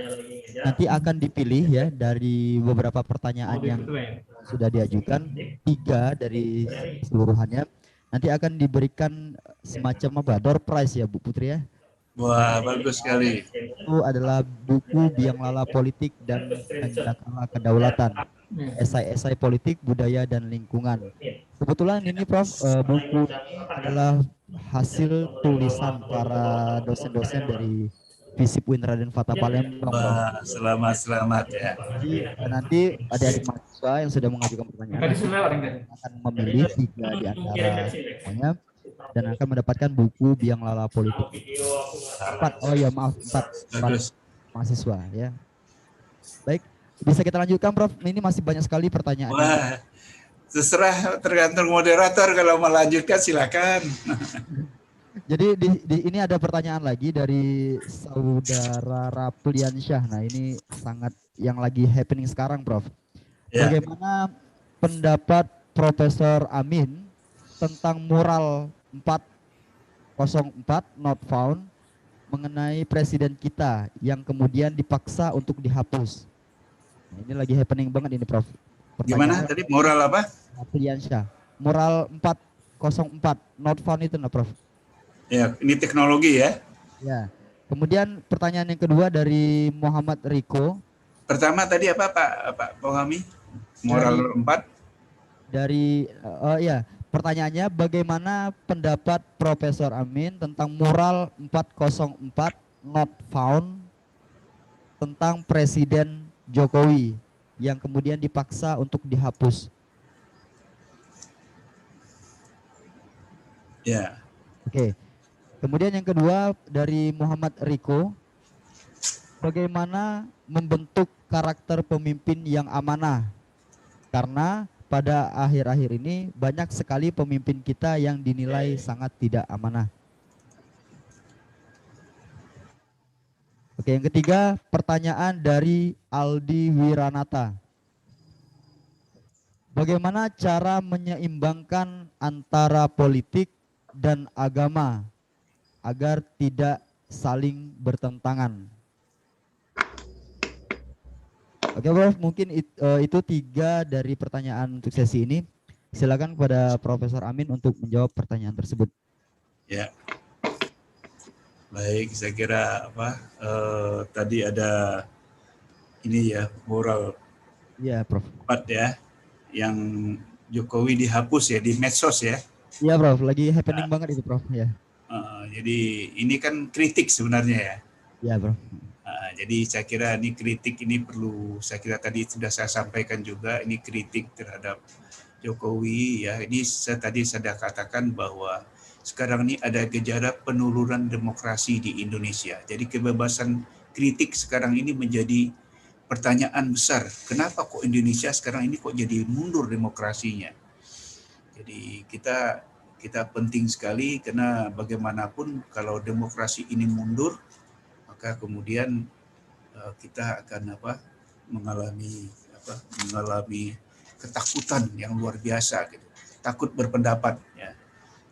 nanti akan dipilih ya dari beberapa pertanyaan yang sudah diajukan, 3 dari seluruhannya. Nanti akan diberikan semacam apa, door prize ya Bu Putri ya. Wah, bagus sekali. Itu adalah buku Biang Lala Politik dan Cendakala Kedaulatan, esai-esai politik, budaya, dan lingkungan. Kebetulan ini Prof, buku adalah hasil tulisan para dosen-dosen dari FISIP UIN Raden Fatah Palembang. Wah, selamat ya. Jadi nanti adik-adik mahasiswa yang sudah mengajukan pertanyaan akan memilih 3 di antara semuanya dan akan mendapatkan buku Biang Lala Politik. 4 mahasiswa ya. Baik, bisa kita lanjutkan Prof. Ini masih banyak sekali pertanyaan. Wah, terserah, tergantung moderator, kalau mau lanjutkan silakan. Jadi ini ada pertanyaan lagi dari saudara Rapliansyah. Nah, ini sangat yang lagi happening sekarang, Prof. Ya. Bagaimana pendapat Profesor Amin tentang mural 404 not found mengenai presiden kita yang kemudian dipaksa untuk dihapus? Nah, ini lagi happening banget ini, Prof. Gimana tadi moral apa? Rapliansyah. Mural 404 not found itu, nah, Prof. Ya, ini teknologi ya. Ya. Kemudian pertanyaan yang kedua dari Muhammad Riko. Pertama tadi apa Pak Bohami? Moral 4. Dari ya, pertanyaannya bagaimana pendapat Profesor Amin tentang mural 404 not found tentang Presiden Jokowi yang kemudian dipaksa untuk dihapus? Ya. Oke. Kemudian yang kedua dari Muhammad Riko, bagaimana membentuk karakter pemimpin yang amanah? Karena pada akhir-akhir ini banyak sekali pemimpin kita yang dinilai sangat tidak amanah. Oke, yang ketiga pertanyaan dari Aldi Wiranata. Bagaimana cara menyeimbangkan antara politik dan agama agar tidak saling bertentangan? Oke, Prof, mungkin itu 3 dari pertanyaan untuk sesi ini. Silakan kepada Profesor Amin untuk menjawab pertanyaan tersebut. Ya. Baik, saya kira tadi ada ini ya, moral. Iya, Prof. 4 ya, yang Jokowi dihapus ya di medsos ya. Iya, Prof, lagi happening banget itu, Prof, ya. Jadi ini kan kritik sebenarnya ya. Iya, Prof. Jadi saya kira ini kritik ini perlu, saya kira tadi sudah saya sampaikan juga, ini kritik terhadap Jokowi ya. Ini tadi saya katakan bahwa sekarang ini ada gejala penurunan demokrasi di Indonesia. Jadi kebebasan kritik sekarang ini menjadi pertanyaan besar. Kenapa kok Indonesia sekarang ini kok jadi mundur demokrasinya? Jadi kita penting sekali, karena bagaimanapun kalau demokrasi ini mundur, maka kemudian kita akan mengalami ketakutan yang luar biasa gitu. Takut berpendapat ya.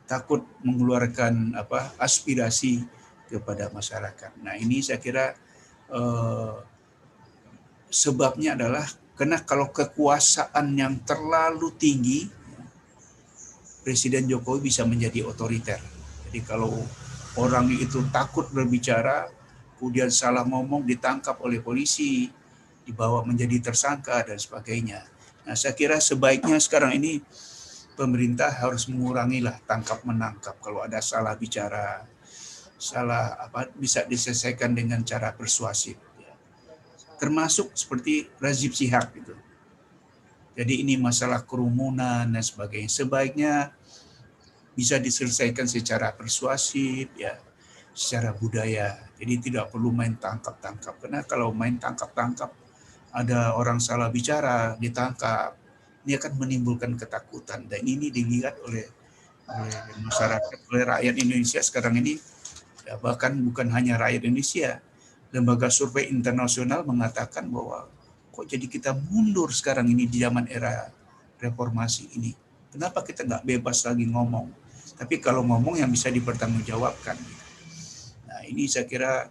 Takut mengeluarkan aspirasi kepada masyarakat. Nah, ini saya kira sebabnya adalah karena kalau kekuasaan yang terlalu tinggi, Presiden Jokowi bisa menjadi otoriter. Jadi kalau orang itu takut berbicara, kemudian salah ngomong ditangkap oleh polisi, dibawa menjadi tersangka dan sebagainya. Nah, saya kira sebaiknya sekarang ini pemerintah harus mengurangilah tangkap menangkap. Kalau ada salah bicara, salah bisa diselesaikan dengan cara persuasif. Termasuk seperti Rizik Syihab itu. Jadi ini masalah kerumunan dan sebagainya. Sebaiknya bisa diselesaikan secara persuasif ya, secara budaya. Jadi tidak perlu main tangkap-tangkap. Karena kalau main tangkap-tangkap, ada orang salah bicara, ditangkap, ini akan menimbulkan ketakutan. Dan ini dilihat oleh masyarakat, oleh rakyat Indonesia sekarang ini. Ya, bahkan bukan hanya rakyat Indonesia. Lembaga survei internasional mengatakan bahwa kok jadi kita mundur sekarang ini di zaman era reformasi ini. Kenapa kita nggak bebas lagi ngomong? Tapi kalau ngomong yang bisa dipertanggungjawabkan. Nah, ini saya kira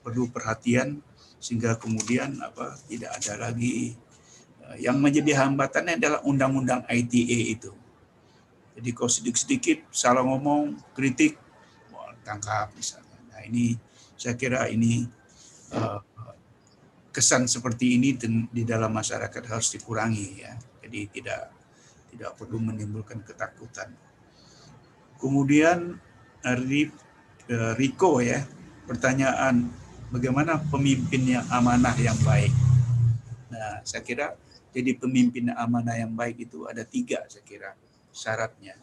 perlu perhatian sehingga kemudian tidak ada lagi yang menjadi hambatannya adalah undang-undang ITE itu. Jadi kalau sedikit-sedikit salah ngomong, kritik, tangkap misalnya. Nah, ini saya kira ini kesan seperti ini di dalam masyarakat harus dikurangi ya. Jadi tidak perlu menimbulkan ketakutan. Kemudian dari Riko ya, pertanyaan bagaimana pemimpin yang amanah yang baik. Nah, saya kira jadi pemimpin amanah yang baik itu ada 3 saya kira syaratnya.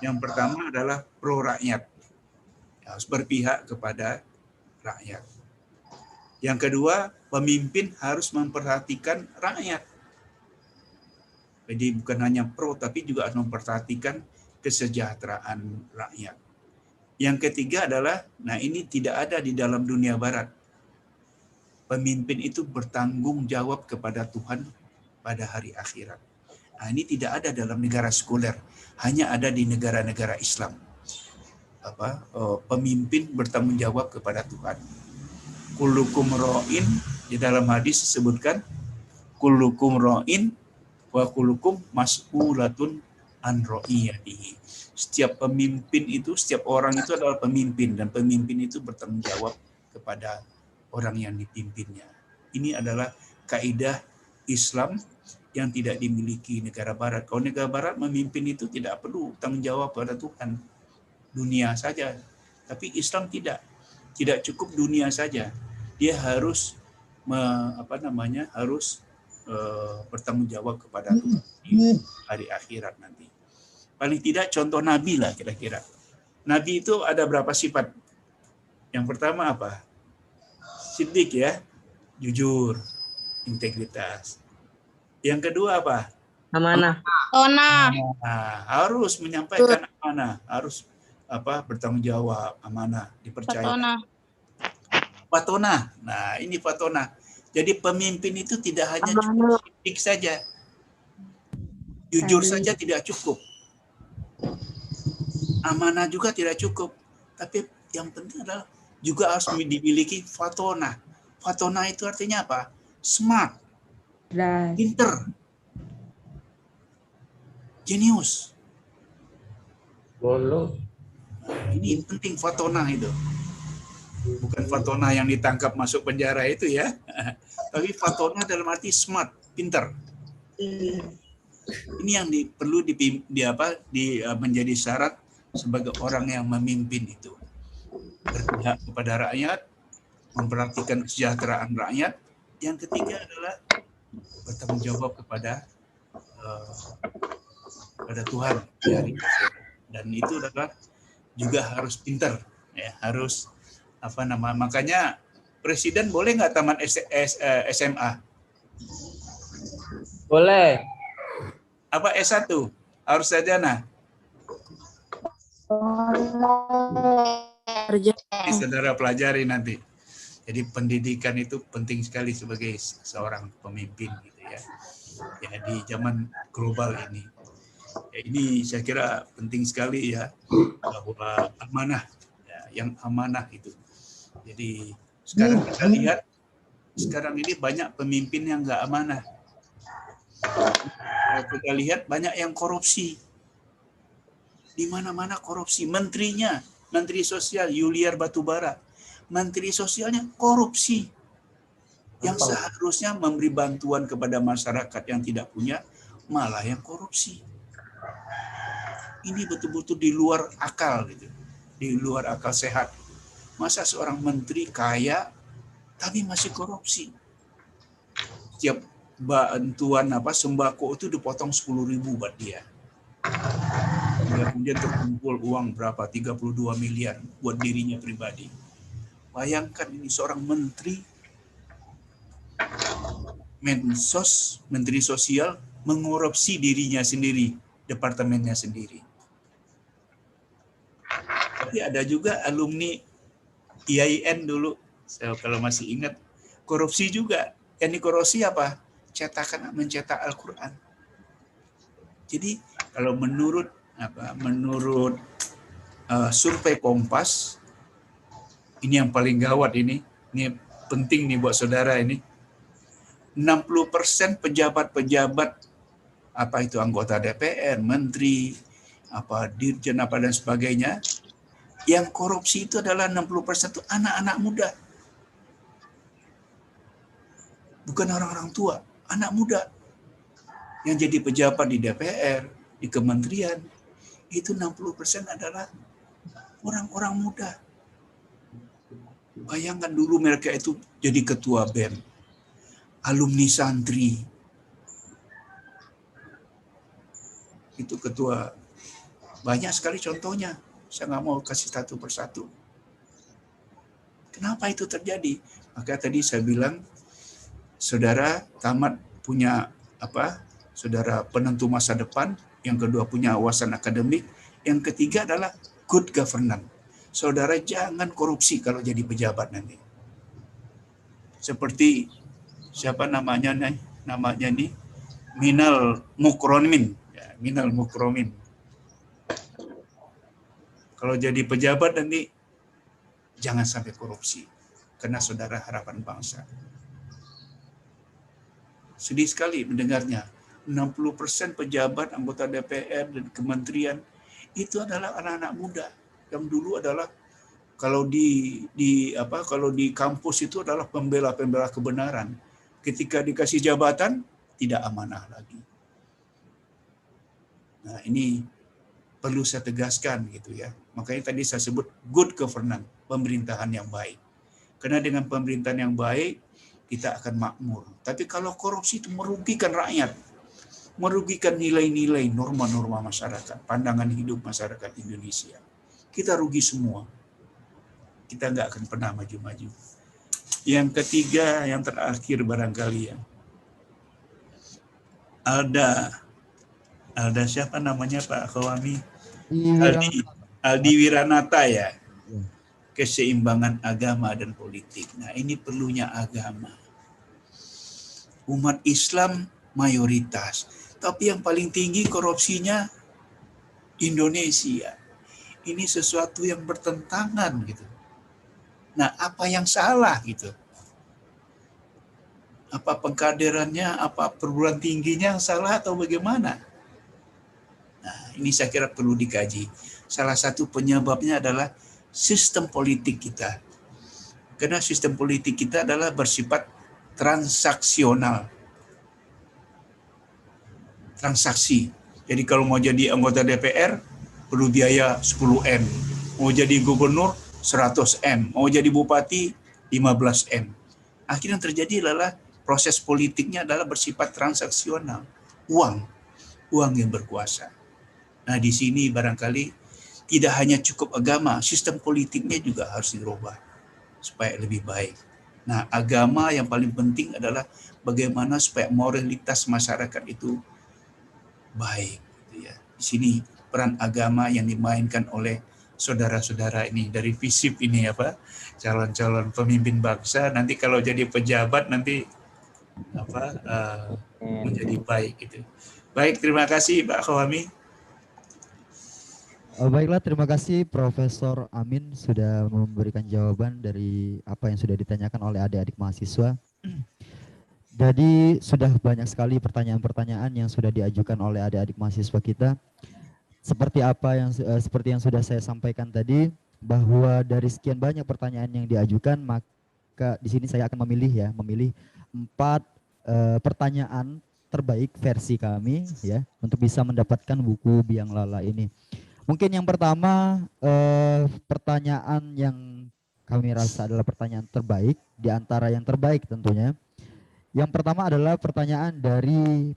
Yang pertama adalah pro rakyat, harus berpihak kepada rakyat. Yang kedua, pemimpin harus memperhatikan rakyat. Jadi bukan hanya pro, tapi juga harus memperhatikan kesejahteraan rakyat. Yang ketiga adalah, nah ini tidak ada di dalam dunia barat. Pemimpin itu bertanggung jawab kepada Tuhan pada hari akhirat. Nah, ini tidak ada dalam negara sekuler, hanya ada di negara-negara Islam. Pemimpin bertanggung jawab kepada Tuhan. Kullukum ra'in, di dalam hadis disebutkan, kullukum ra'in wa kullukum mas'ulatun an ra'iyatihi. Setiap pemimpin itu, setiap orang itu adalah pemimpin, dan pemimpin itu bertanggung jawab kepada orang yang dipimpinnya. Ini adalah kaidah Islam yang tidak dimiliki negara barat. Kalau negara barat memimpin itu tidak perlu tanggung jawab pada Tuhan, dunia saja. Tapi Islam tidak cukup dunia saja. Dia harus bertanggung jawab kepada Tuhan di hari akhirat nanti. Paling tidak contoh Nabi lah kira-kira. Nabi itu ada berapa sifat? Yang pertama apa? Siddiq ya, jujur, integritas. Yang kedua apa? Amanah. Harus menyampaikan amanah, harus bertanggung jawab, amanah, dipercaya. Fatona. Nah, ini fatona. Jadi pemimpin itu tidak hanya cukup siddiq saja. Jujur saja tidak cukup. Amanah juga tidak cukup. Tapi yang penting adalah juga harus dimiliki fatona. Fatona itu artinya apa? Smart. Pinter. Jenius. Ini penting fatona itu. Bukan fatona yang ditangkap masuk penjara itu ya. Tapi fatona dalam arti smart, pinter. Ini yang perlu menjadi syarat sebagai orang yang memimpin itu. Berpihak kepada rakyat, memperhatikan kesejahteraan rakyat. Yang ketiga adalah bertanggung jawab kepada Tuhan. Dan itu adalah juga harus pinter, ya, harus makanya presiden boleh nggak tamat SMA? Boleh. Apa S1? Harus sarjana? Ini saudara pelajari nanti. Jadi pendidikan itu penting sekali sebagai seorang pemimpin gitu ya. Ya di zaman global ini. Ya, ini saya kira penting sekali ya bahwa amanah ya, yang amanah itu. Jadi sekarang kita lihat sekarang ini banyak pemimpin yang nggak amanah. Kita lihat banyak yang korupsi. Di mana-mana korupsi. Menterinya, Menteri Sosial Yuliar Batubara, Menteri Sosialnya korupsi. Yang seharusnya memberi bantuan kepada masyarakat yang tidak punya, malah yang korupsi. Ini betul-betul di luar akal, gitu. Di luar akal sehat. Masa seorang menteri kaya, tapi masih korupsi? Setiap bantuan sembako itu dipotong 10.000 buat dia. Kemudian terkumpul uang berapa? 32 miliar buat dirinya pribadi. Bayangkan ini seorang menteri Mensos, Menteri Sosial mengorupsi dirinya sendiri, departemennya sendiri. Tapi ada juga alumni IAIN dulu, saya kalau masih ingat, korupsi juga. Yang dikorupsi apa? Mencetak Al-Quran. Jadi kalau menurut survei Kompas, ini yang paling gawat ini penting nih buat saudara ini. 60% pejabat-pejabat anggota DPR, menteri, dirjen dan sebagainya, yang korupsi itu adalah 60% itu anak-anak muda. Bukan orang-orang tua, anak muda. Yang jadi pejabat di DPR, di kementerian, itu 60% adalah orang-orang muda. Bayangkan dulu mereka itu jadi ketua BEM, alumni santri, itu ketua. Banyak sekali contohnya. Saya nggak mau kasih satu persatu. Kenapa itu terjadi? Maka tadi saya bilang, saudara tamat punya saudara penentu masa depan. Yang kedua punya wawasan akademik. Yang ketiga adalah good governance. saudara jangan korupsi kalau jadi pejabat nanti. Seperti siapa namanya nih? Minal Mukromin. Ya, Minal Mukromin. Kalau jadi pejabat nanti jangan sampai korupsi. Karena saudara harapan bangsa. Sedih sekali mendengarnya. 60% pejabat, anggota DPR dan kementerian itu adalah anak-anak muda. Yang dulu adalah kalau di kampus itu adalah pembela-pembela kebenaran. Ketika dikasih jabatan tidak amanah lagi. Nah, ini perlu saya tegaskan gitu ya. Makanya tadi saya sebut good governance, pemerintahan yang baik. Karena dengan pemerintahan yang baik kita akan makmur. Tapi kalau korupsi itu merugikan rakyat, merugikan nilai-nilai, norma-norma masyarakat, pandangan hidup masyarakat Indonesia. Kita rugi semua. Kita nggak akan pernah maju-maju. Yang ketiga, yang terakhir barangkali ya. Alda siapa namanya Pak Khawami? Aldi Wiranata ya. Keseimbangan agama dan politik. Nah, ini perlunya agama. Umat Islam mayoritas, tapi yang paling tinggi korupsinya Indonesia. Ini sesuatu yang bertentangan gitu. Nah, apa yang salah gitu? Apa pengkaderannya, apa perguruan tingginya yang salah atau bagaimana? Nah, ini saya kira perlu dikaji. Salah satu penyebabnya adalah sistem politik kita. Karena sistem politik kita adalah bersifat transaksional. Transaksi. Jadi kalau mau jadi anggota DPR, perlu biaya 10M. Mau jadi gubernur, 100M. Mau jadi bupati, 15M. Akhirnya yang terjadi adalah proses politiknya adalah bersifat transaksional. Uang yang berkuasa. Nah, di sini barangkali tidak hanya cukup agama, sistem politiknya juga harus dirubah supaya lebih baik. Nah, agama yang paling penting adalah bagaimana supaya moralitas masyarakat itu baik. Gitu ya. Di sini peran agama yang dimainkan oleh saudara-saudara ini dari FISIP ini calon-calon pemimpin bangsa. Nanti kalau jadi pejabat nanti menjadi baik gitu. Baik, terima kasih Pak Khawami. Baiklah, terima kasih Profesor Amin sudah memberikan jawaban dari apa yang sudah ditanyakan oleh adik-adik mahasiswa. Jadi sudah banyak sekali pertanyaan-pertanyaan yang sudah diajukan oleh adik-adik mahasiswa kita. Seperti yang sudah saya sampaikan tadi, bahwa dari sekian banyak pertanyaan yang diajukan, maka di sini saya akan memilih 4 pertanyaan terbaik versi kami ya untuk bisa mendapatkan buku Biang Lala ini. Mungkin yang pertama pertanyaan yang kami rasa adalah pertanyaan terbaik di antara yang terbaik tentunya. Yang pertama adalah pertanyaan dari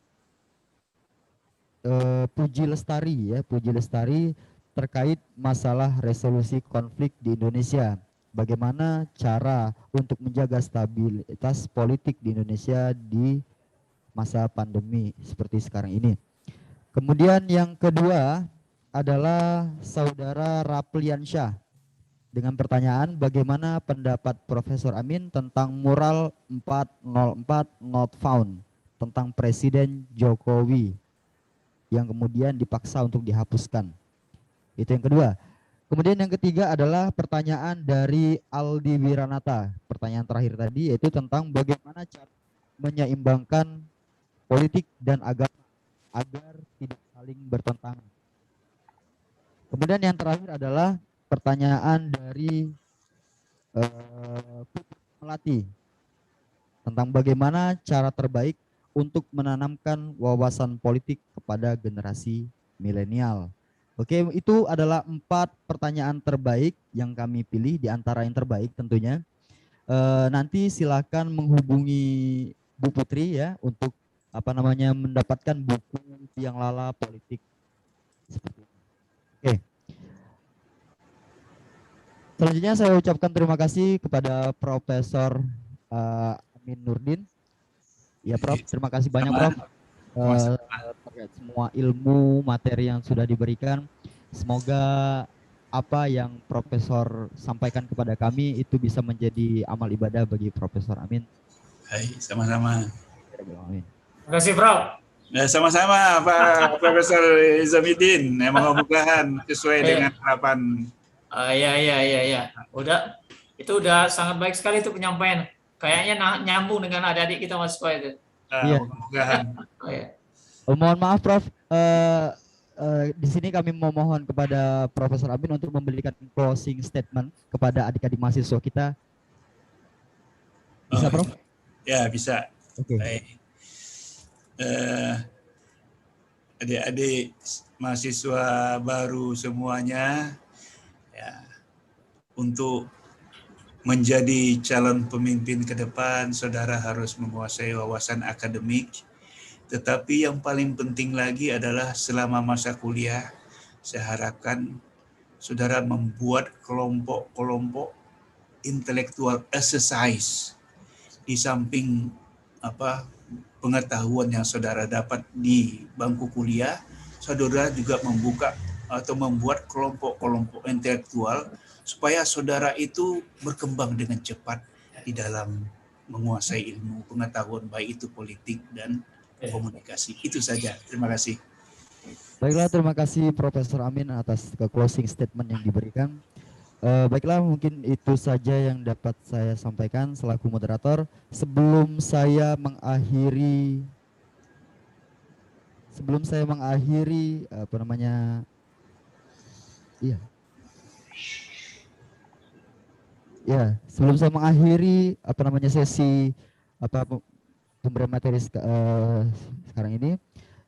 Puji Lestari ya, Puji Lestari terkait masalah resolusi konflik di Indonesia. Bagaimana cara untuk menjaga stabilitas politik di Indonesia di masa pandemi seperti sekarang ini. Kemudian yang kedua adalah Saudara Rapliansyah dengan pertanyaan bagaimana pendapat Profesor Amin tentang mural 404 not found tentang Presiden Jokowi yang kemudian dipaksa untuk dihapuskan. Itu yang kedua. Kemudian yang ketiga adalah pertanyaan dari Aldi Wiranata. Pertanyaan terakhir tadi yaitu tentang bagaimana cara menyeimbangkan politik dan agama agar tidak saling bertentangan. Kemudian yang terakhir adalah pertanyaan dari Putri Melati tentang bagaimana cara terbaik untuk menanamkan wawasan politik kepada generasi milenial. Oke, itu adalah 4 pertanyaan terbaik yang kami pilih di antara yang terbaik tentunya. Nanti silakan menghubungi Bu Putri ya untuk mendapatkan buku Biang Lala Politik. Oke. Selanjutnya saya ucapkan terima kasih kepada Profesor Amin Nurdin. Ya Prof, terima kasih banyak Prof. Terkait semua ilmu materi yang sudah diberikan. Semoga apa yang Profesor sampaikan kepada kami itu bisa menjadi amal ibadah bagi Profesor. Amin. Hai, sama-sama. Amin. Terima kasih, Prof. Ya, sama-sama Pak Profesor Izamidin. Mudah-mudahan sesuai dengan harapan. Iya. Itu udah sangat baik sekali itu penyampaian. Kayaknya nyambung dengan adik-adik kita mahasiswa itu. Iya. Mudah-mudahan. Mohon maaf Prof. Di sini kami memohon kepada Profesor Amin untuk memberikan closing statement kepada adik-adik mahasiswa kita. Bisa, Prof? Ya, bisa. Oke. Baik. Adik-adik mahasiswa baru semuanya, ya, untuk menjadi calon pemimpin ke depan, saudara harus menguasai wawasan akademik. Tetapi yang paling penting lagi adalah selama masa kuliah, saya harapkan saudara membuat kelompok-kelompok intellectual exercise di samping pengetahuan yang saudara dapat di bangku kuliah, saudara juga membuka atau membuat kelompok-kelompok intelektual supaya saudara itu berkembang dengan cepat di dalam menguasai ilmu pengetahuan, baik itu politik dan komunikasi. Itu saja. Terima kasih. Baiklah, terima kasih Profesor Amin atas closing statement yang diberikan. Baiklah, mungkin itu saja yang dapat saya sampaikan selaku moderator. Sebelum saya mengakhiri sesi pemberian materi sekarang ini,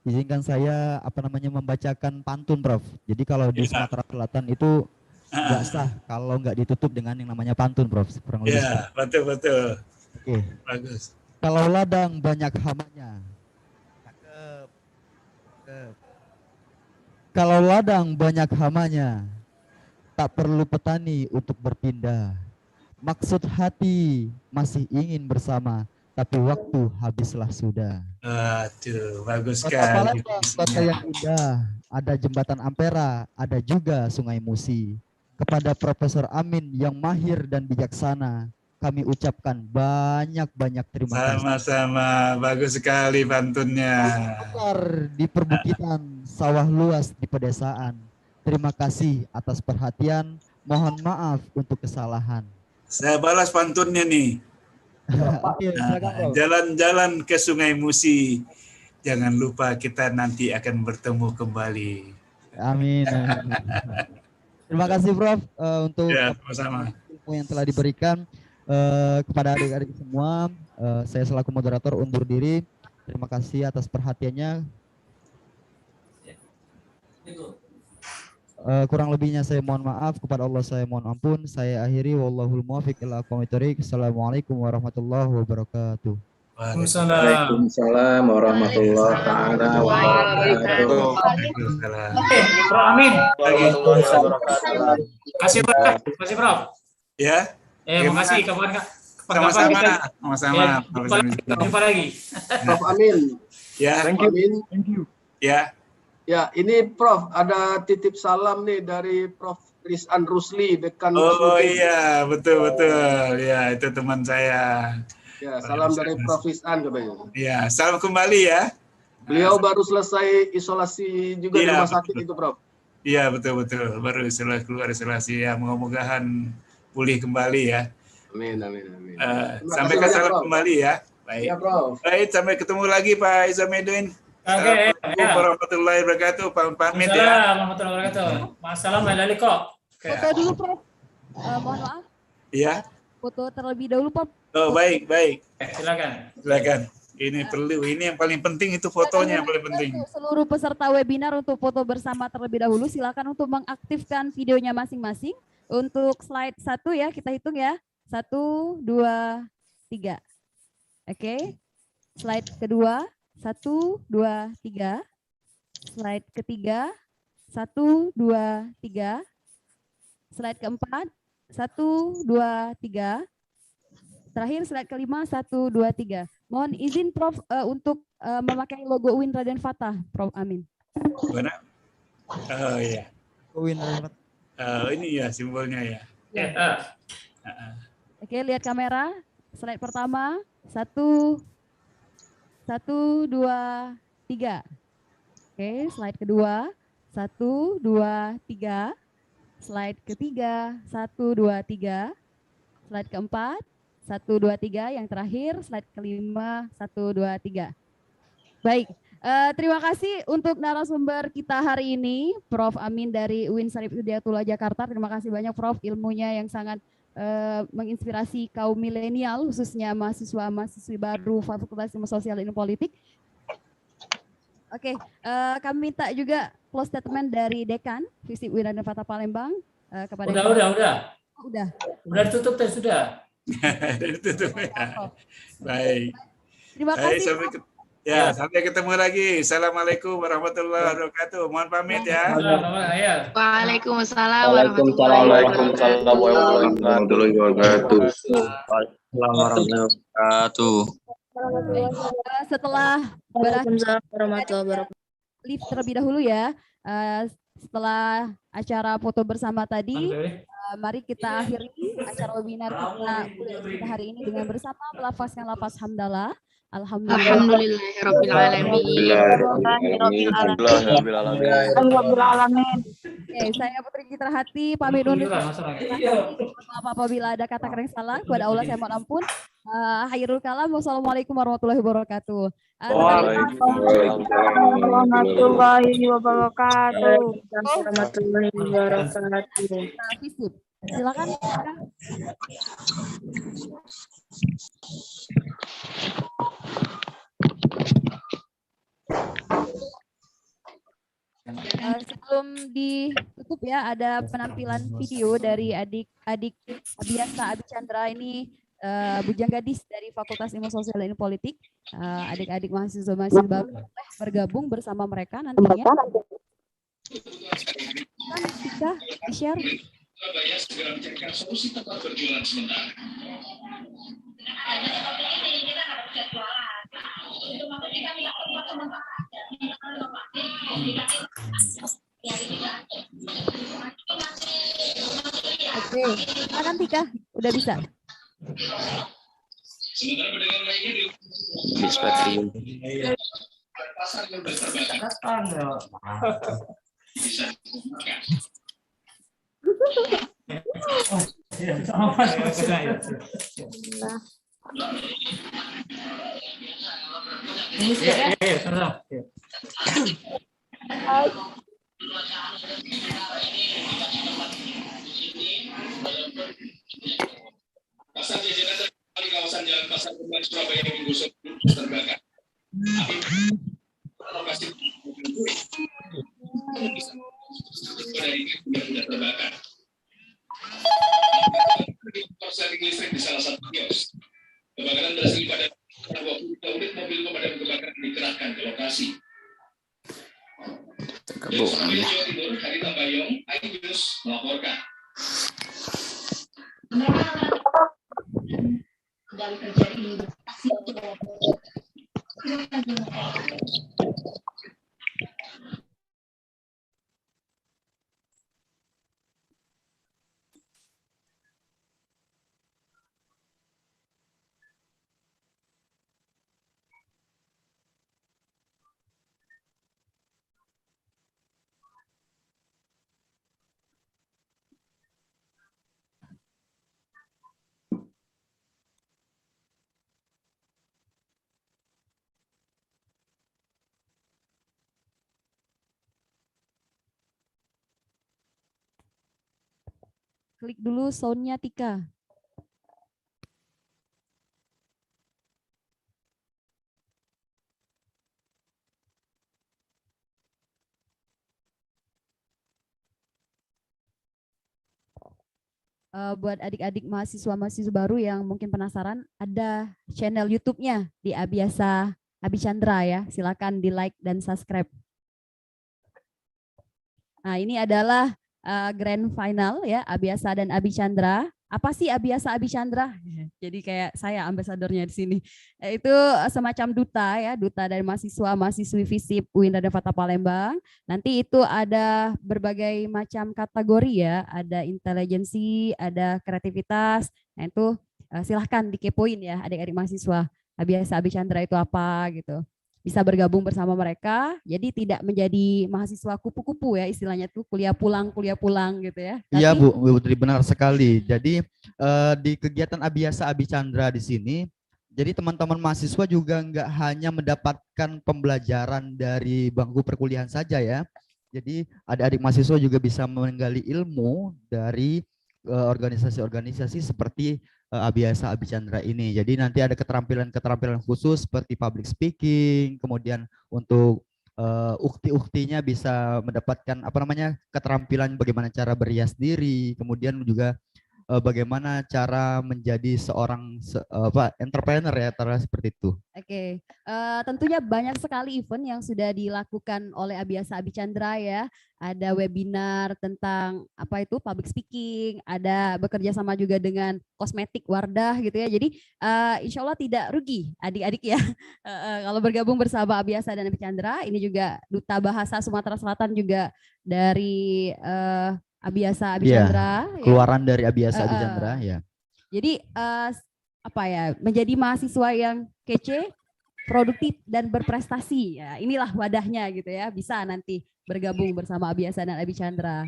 izinkan saya membacakan pantun, Prof. Jadi kalau di Sumatera Selatan itu nggak sah kalau nggak ditutup dengan yang namanya pantun, Prof. Kurang lebih. Ya, betul. Oke. Bagus. Kalau ladang banyak hamanya. Kalau ladang banyak hamanya, tak perlu petani untuk berpindah. Maksud hati masih ingin bersama, tapi waktu habislah sudah. Aduh, bagus Kota sekali. Palembang, kota yang indah, ada jembatan Ampera, ada juga Sungai Musi. Kepada Profesor Amin yang mahir dan bijaksana, kami ucapkan banyak-banyak terima kasih. Sama-sama, bagus sekali pantunnya. Akar di perbukitan, sawah luas di pedesaan. Terima kasih atas perhatian, mohon maaf untuk kesalahan. Saya balas pantunnya nih. Jalan-jalan ke Sungai Musi, jangan lupa kita nanti akan bertemu kembali. Amin. Terima kasih Prof untuk ilmu yang telah diberikan kepada adik-adik semua. Saya selaku moderator undur diri. Terima kasih atas perhatiannya. Kurang lebihnya saya mohon maaf, kepada Allah saya mohon ampun. Saya akhiri, wallahul muwaffiq ila aqwamit thoriq. Assalamualaikum warahmatullahi wabarakatuh. Waalaikumsalam warahmatullahi wabarakatuh. Prof Amin. Kasih Prof. Ya. Makasih kapan Sama-sama. Jumpa lagi. Prof Amin. Ya. Thank you. Ya. Ya, ini Prof, ada titip salam nih dari Prof Rizan Rusli, dekan. Oh iya, betul. Ya, itu teman saya. Ya, salam dari Prof Rizan katanya. Ya, salam kembali ya. Beliau baru selesai isolasi juga di rumah sakit itu, Prof. Iya, betul. Baru keluar isolasi ya, mudah-mudahan pulih kembali ya. Amin. Sampaikan salam kembali ya. Baik. Ya, Prof. Baik, sampai ketemu lagi Pak Izamidin. Assalamualaikum warahmatullahi wabarakatuh. Pamit ya. Warahmatullahi wabarakatuh. Assalamualaikum. Foto dulu, Prof. Mohon maaf. Iya. Foto terlebih dahulu, Prof. Oh, baik. Silakan. Ini perlu. Ini yang paling penting itu fotonya yang paling penting. Seluruh peserta webinar untuk foto bersama terlebih dahulu. Silakan untuk mengaktifkan videonya masing-masing. Untuk slide 1 ya, kita hitung ya. 1, 2, 3. Oke. Slide kedua. 1, 2, 3. Slide ketiga. 1, 2, 3. Slide keempat. 1, 2, 3. Terakhir slide kelima. 1, 2, 3. Mohon izin Prof untuk memakai logo UIN Raden Fatah, Prof Amin. Mana? Oh iya. UIN Raden Fatah. Ini ya simbolnya ya. Oke, lihat kamera. Slide pertama. 1, 2, 3. Oke, slide kedua. 1, 2, 3. Slide ketiga. 1, 2, 3. Slide keempat. 1, 2, 3. Yang terakhir, slide kelima. 1, 2, 3. Baik. Terima kasih untuk narasumber kita hari ini, Prof. Amin dari UIN Syarif Hidayatullah Jakarta. Terima kasih banyak Prof, ilmunya yang sangat menginspirasi kaum milenial, khususnya mahasiswa-mahasiswi baru Fakultas Ilmu Sosial dan Politik. Oke, kami minta juga close statement dari Dekan Visip UIN dan Fata Palembang kepada Udah ditutup tadi sudah. Ditutup ya. Baik. Terima kasih. Sampai ketemu lagi. Assalamualaikum warahmatullahi wabarakatuh. Mohon pamit ya. Waalaikumsalam warahmatullahi wabarakatuh. Setelah lift terlebih dahulu ya. Setelah acara foto bersama tadi, mari kita akhiri acara webinar kita hari ini dengan bersama melafazkan lafaz hamdalah. Alhamdulillahirrahmanirrahim. Oke, saya Putri Citra Hati pamit undur. Maaf apabila ada kata yang salah, kepada Allah saya mohon ampun. Khairul kalam. Wassalamualaikum warahmatullahi wabarakatuh. Warahmatullahi wabarakatuh. Silakan. Sebelum ditutup ya, ada penampilan video dari adik-adik biasa Abi Chandra ini, bujang gadis dari Fakultas Ilmu Sosial dan Politik. Adik-adik mahasiswa baru bergabung bersama mereka nantinya. Bisa di-share. Surabaya segera mencarikan solusi tempat berjualan sementara. Oke, silakan Tika, udah bisa. Sementara pedagang lainnya di pasar yang terbatas. Bisa pasar jajanan di kawasan Jalan Pasar Kembang Surabaya Minggu sore terbakar. Lokasi dari sudah terbakar. Korsleting listrik di salah satu kios. Kebakaran berhasil pada 20 unit mobil pemadam kebakaran dikerahkan ke lokasi. Dari Jawa Timur, Hari Tambayong, iNews melaporkan. Kembali terjadi Klik dulu sound-nya Tika. Buat adik-adik mahasiswa baru yang mungkin penasaran, ada channel YouTube-nya di Abiasa Abi Chandra ya. Silakan di like dan subscribe. Nah, ini adalah grand final ya, Abiasa dan Abi Chandra. apa sih Abiasa Abicandra? Jadi kayak saya ambasadornya di sini. Itu semacam duta ya, duta dari mahasiswa-mahasiswi FISIP UIN Raden Fatah Palembang. Nanti itu ada berbagai macam kategori ya, ada intelijensi, ada kreativitas. Nah itu silahkan dikepoin ya adik-adik mahasiswa. Abiasa Abicandra itu apa gitu. Bisa bergabung bersama mereka, jadi tidak menjadi mahasiswa kupu-kupu ya istilahnya tuh kuliah pulang gitu ya. Iya Tapi, Bu Putri, benar sekali. Jadi di kegiatan Abiasa Abicandra di sini, jadi teman-teman mahasiswa juga nggak hanya mendapatkan pembelajaran dari bangku perkuliahan saja ya. Jadi adik-adik mahasiswa juga bisa menggali ilmu dari organisasi-organisasi seperti Abiasa Abicandra ini. Jadi nanti ada keterampilan-keterampilan khusus seperti public speaking, kemudian untuk ukti-uktinya bisa mendapatkan apa namanya keterampilan bagaimana cara berias diri, kemudian juga bagaimana cara menjadi seorang entrepreneur ya, seperti itu. Oke, tentunya banyak sekali event yang sudah dilakukan oleh Abiasa Abicandra ya. Ada webinar tentang apa itu public speaking, ada bekerja sama juga dengan kosmetik Wardah gitu ya. Jadi insya Allah tidak rugi adik-adik ya. Kalau bergabung bersama Abiasa dan Abicandra, ini juga Duta Bahasa Sumatera Selatan juga dari Abiasa Abicandra. Ya, keluaran dari Abiasa Abicandra ya. Jadi apa ya, menjadi mahasiswa yang kece, produktif dan berprestasi ya. Inilah wadahnya gitu ya. Bisa nanti bergabung bersama Abiasa dan Abicandra.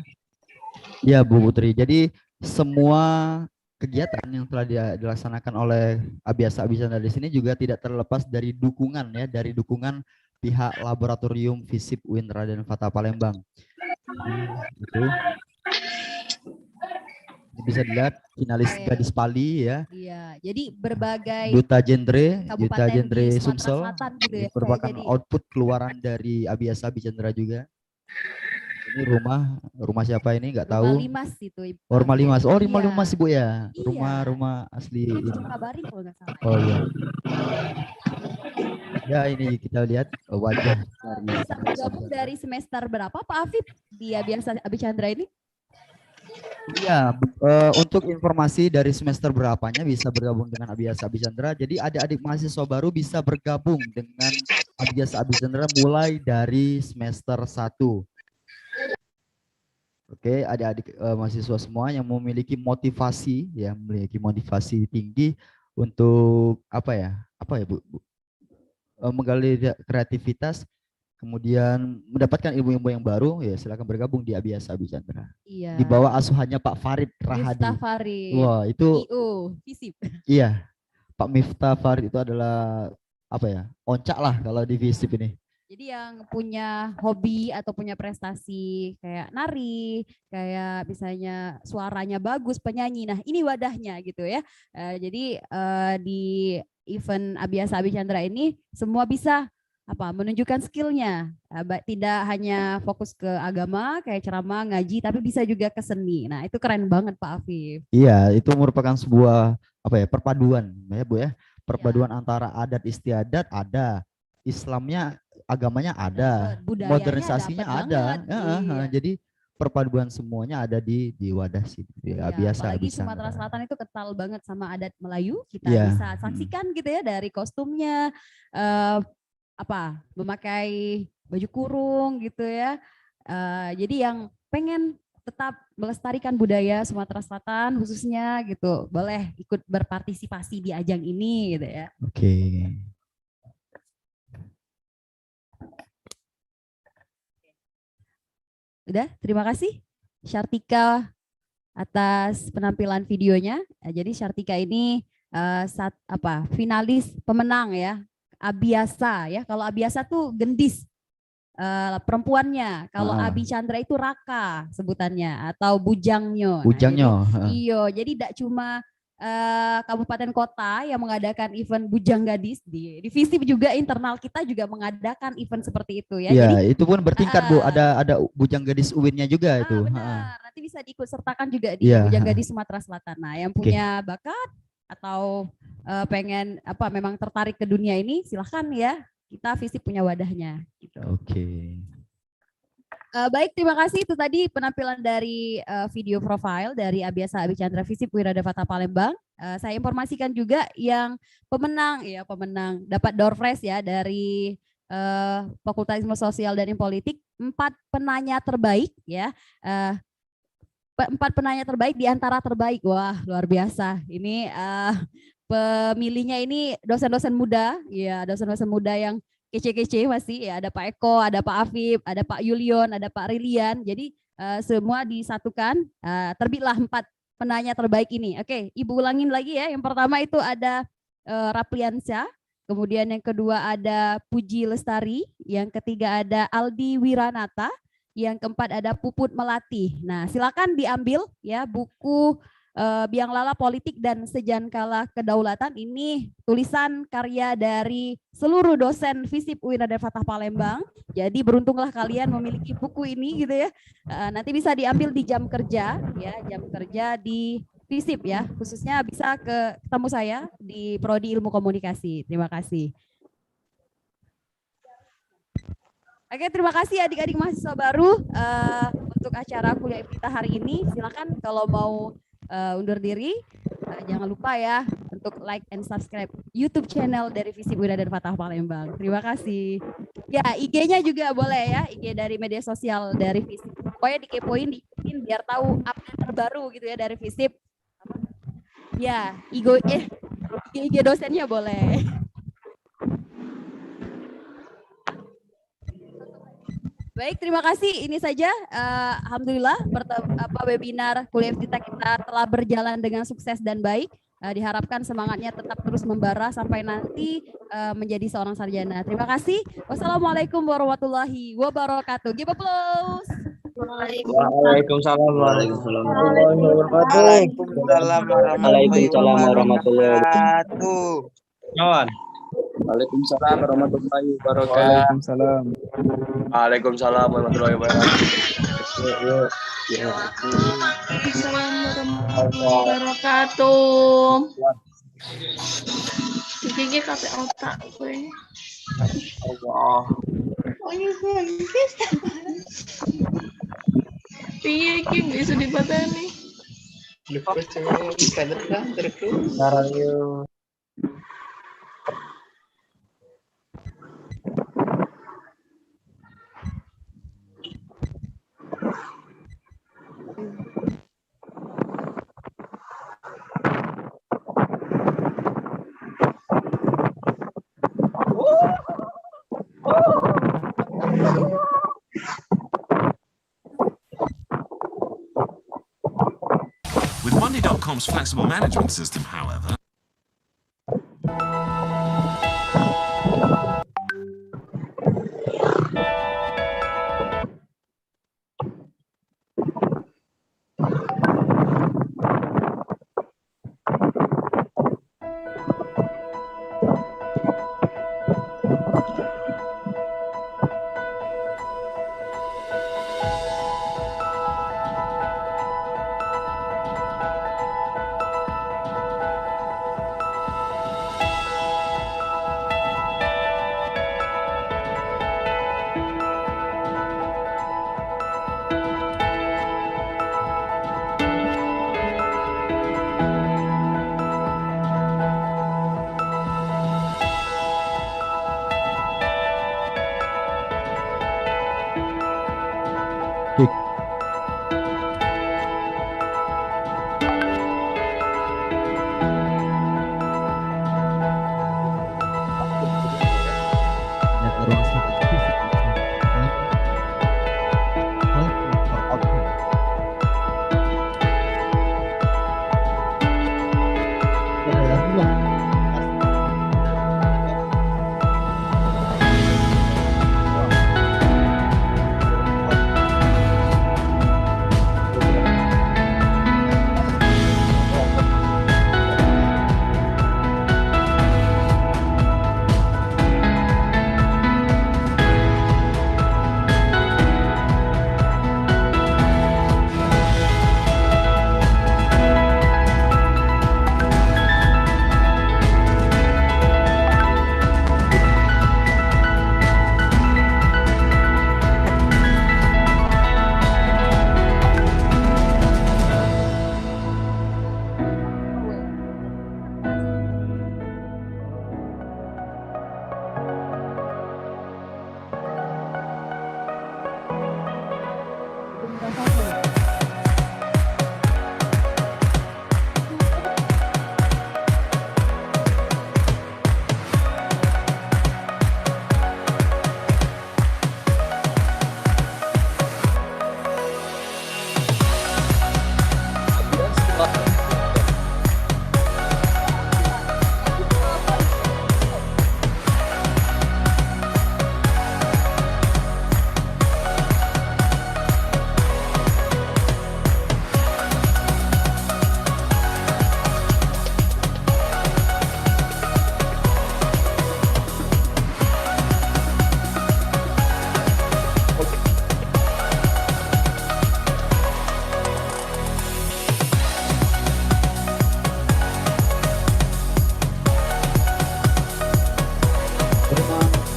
Ya Bu Putri. Jadi semua kegiatan yang telah dilaksanakan oleh Abiasa Abicandra di sini juga tidak terlepas dari dukungan ya, dari dukungan pihak Laboratorium FISIP UIN Raden Fatah Palembang. Itu bisa dilihat finalis Gadis Pali ya. Iya, jadi berbagai Duta Genre di Sumatera Sumsel Selatan gitu ya. merupakan Jadi output keluaran dari Abiasa Abicandra juga. Ini rumah siapa ini nggak tahu. Rumah Limas itu. Oh, Rumah Limas. Oh, Rumah Iya. Limas Ibu ya. Iya. Rumah asli ini. Kabarin kalau nggak salah. Oh iya. Ya ini kita lihat wajah dari Bisa bergabung dari semester berapa Pak Afif di Abiasa Abicandra ini? Iya, untuk informasi dari semester berapanya bisa bergabung dengan Abiasa Abicandra. Jadi adik-adik mahasiswa baru bisa bergabung dengan Abiasa Abicandra mulai dari semester 1. Oke, adik-adik mahasiswa semua yang memiliki motivasi ya, memiliki motivasi tinggi untuk apa ya Bu? Menggali kreativitas, kemudian mendapatkan ilmu-ilmu yang baru, ya silakan bergabung di Abiasa Abicandra. Iya. Di bawah asuhannya Pak Farid Rahadi. Miftah Farid. Wah, itu IO, FISIP. Iya. Pak Miftah Farid itu adalah apa ya? Oncak lah kalau di FISIP ini. Jadi yang punya hobi atau punya prestasi kayak nari, kayak misalnya suaranya bagus, penyanyi. Nah, ini wadahnya gitu ya. Jadi di event Abiasa Abicandra ini semua bisa menunjukkan skillnya, tidak hanya fokus ke agama kayak ceramah, ngaji, tapi bisa juga ke seni. Nah itu keren banget Pak Afif. Iya, itu merupakan sebuah perpaduan ya Bu ya, perpaduan antara adat istiadat ada, Islamnya, agamanya ada, budayanya modernisasinya dapet ada. banget, Jadi perpaduan semuanya ada di wadah sini, di Abiasa Apalagi Abicandra. Sumatera Selatan itu kental banget sama adat Melayu. Kita Iya. bisa saksikan gitu ya dari kostumnya, memakai baju kurung gitu ya. Jadi yang pengen tetap melestarikan budaya Sumatera Selatan khususnya gitu, boleh ikut berpartisipasi di ajang ini gitu ya. Oke. Udah, terima kasih Syartika atas penampilan videonya. Jadi Syartika ini finalis pemenang ya, Abiasa ya. Kalau Abiasa tuh gendis perempuannya, kalau Abicandra itu Raka sebutannya atau bujangnya. Bujangnya. Iya, jadi tidak cuma kabupaten kota yang mengadakan event Bujang Gadis, di FISIP juga internal kita juga mengadakan event seperti itu ya. Iya, Jadi itu pun bertingkat Bu, ada Bujang Gadis UIN-nya juga itu. benar, nanti bisa diikut sertakan juga di Bujang Gadis Sumatera Selatan. Nah, yang punya bakat atau pengen memang tertarik ke dunia ini, silahkan ya, kita FISIP punya wadahnya. Gitu. Oke. Baik, terima kasih. Itu tadi penampilan dari video profile dari Abiasa Abi Chandra Visip Wirada Fata Palembang. Saya informasikan juga yang pemenang dapat door prize ya dari Fakultas Ilmu Sosial dan Politik, 4 penanya terbaik ya. 4 penanya terbaik di antara terbaik. Wah, luar biasa. Ini pemilihnya ini dosen-dosen muda, ya dosen-dosen muda yang kece-kece masih ya, ada Pak Eko, ada Pak Afif, ada Pak Yulion, ada Pak Rilian. Jadi semua disatukan, terbitlah 4 penanya terbaik ini. Oke, Ibu ulangin lagi ya. Yang pertama itu ada Rapliansyah, kemudian yang kedua ada Puji Lestari, yang ketiga ada Aldi Wiranata, yang keempat ada Puput Melati. Nah, silakan diambil ya buku Biang Lala Politik dan Sejankala Kedaulatan. Ini tulisan karya dari seluruh dosen Visip UIN Raden Fatah Palembang. Jadi beruntunglah kalian memiliki buku ini gitu ya. Nanti bisa diambil di jam kerja ya, jam kerja di Visip ya. Khususnya bisa ketemu saya di Prodi Ilmu Komunikasi. Terima kasih. Oke, terima kasih adik-adik mahasiswa baru untuk acara kuliah kita hari ini. Silakan kalau mau undur diri, jangan lupa ya untuk like and subscribe YouTube channel dari Visip UIN Raden Fatah Palembang. Terima kasih. Ya, IG-nya juga boleh ya, IG dari media sosial dari Visip. Pokoknya dikepoin, diikutin biar tahu update terbaru gitu ya dari Visip. Ya, IG dosennya boleh. Baik, terima kasih. Ini saja, alhamdulillah webinar kuliah kita telah berjalan dengan sukses dan baik. Diharapkan semangatnya tetap terus membara sampai nanti menjadi seorang sarjana. Terima kasih. Wassalamualaikum warahmatullahi wabarakatuh. Give applause. Waalaikumsalam warahmatullahi wabarakatuh. Kawan. Waalaikumsalam warahmatullahi wabarakatuh. Waalaikumsalam warahmatullahi wabarakatuh. Assalamualaikum warahmatullahi wabarakatuh. Gigi kape otak gue. Allah. Oh iya guys. Piye iki bisa dipateni. Lupa cuma kader kan terus. Sekarang yuk. With Monday.com's flexible management system, however,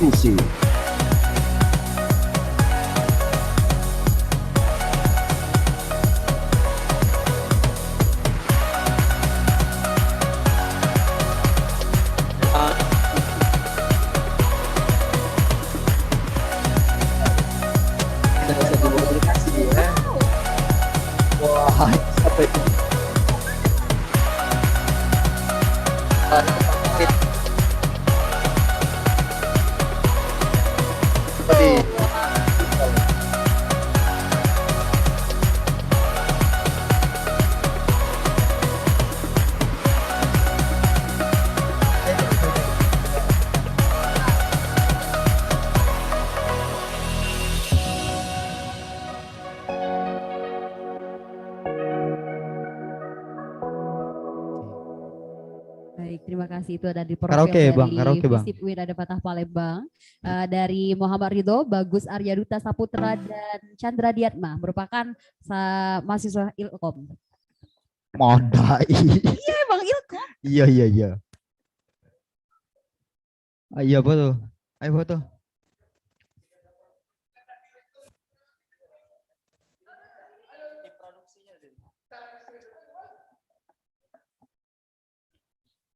diskusi. Wah, sampai Baik, terima kasih. Itu ada di profil Karaoke, dari Bang, karaoke, Bang. Visip UIN ada Patah Palembang. Dari Muhammad Ridho, Bagus Aryaduta Saputra, dan Chandra Diatma merupakan mahasiswa Ilkom. modai. Iya, Bang Ilkom. Iya, iya, iya. Ayo foto. Ayo foto.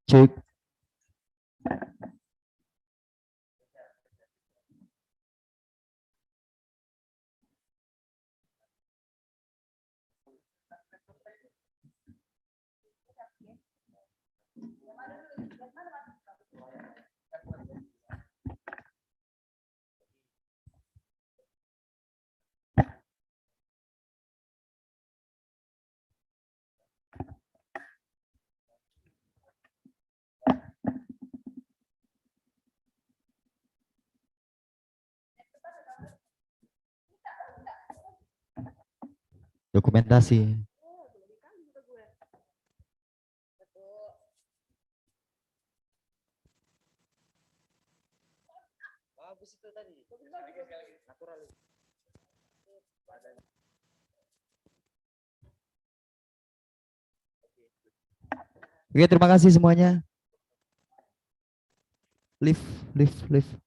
Cek. Dokumentasi. Oke, terima kasih semuanya. Lift, lift, lift.